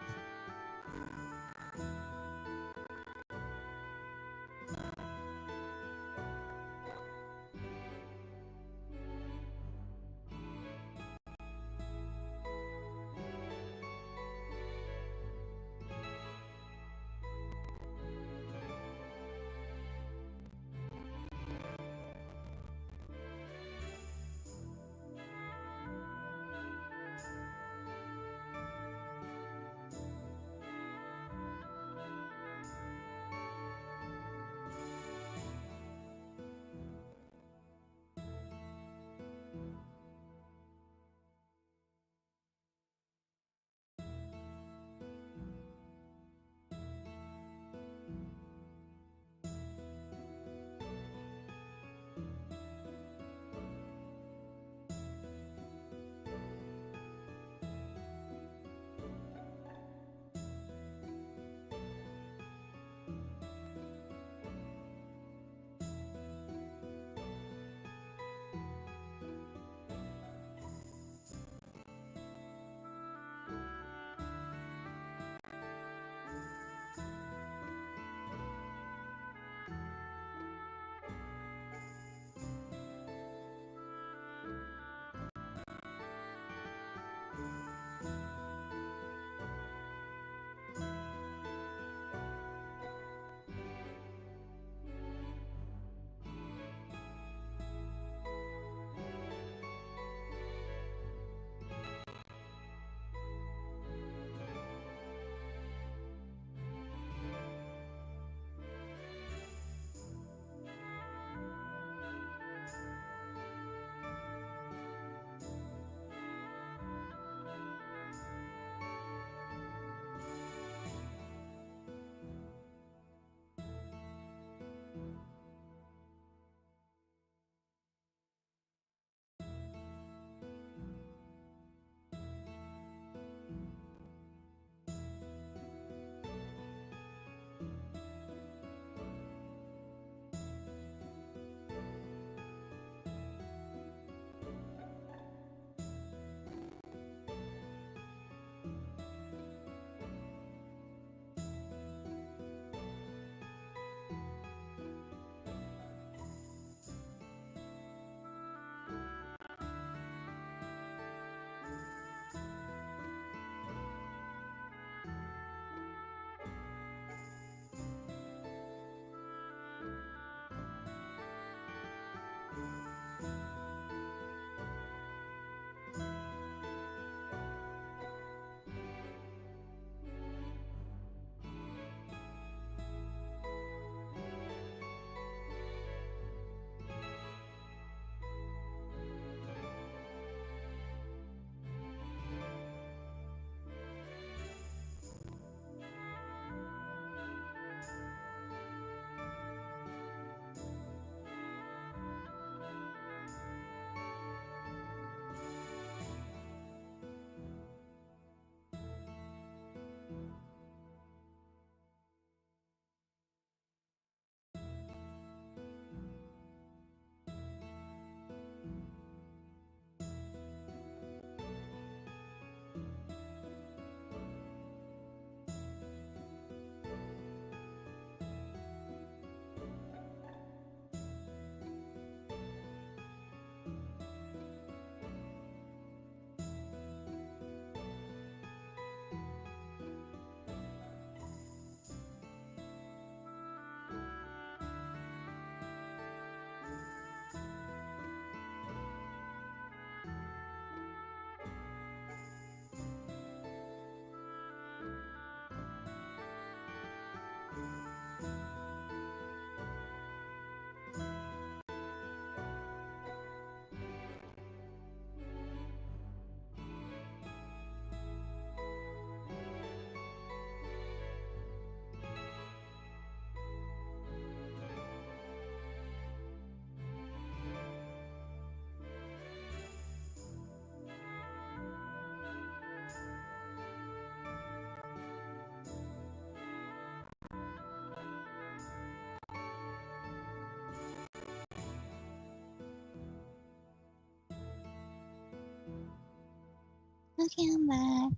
Okay, I'm back.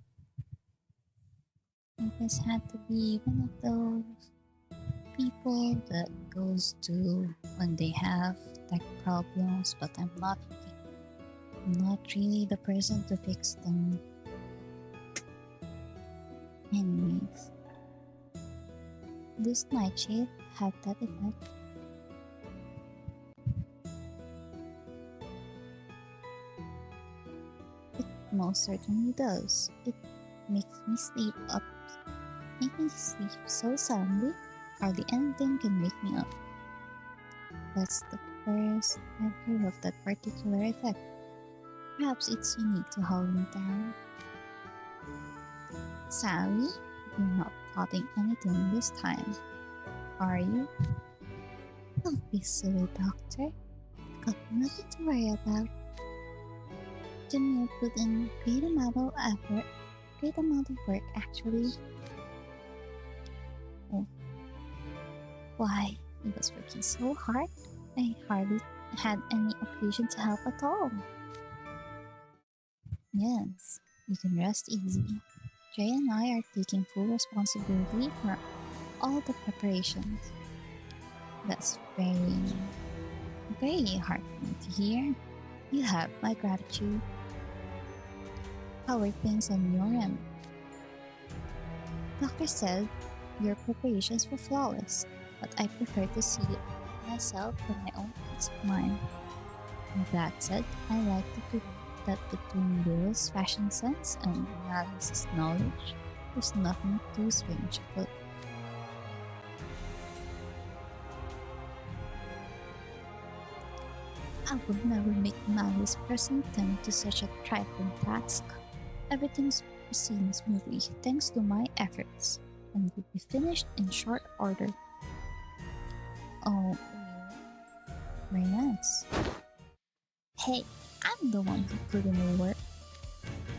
I just had to be one of those people that goes to when they have tech problems, but I'm not really the person to fix them. Anyways, this nightshade had that effect. It most certainly does. It makes me sleep so soundly, hardly anything can wake me up. That's the first I've heard of that particular effect. Perhaps it's unique to Halloween Town. Sally, you're not plotting anything this time, are you? Don't be silly, Doctor. Got nothing to worry about. Jimmy put in great amount of work actually. Oh. Why, he was working so hard, I hardly had any occasion to help at all. Yes, you can rest easy. Jay and I are taking full responsibility for all the preparations. That's very heartening to hear. You have my gratitude. How are things on your end? Doctor said your preparations were flawless, but I prefer to see it myself for my own peace of mind. With that said, I like to think that between Will's fashion sense and Alice's knowledge, there's nothing too strange afoot. I would never make Malice present them to such a trifling task. Everything's proceeding smoothly thanks to my efforts, and will be finished in short order. Oh, very nice. Hey, I'm the one who put in the work.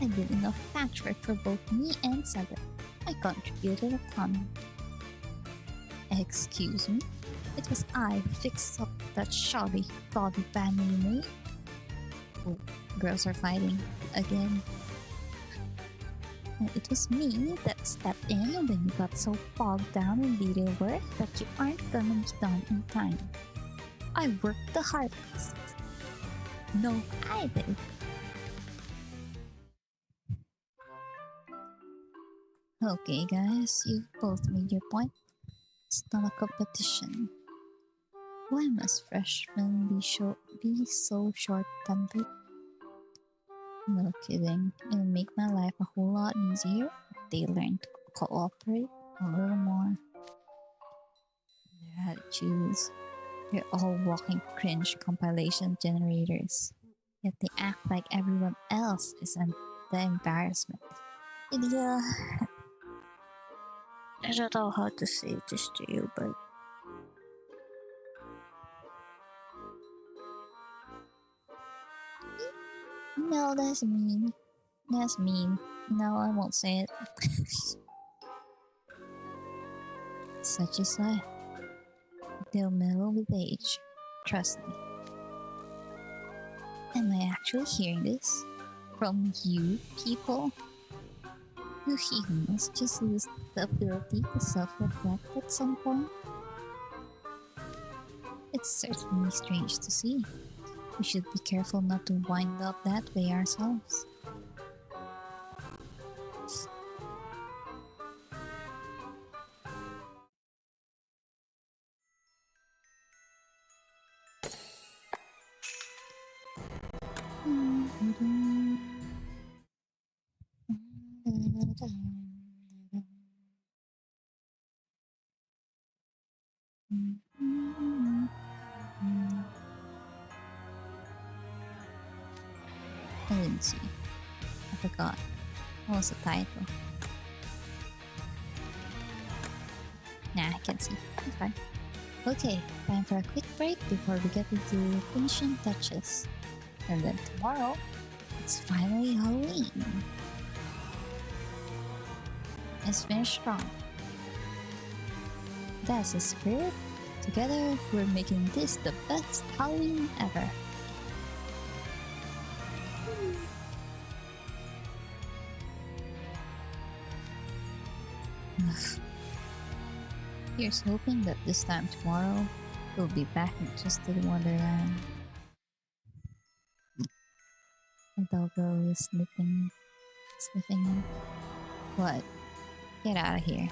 I did enough patchwork for both me and Saga. I contributed a ton. Excuse me? It was I who fixed up that shoddy body band you made. Oh, girls are fighting again. And it was me that stepped in when you got so bogged down in detail work that you aren't gonna be done in time. I worked the hardest. No, I did. Okay, guys, you've both made your point. It's not a competition. Why must freshmen be so short-tempered? No kidding. It'll make my life a whole lot easier if they learn to cooperate a little more. They had to choose. They're all walking cringe compilation generators. Yet they act like everyone else is the embarrassment. Yeah. I don't know how to say this to you, but no, that's mean. That's mean. No, I won't say it. Such is life. They'll mellow with age. Trust me. Am I actually hearing this? From you, people? You humans just lose the ability to self-reflect at some point? It's certainly strange to see. We should be careful not to wind up that way ourselves. I didn't see. I forgot. What was the title? Nah, I can't see. It's fine. Okay, time for a quick break before we get into finishing touches. And then tomorrow, it's finally Halloween. Let's finish strong. That's the spirit. Together, we're making this the best Halloween ever. Here's hoping that this time tomorrow we'll be back in Twisted Wonderland. The doggo is sniffing him. What? Get out of here.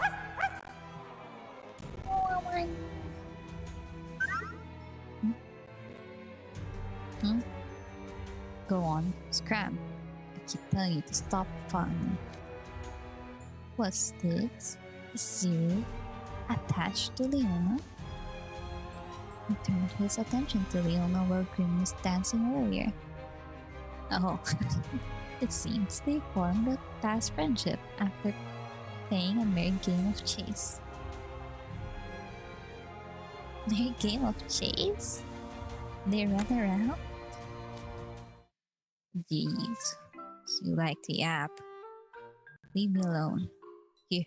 Hmm? Go on, scram. I keep telling you to stop following me. What's this? Is Zero attached to Leona? He turned his attention to Leona while Grim was dancing earlier. Oh, it seems they formed a fast friendship after playing a merry game of chase. Merry game of chase? They run around? Jeez, you like the app. Leave me alone. Here,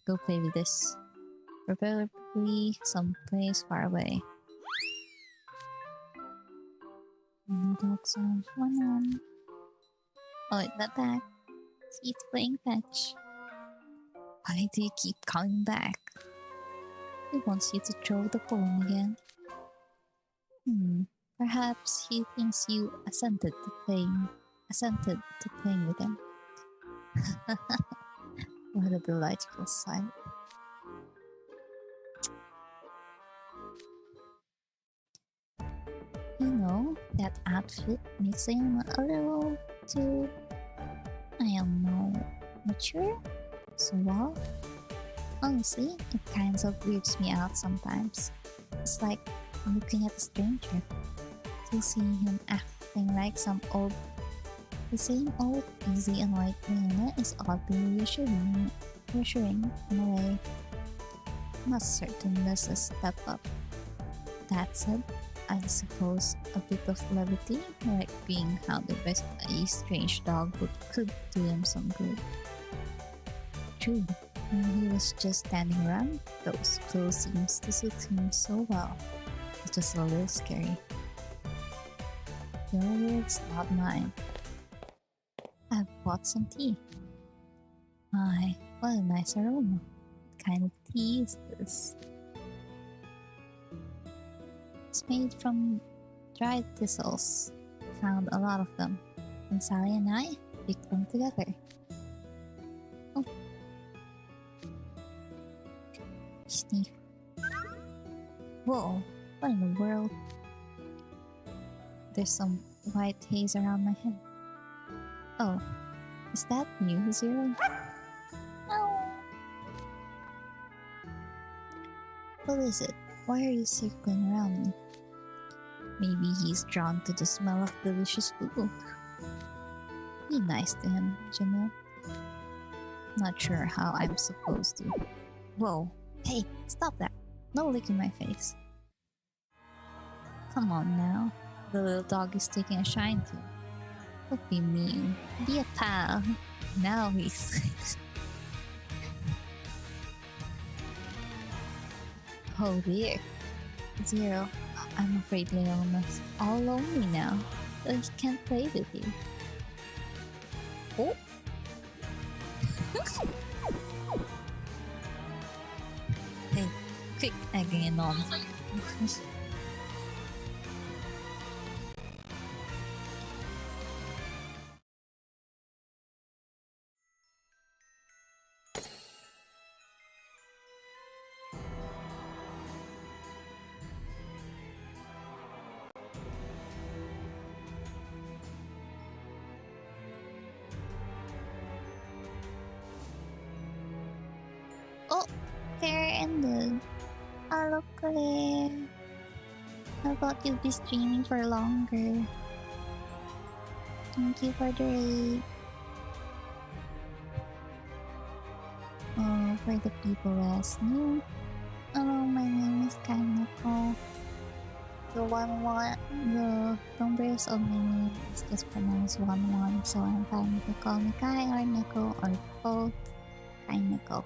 go play with this. Preferably someplace far away. Doxing 1-1. Oh, it's not back. He's playing fetch. Why do you keep coming back? He wants you to throw the poem again. Perhaps he thinks you assented to playing with him. What a delightful sight. You know, that outfit makes him a little too, I don't know, mature? So well? Honestly, it kind of weirds me out sometimes. It's like looking at a stranger. To see him acting like the same old easy annoyed Leona is oddly reassuring in a way. Not certain there's a step up. That said, I suppose a bit of levity, like being hounded by a strange dog, could do him some good. True, when he was just standing around, those clothes seems to suit him so well. It was a little scary. Your words, not mine. I've bought some tea. My, what a nice aroma. What kind of tea is this? It's made from dried thistles. Found a lot of them, and Sally and I picked them together. Oh. Sniff. Whoa, what in the world? There's some white haze around my head. Oh, is that you, Zero? No. What is it? Why are you circling around me? Maybe he's drawn to the smell of delicious food. Be nice to him, Jamil. Not sure how I'm supposed to. Whoa, hey, stop that. No licking my face. Come on now. The little dog is taking a shine too. Don't be mean. Be a pal. Now he's... Oh dear. Zero, I'm afraid Leona's all lonely now. So he can't play with you. Oh! Hey, quick, egging it on. Oh, fair ended. Hello, Claire. I thought you'd be streaming for longer. Thank you for the raid. Oh, for the people that's new. Hello, my name is Kainako. The numbers of my name is just pronounced 1-1, so I'm fine if you call me Kai or Neko or both. Kainako.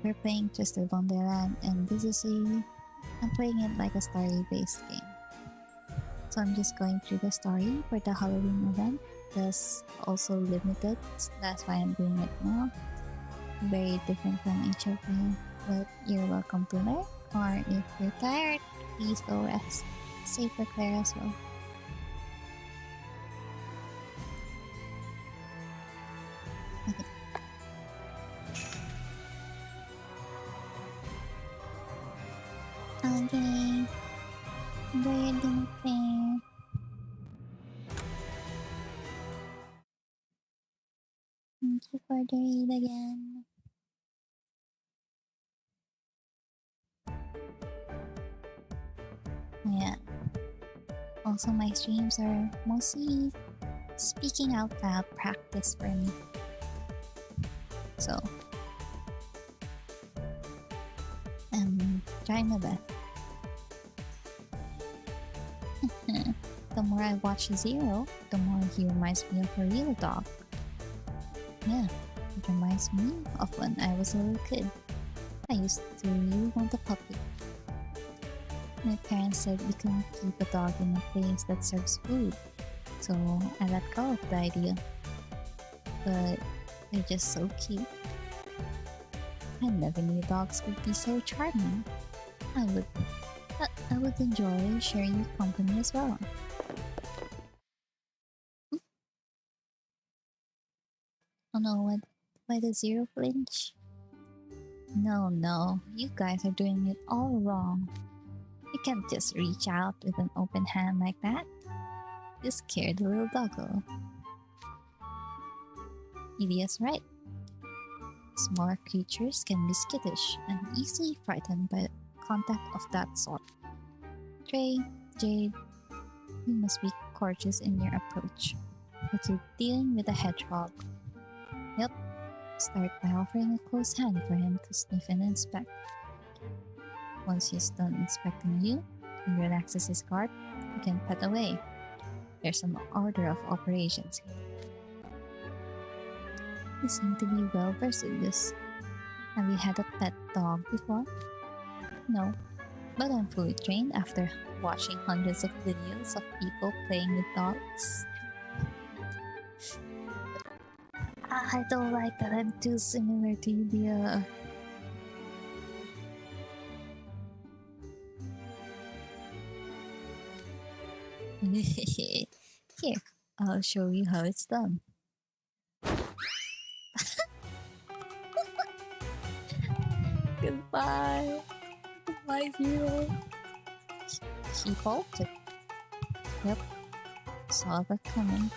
We're playing Twisted Wonderland, and I'm playing it like a story-based game. So I'm just going through the story for the Halloween event. There's also limited, so that's why I'm doing it now. very different from each of you, but you're welcome to learn. Or if you're tired, please go rest. Save for Claire as well. Okay. Enjoy your dinner, Claire. Thank you for the read again. Yeah. Also, my streams are mostly speaking out loud practice for me. So, I'm trying my best. The more I watch Zero, the more he reminds me of a real dog. Yeah, it reminds me of when I was a little kid. I used to really want a puppy. My parents said we couldn't keep a dog in a place that serves food, so I let go of the idea. But they're just so cute. I never knew dogs could be so charming. I would enjoy sharing your company as well. Oh no, why the Zero flinch? No, you guys are doing it all wrong. You can't just reach out with an open hand like that. You scared the little doggo. Idiot's right. Smaller creatures can be skittish and easily frightened by contact of that sort. Trey, Jade, you must be cautious in your approach, but you're dealing with a hedgehog. Yep, start by offering a close hand for him to sniff and inspect. Once he's done inspecting you and relaxes his guard, you can pet away. There's an order of operations here. You seem to be well versed in this. Have you had a pet dog before? No, but I'm fully trained after watching hundreds of videos of people playing with dogs. I don't like that I'm too similar to you, dear. Here, I'll show you how it's done. Goodbye. Goodbye, Zero. He bolted. Yep, saw that coming.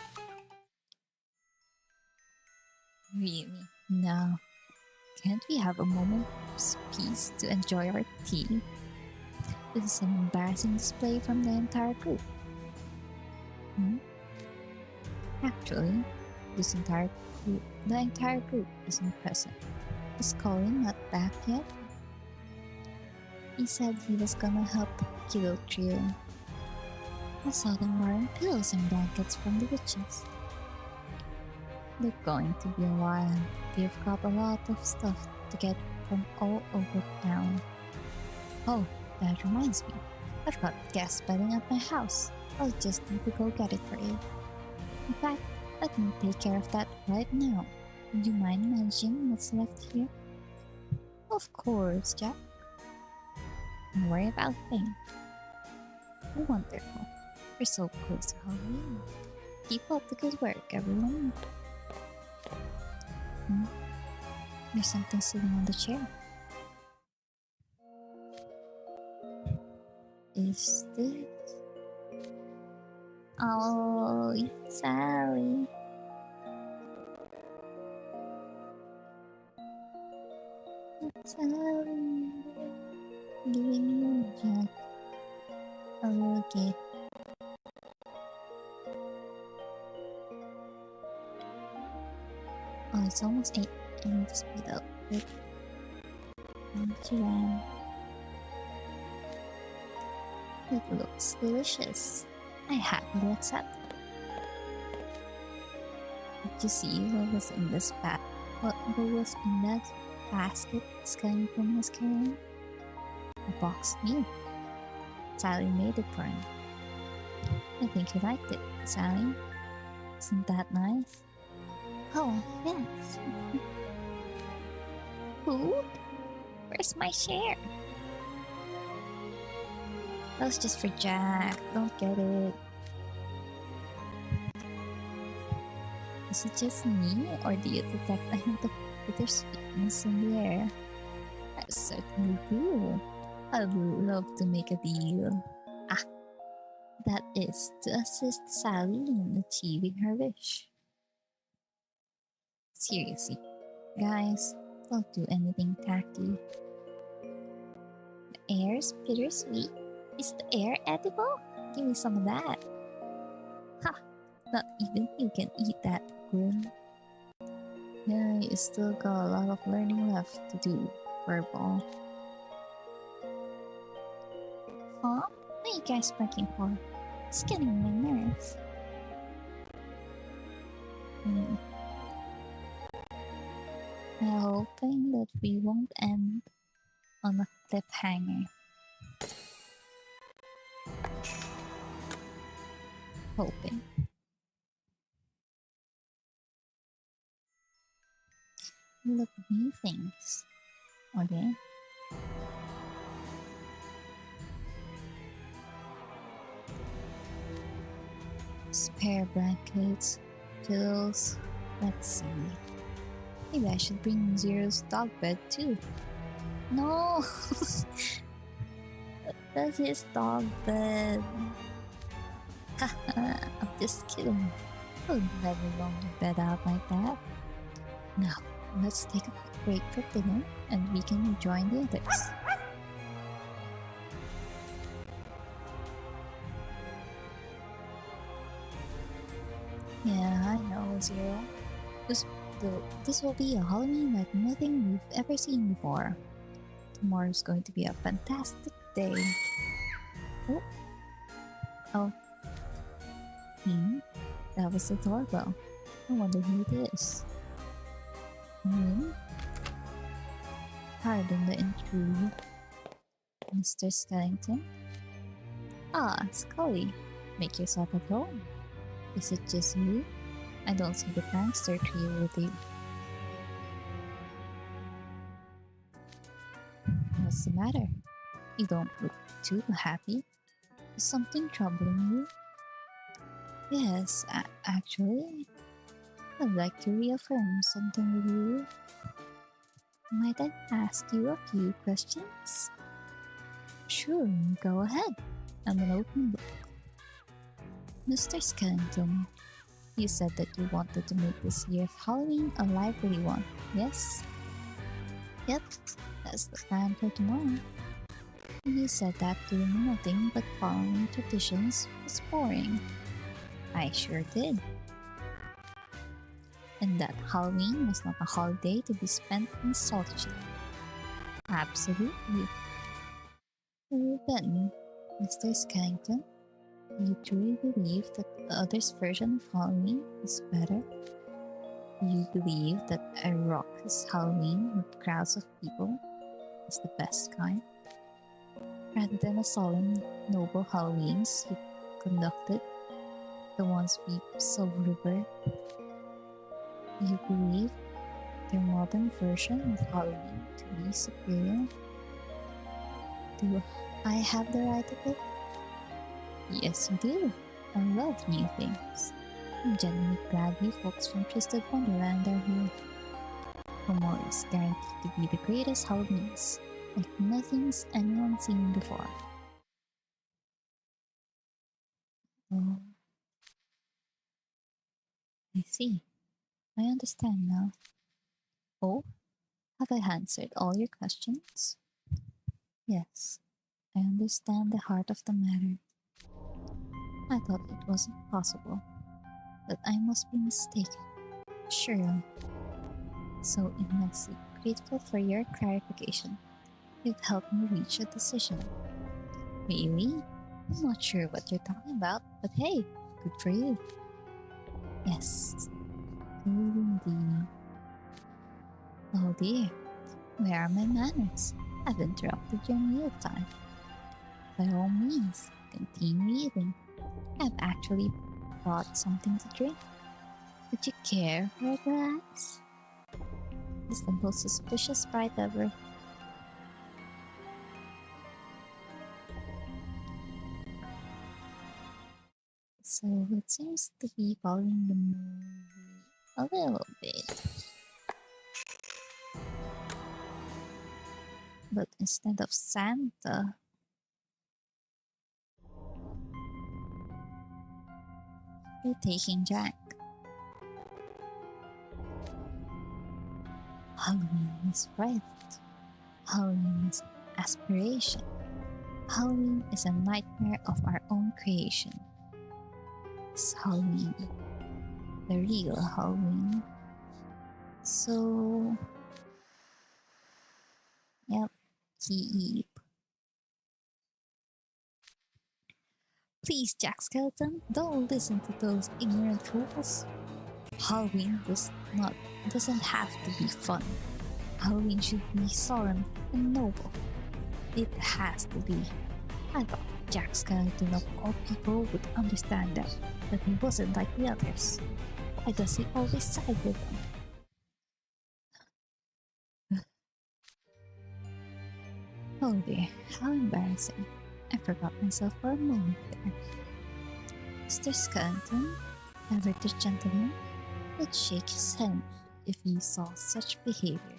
Really? No. Can't we have a moment's peace to enjoy our tea? This is an embarrassing display from the entire group. Actually, the entire group isn't present. Is Colin not back yet? He said he was gonna help the Kilo Trio. I saw them borrowing pillows and blankets from the witches. They're going to be a while. They've got a lot of stuff to get from all over town. Oh, that reminds me. I've got guests bedding at my house. I'll just need to go get it for you. In fact, let me take care of that right now. Would you mind managing what's left here? Of course, Jack. Don't worry about a thing. Wonderful. We're so close to Halloween. Keep up the good work, everyone. There's something sitting on the chair. Is this? Oh, it's Sally. It's Sally. Giving you Jack a little gift. Oh, it's almost 8. I need to speed up. Wait. Thank you, Ram. It looks delicious. I happily accept. Did you see what was in this bag? What was in that basket Skellington was carrying? A box meal. Sally made it for him. I think you liked it, Sally. Isn't that nice? Oh, yes. Food? Where's my share? That was just for Jack. Don't get it. Is it just me, or do you detect a hint of bittersweetness in the air? I certainly do. I'd love to make a deal. Ah, that is to assist Sally in achieving her wish. Seriously, guys, don't do anything tacky. The air's bittersweet. Is the air edible? Give me some of that. Ha! Not even you can eat that, Grim. Yeah, you still got a lot of learning left to do, Furball. Huh? What are you guys working for? It's getting on my nerves. I'm hoping that we won't end on a cliffhanger. Hoping. Look at new things. Okay. Spare blankets, pillows. Let's see. Maybe I should bring Zero's dog bed too. No! That's his dog bed. Haha, I'm just kidding. I'll never loan your bed out like that. Now, let's take a quick break for dinner and we can rejoin the others. Yeah, I know, Zero. This will be a Halloween like nothing we've ever seen before. Tomorrow's going to be a fantastic day. Oh. Oh. That was the doorbell. I wonder who it is. Pardon the intrude. Mr. Skellington? Ah, Scully. Make yourself at home. Is it just you? I don't see the prankster trio with you. What's the matter? You don't look too happy. Is something troubling you? Yes, actually, I'd like to reaffirm something with you. Might I ask you a few questions? Sure, go ahead. I'm an open book. Mr. Skellington, you said that you wanted to make this year's Halloween a lively one, yes? Yep, that's the plan for tomorrow. You said that doing nothing but following traditions was boring. I sure did. And that Halloween was not a holiday to be spent in solitude. Absolutely. Then, Mr. Skellington, do you truly believe that the other's version of Halloween is better? Do you believe that a raucous Halloween with crowds of people is the best kind? Rather than a solemn, noble Halloweens you conducted, the ones we so revered? Do you believe their modern version of Halloween to be superior? Do I have the right of it? Yes, you do. I love new things. I'm genuinely glad you folks from Twisted Wonderland are here. Tomorrow is guaranteed to be the greatest Halloweens, like nothing's anyone's seen before. Oh, I see. I understand now. Oh, have I answered all your questions? Yes, I understand the heart of the matter. I thought it wasn't possible, but I must be mistaken. Surely. So immensely grateful for your clarification. You've helped me reach a decision. Really? I'm not sure what you're talking about, but hey, good for you. Yes, good indeed. Oh dear, where are my manners? I've interrupted your mealtime. By all means, continue eating. I've actually brought something to drink. Would you care for a glass? This is the most suspicious sprite ever. So it seems to be following the movie a little bit. But instead of Santa, we're taking Jack. Halloween is bright. Halloween is aspiration. Halloween is a nightmare of our own creation. It's Halloween. The real Halloween. So... Yep. Keep. Please, Jack Skeleton, don't listen to those ignorant fools. Halloween doesn't have to be fun. Halloween should be solemn and noble. It has to be. I thought Jack Skeleton of all people would understand that he wasn't like the others. Why does he always side with them? Oh dear, how embarrassing. I forgot myself for a moment there. Mr. Skeleton, ever the gentleman, would shake his head if he saw such behavior.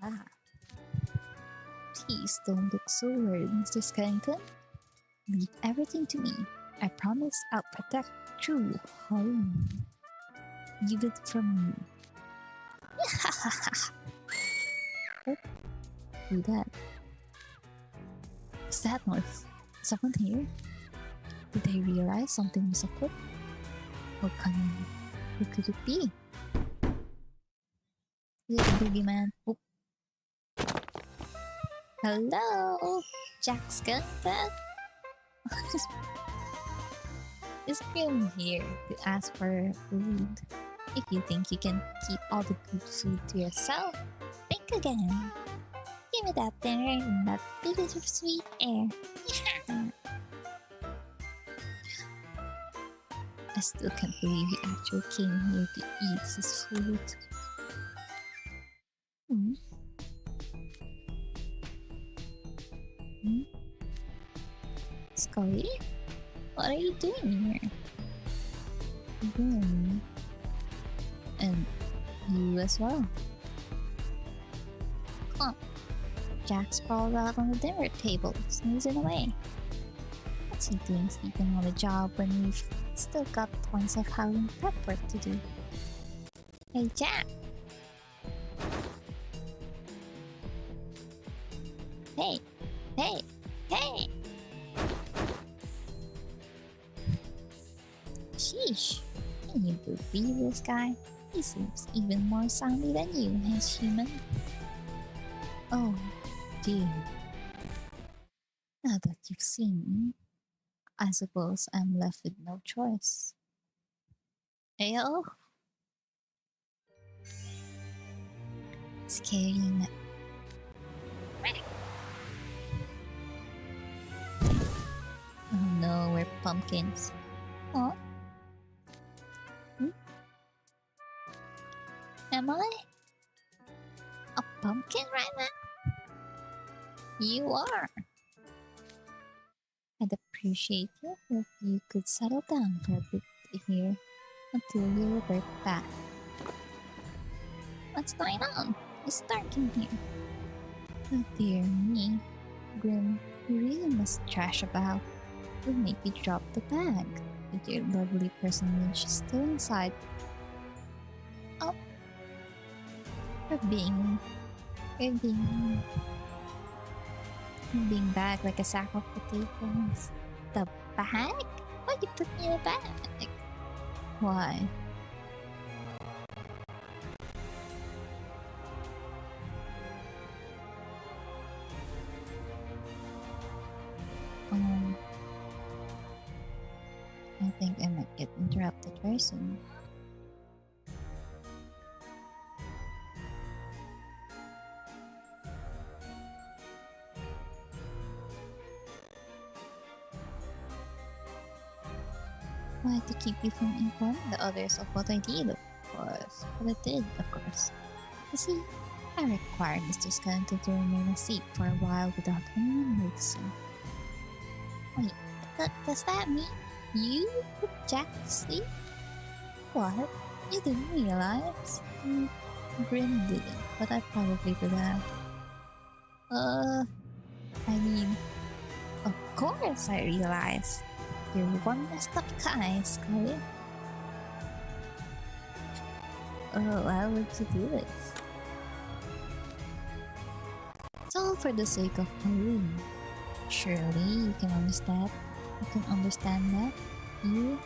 Ah. Please don't look so worried, Mr. Skeleton. Leave everything to me. I promise I'll protect true Halloween. Even from you. Oh, who that? What's that noise? Someone here? Did they realize something was afoot? Who could it be? Little boogeyman. Oh. Hello, Jack Skeleton. Is Grim here to ask for food? If you think you can keep all the good food to yourself, think again. Give me that dinner and that bit of sweet air. I still can't believe he actually came here to eat his food. Scully? What are you doing here? And you as well. Huh. Jack sprawled out on the dinner table, snoozing away. What's he doing sleeping on the job when we've still got tons of Halloween prep work to do? Hey, Jack! Hey! Hey! Hey! Sheesh! Can you believe this guy? He sleeps even more soundly than you, his human. Oh, dear. Now that you've seen me, I suppose I'm left with no choice. Ayo? Scary na. Oh no, we're pumpkins. Huh? Am I a pumpkin right now? You are. I'd appreciate it if you could settle down for a bit here until you revert back. What's going on? It's dark in here. Oh dear me. Grim, you really must trash about. You'll make me drop the bag with your lovely personage still inside. Oh. You're being bagged like a sack of potatoes. The bag? Why you put me in a bag? Why? I think I might get interrupted very soon. Why, to keep you from informing the others of what I did, of course. But I did, of course. You see, I required Mr. Skellington to remain asleep for a while without anyone noticing. Wait, does that mean you put Jack to sleep? What? You didn't realize? Grin didn't, but I probably would have. I mean, of course I realize. You're one messed up guy, Scully. Oh, why would you do this? It's all for the sake of Halloween. Surely you can understand. You can understand that. You.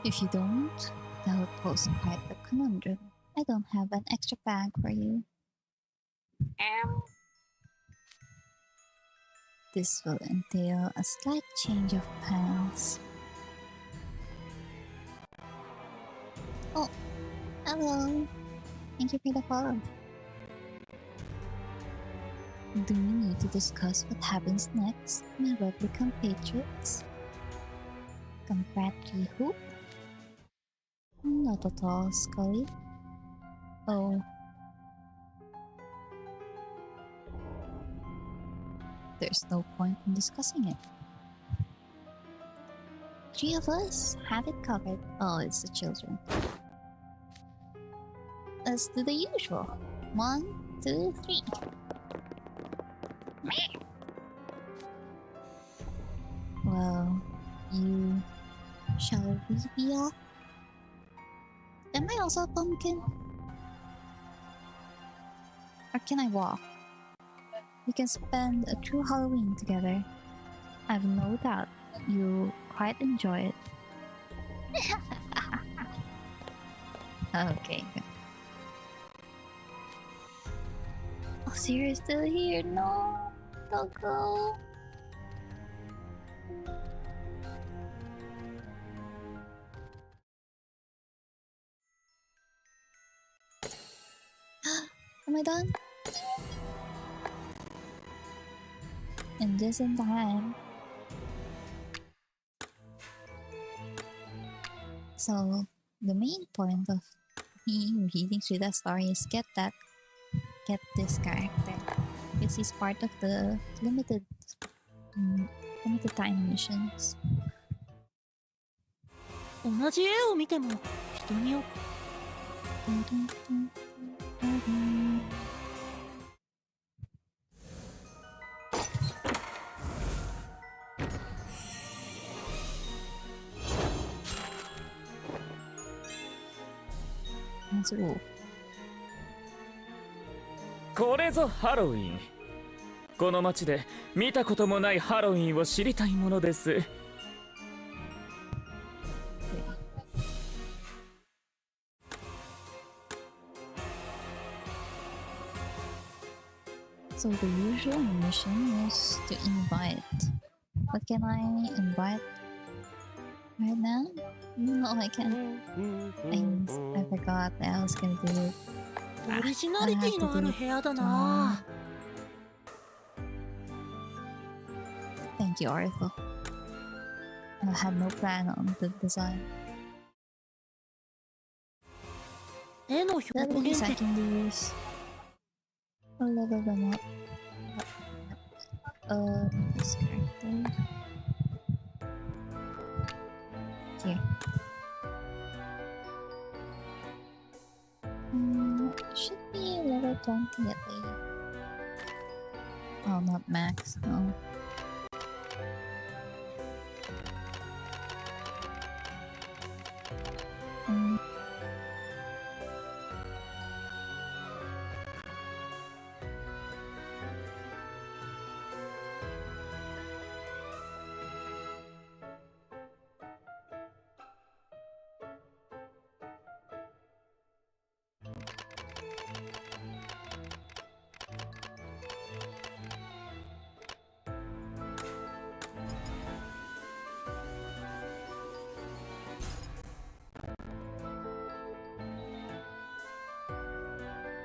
If you don't, that would pose quite a conundrum. I don't have an extra bag for you. This will entail a slight change of plans. Oh, hello. Thank you for the follow. Do we need to discuss what happens next, my lovely compatriots? Compatry who? Not at all, Scully. Oh. There's no point in discussing it. 3 of us have it covered. Oh, it's the children. Let's do the usual. 1, 2, 3. Well, shall we be off? Am I also a pumpkin? Or can I walk? We can spend a true Halloween together. I've no doubt you'll quite enjoy it. Okay. Oh, so you're still here? No, don't go. Am I done? And just in time. So, the main point of me reading through that story is get this character. Because he's part of the limited time missions. 同じ絵を見ても人によって これぞハロウィン。この街で見たこともないハロウィンを知りたいものです。So the usual mission is to invite. What can I invite right now? No, I can't. I forgot that I was gonna do it. オリジナリティのある部屋だな。Thank you, Arthur. I had no plan on the design. 絵の表 The things 現 I って can do is level them up. This character. Here. Should be level 20 at least. Oh, not max. No.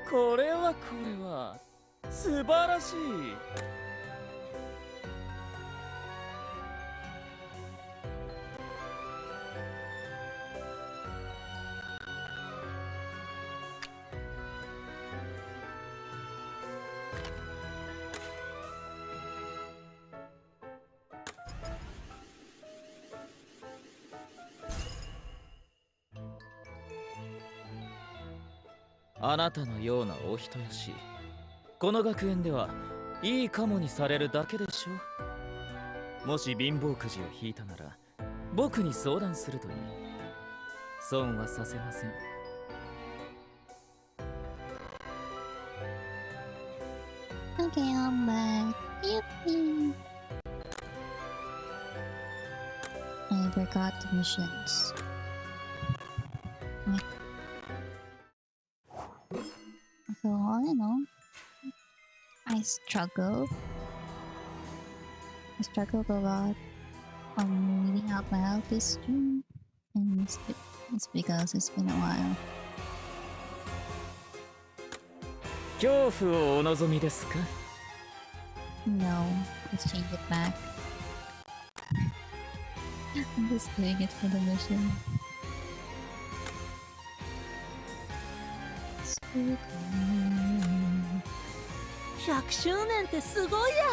これは素晴らしい。あなたのようなお人よし、この学園ではいいカモにされるだけでしょ。もし貧乏くじを引いたなら僕に相談するといい。損はさせません。Okay, I'm back. Yippee! I forgot the missions. Wait. So all in all, I struggled a lot on reading out loud this stream, and it's because it's been a while. 恐怖をお望みですか？ No, let's change it back. I'm just doing it for the mission. So cool. 100周年ってすごいや。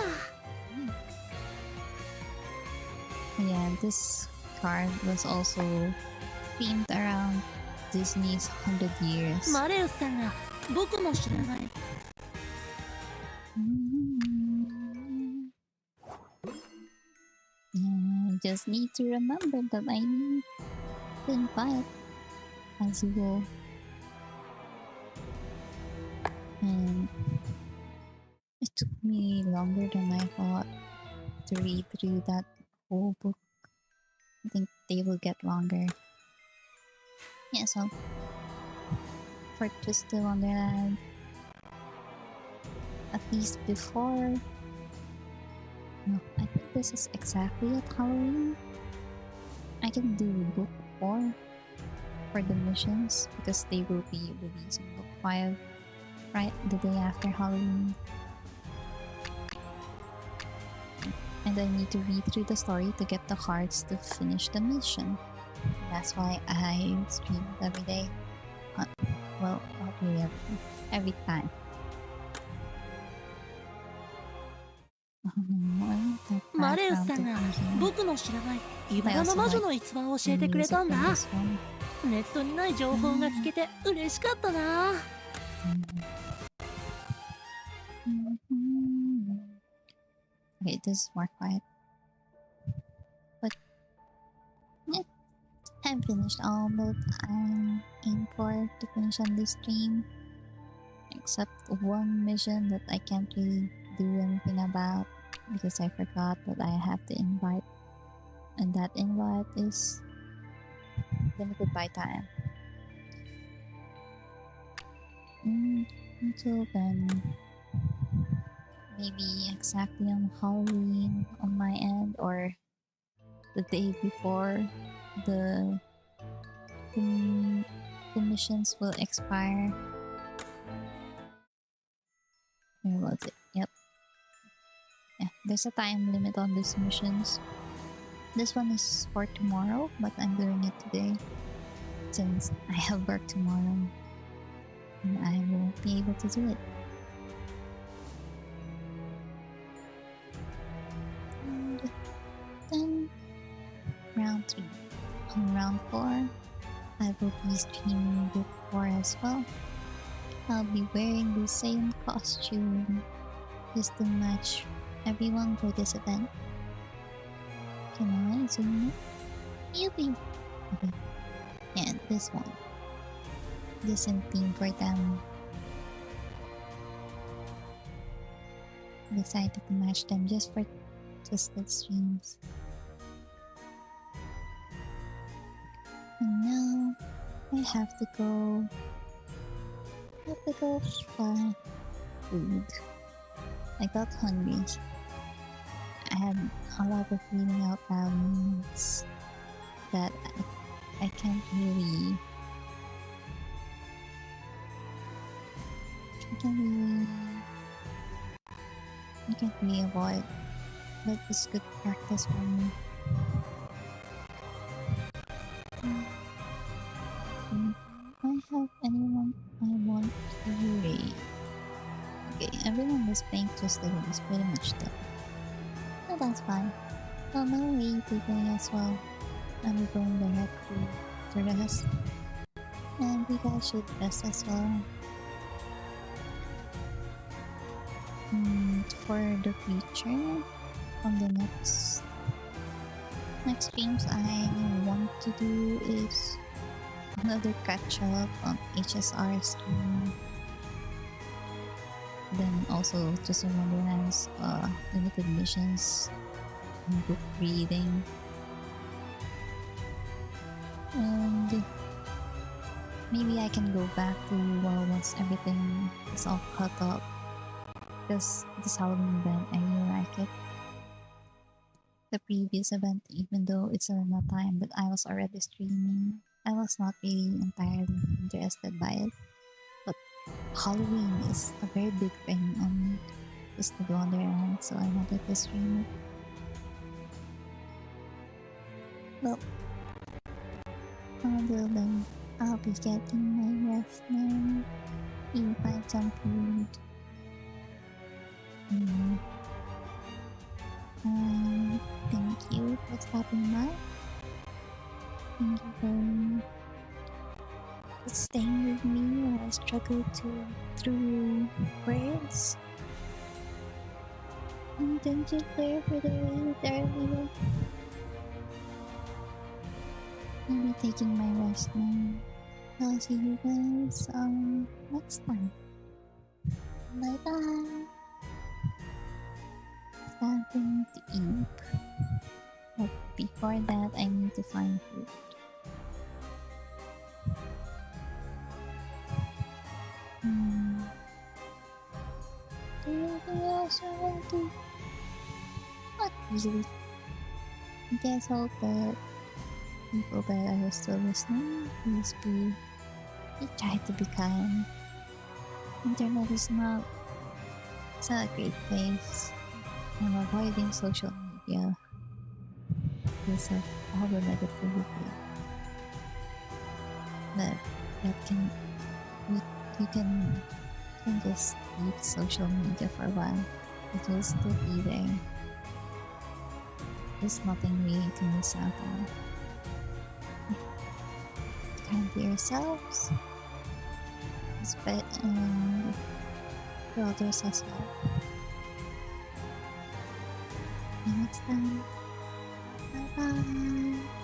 Yeah, this card was also themed around Disney's 100 years. マレウスさんが僕も知らない。Yeah, I just need to remember that I need to invite as you go. And it took me longer than I thought to read through that whole book. I think they will get longer. Yeah, so for Twisted Wonderland, at least before. No, I think this is exactly at Halloween. I can do book 4 for the missions because they will be releasing book 5 right the day after Halloween. And I need to read through the story to get the cards to finish the mission. That's why I stream it every day. Well, not really every time. マレウスさんが僕の知らない茨の魔女の逸話を教えてくれたんだ。ネットにない情報が聞けて嬉しかったな。Okay, this is more quiet. But yeah, I finished all that I aimed for to finish on this stream. Except one mission that I can't really do anything about because I forgot that I have to invite, and that invite is limited by time. Until then, maybe exactly on Halloween on my end or the day before the missions will expire. Where was it? Yep. Yeah, there's a time limit on these missions. This one is for tomorrow, but I'm doing it today since I have work tomorrow and I won't be able to do it. And then round 3. On round 4, I will be streaming book 4 as well. I'll be wearing the same costume just to match everyone for this event. Can I zoom in? Yippee! Okay. And this one. This in theme for them. Decided to match them just for Twisted streams. And now I have to go buy food. I got hungry. I had a lot of reading out loud moments that I can't really You can't really avoid, but it's good practice for me. I have anyone I want to raid. Okay, everyone was playing Twisted was pretty much done. No, that's fine. Well, no way today as well. I'm going directly to rest. And you guys should rest as well. For the future, on the next streams I want to do is another catch-up on HSR stream. Then also Twisted Wonderland's limited missions, book reading, and maybe I can go back to once everything is all caught up. Because this Halloween event, I really like it. The previous event, even though it's around that time that I was already streaming, I was not really entirely interested by it. But Halloween is a very big thing on Twisted Wonderland, so I wanted to stream it. Well, until then, I'll be getting my rest now. Eat my some food. Thank you for stopping by. Thank you for staying with me while I struggle through words. And thank you, Claire, for the raid earlier. I'll be taking my rest now. I'll see you guys next time. Bye bye. Starting to eat. But before that, I need to find food. Anything else I want to? Not really. I guess hope that people that are still listening, please try to be kind. Internet is not a great place. I'm avoiding social media because of all the negativity. But you can just leave social media for a while. It will still be there. There's nothing really to miss out on. Be kind to yourselves, and to others as well. See you next time. Bye bye.